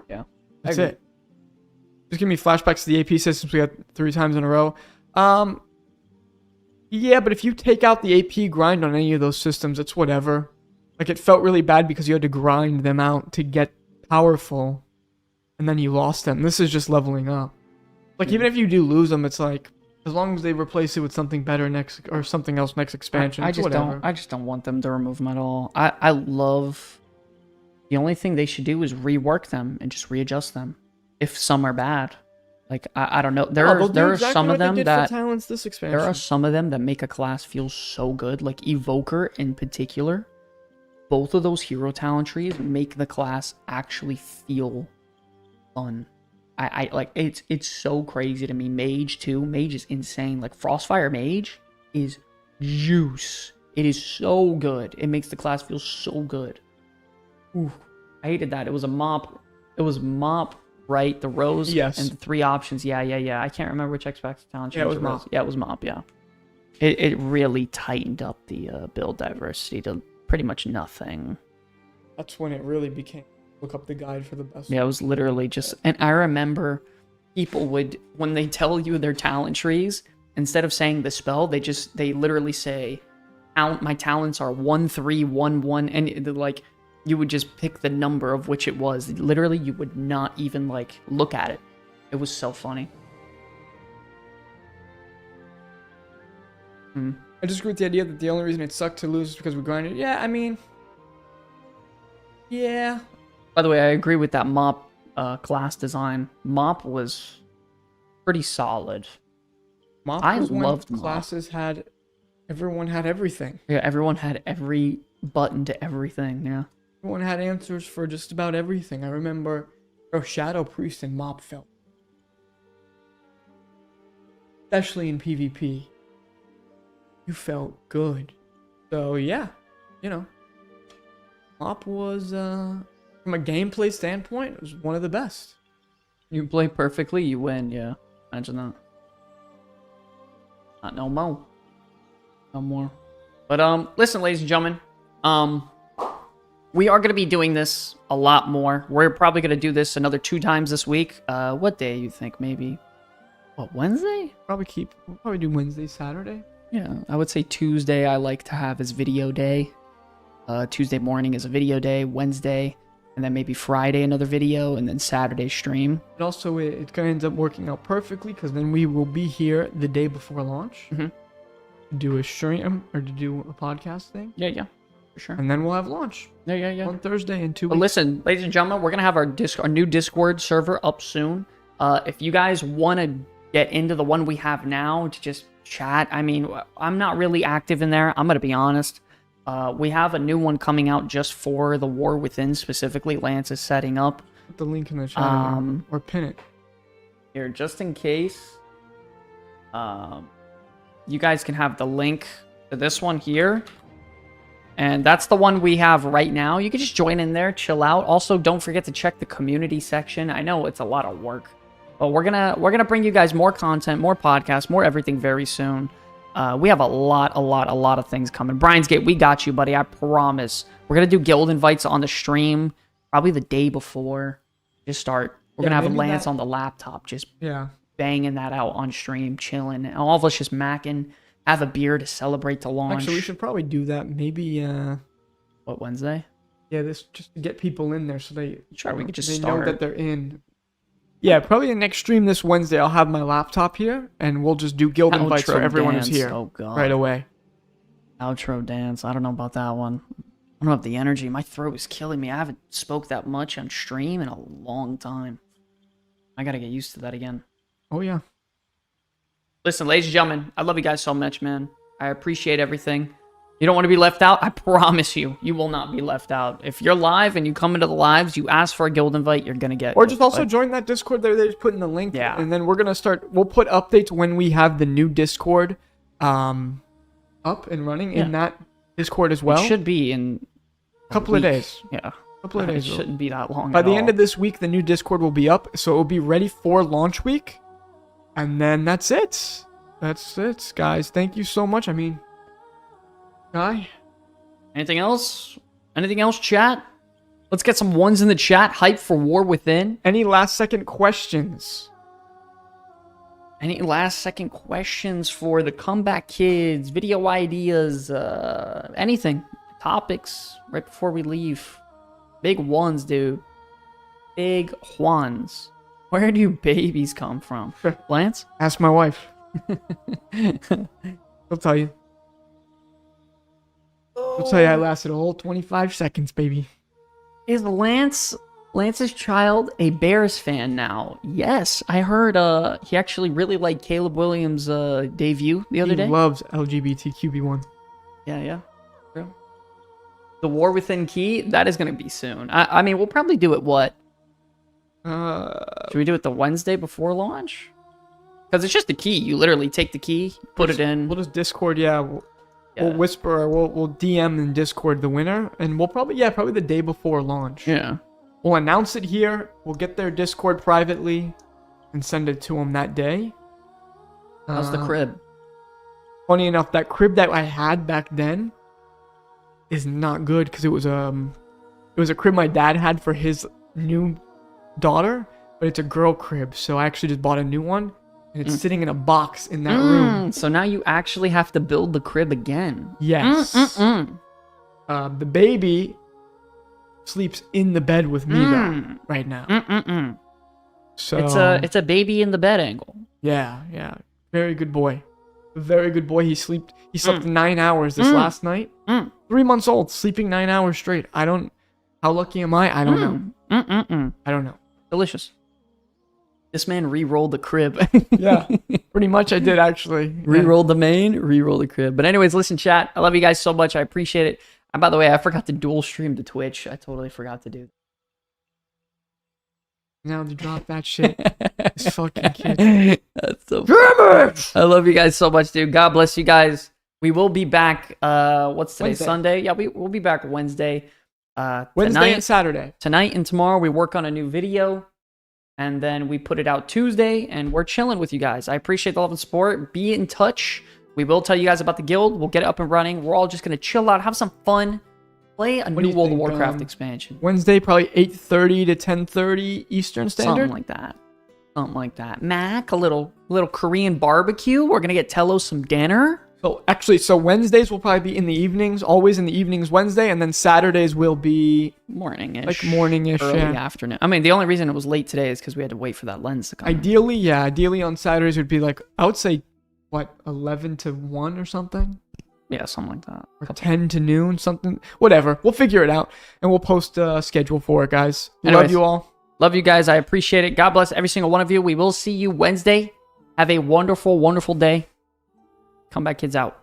Yeah, that's it. Just give me flashbacks to the AP systems we had 3 times in a row. Yeah, but if you take out the AP grind on any of those systems, it's whatever. Like, it felt really bad because you had to grind them out to get powerful, and then you lost them. This is just leveling up. Like, even if you do lose them, it's like, as long as they replace it with something better next, or something else next expansion, I just don't want them to remove them at all. I love... The only thing they should do is rework them and just readjust them. If some are bad. Like, I don't know. There are some of them that make a class feel so good. Like Evoker in particular. Both of those hero talent trees make the class actually feel fun. I like it's so crazy to me. Mage too. Mage is insane. Like Frostfire Mage is juice. It is so good. It makes the class feel so good. Ooh, I hated that. It was a mop. It was mop, right? The rows, yes, and the 3 options. Yeah. I can't remember which Xbox talent tree. Yeah, it was mop. Yeah, it was mop. Yeah. it really tightened up the build diversity to pretty much nothing. That's when it really became look up the guide for the best. Yeah, it was literally just, and I remember people would, when they tell you their talent trees, instead of saying the spell, they literally say, my talents are 1, 3, 1, 1, and like you would just pick the number of which it was. Literally, you would not even like look at it. It was so funny. I just agree with the idea that the only reason it sucked to lose is because we grinded. Yeah, I mean, yeah. By the way, I agree with that mop class design. Mop was pretty solid. Mop I was when loved classes had, everyone had everything. Yeah, everyone had every button to everything. Yeah. Everyone had answers for just about everything. I remember, Shadow Priest and Mop felt, especially in PvP. You felt good. So yeah, you know, Mop was from a gameplay standpoint, it was one of the best. You play perfectly, you win. Yeah, imagine that. Not no more. No more. But listen, ladies and gentlemen, we are going to be doing this a lot more. We're probably going to do this another 2 times this week. What day you think? Maybe what, Wednesday? We'll probably do Wednesday, Saturday. Yeah, I would say Tuesday I like to have as video day. Tuesday morning is a video day, Wednesday, and then maybe Friday another video, and then Saturday stream. And also, it's going to end up working out perfectly because then we will be here the day before launch to do a stream or to do a podcast thing. Yeah, for sure. And then we'll have launch. Yeah. On Thursday in 2 weeks. But listen, ladies and gentlemen, we're going to have our new Discord server up soon. If you guys want to get into the one we have now to just chat, I mean, I'm not really active in there. I'm going to be honest. We have a new one coming out just for the War Within specifically. Lance is setting up. Put the link in the chat or pin it. Here, just in case. You guys can have the link to this one here. And that's the one we have right now. You can just join in there, chill out. Also, don't forget to check the community section. I know it's a lot of work, but we're gonna bring you guys more content, more podcasts, more everything very soon. We have a lot of things coming. Brian's Gate, we got you, buddy. I promise. We're gonna do guild invites on the stream, probably the day before. Just start. We're gonna have Lance on the laptop, just banging that out on stream, chilling, and all of us just macking. Have a beer to celebrate the launch. Actually, we should probably do that. Maybe what, Wednesday? Yeah, this just to get people in there so they we could just they start. know that they're in. Yeah, probably the next stream this Wednesday. I'll have my laptop here, and we'll just do guild invites so everyone is here right away. Outro dance. I don't know about that one. I don't have the energy. My throat is killing me. I haven't spoke that much on stream in a long time. I gotta get used to that again. Oh yeah. Listen, ladies and gentlemen, I love you guys so much, man. I appreciate everything. You don't want to be left out? I promise you, you will not be left out. If you're live and you come into the lives, you ask for a guild invite, you're going to get it. Or just also join that Discord there. They just put in the link. Yeah. And then we're going to start. We'll put updates when we have the new Discord up and running in that Discord as well. It should be in a couple of days. Yeah. A couple of days. It shouldn't be that long. By the end of this week, the new Discord will be up. So it will be ready for launch week. And then that's it. That's it, guys. Thank you so much. I mean, Guy? Anything else? Anything else, chat? Let's get some ones in the chat. Hype for War Within. Any last second questions? Any last second questions for the comeback kids? Video ideas? Anything? Topics right before we leave. Big ones, dude. Big ones. Where do babies come from? Lance? Ask my wife. I'll tell you. I'll tell you I lasted a whole 25 seconds, baby. Is Lance's child a Bears fan now? Yes, I heard he actually really liked Caleb Williams' debut the other day. He loves LGBTQB1. Yeah. True. The War Within key, that is going to be soon. I mean, we'll probably do it what? Should we do it the Wednesday before launch? Because it's just the key. You literally take the key, put it in. We'll just Discord, We'll whisper, we'll DM in Discord the winner, and we'll probably the day before launch. Yeah. We'll announce it here. We'll get their Discord privately and send it to them that day. How's the crib? funny enough, that crib that I had back then is not good because it was a crib my dad had for his new daughter, but it's a girl crib. So I actually just bought a new one, and it's sitting in a box in that room. So now you actually have to build the crib again. Yes. The baby sleeps in the bed with me though right now. So it's a baby in the bed angle. Yeah. Very good boy. Very good boy. He slept 9 hours this last night. 3 months old, sleeping 9 hours straight. How lucky am I? I don't know. I don't know. Delicious. This man re-rolled the crib. Yeah, pretty much I did actually. Re-rolled the main, re-rolled the crib. But anyways, listen, chat. I love you guys so much. I appreciate it. And by the way, I forgot to dual stream to Twitch. I totally forgot to do that. Now to drop that shit. This fucking kid. That's so funny. I love you guys so much, dude. God bless you guys. We will be back. What's today? Wednesday. Sunday? Yeah, we'll be back Wednesday. Wednesday and Saturday. Tonight and tomorrow we work on a new video. And then we put it out Tuesday. And we're chilling with you guys. I appreciate the love and support. Be in touch. We will tell you guys about the guild. We'll get it up and running. We're all just going to chill out, have some fun. Play a new World of Warcraft expansion. Wednesday, probably 8:30 to 10:30 Eastern Standard. Something like that. Mac, a little Korean barbecue. We're gonna get Tello some dinner. So Wednesdays will probably be in the evenings, always in the evenings Wednesday, and then Saturdays will be morning-ish. Like morning-ish, early afternoon. I mean, the only reason it was late today is because we had to wait for that lens to come. Ideally on Saturdays would be like, I would say, 11 to 1 or something? Yeah, something like that. Or 10 to noon, something. Whatever. We'll figure it out, and we'll post a schedule for it, guys. Anyways, love you all. Love you guys. I appreciate it. God bless every single one of you. We will see you Wednesday. Have a wonderful, wonderful day. Come back, kids, out.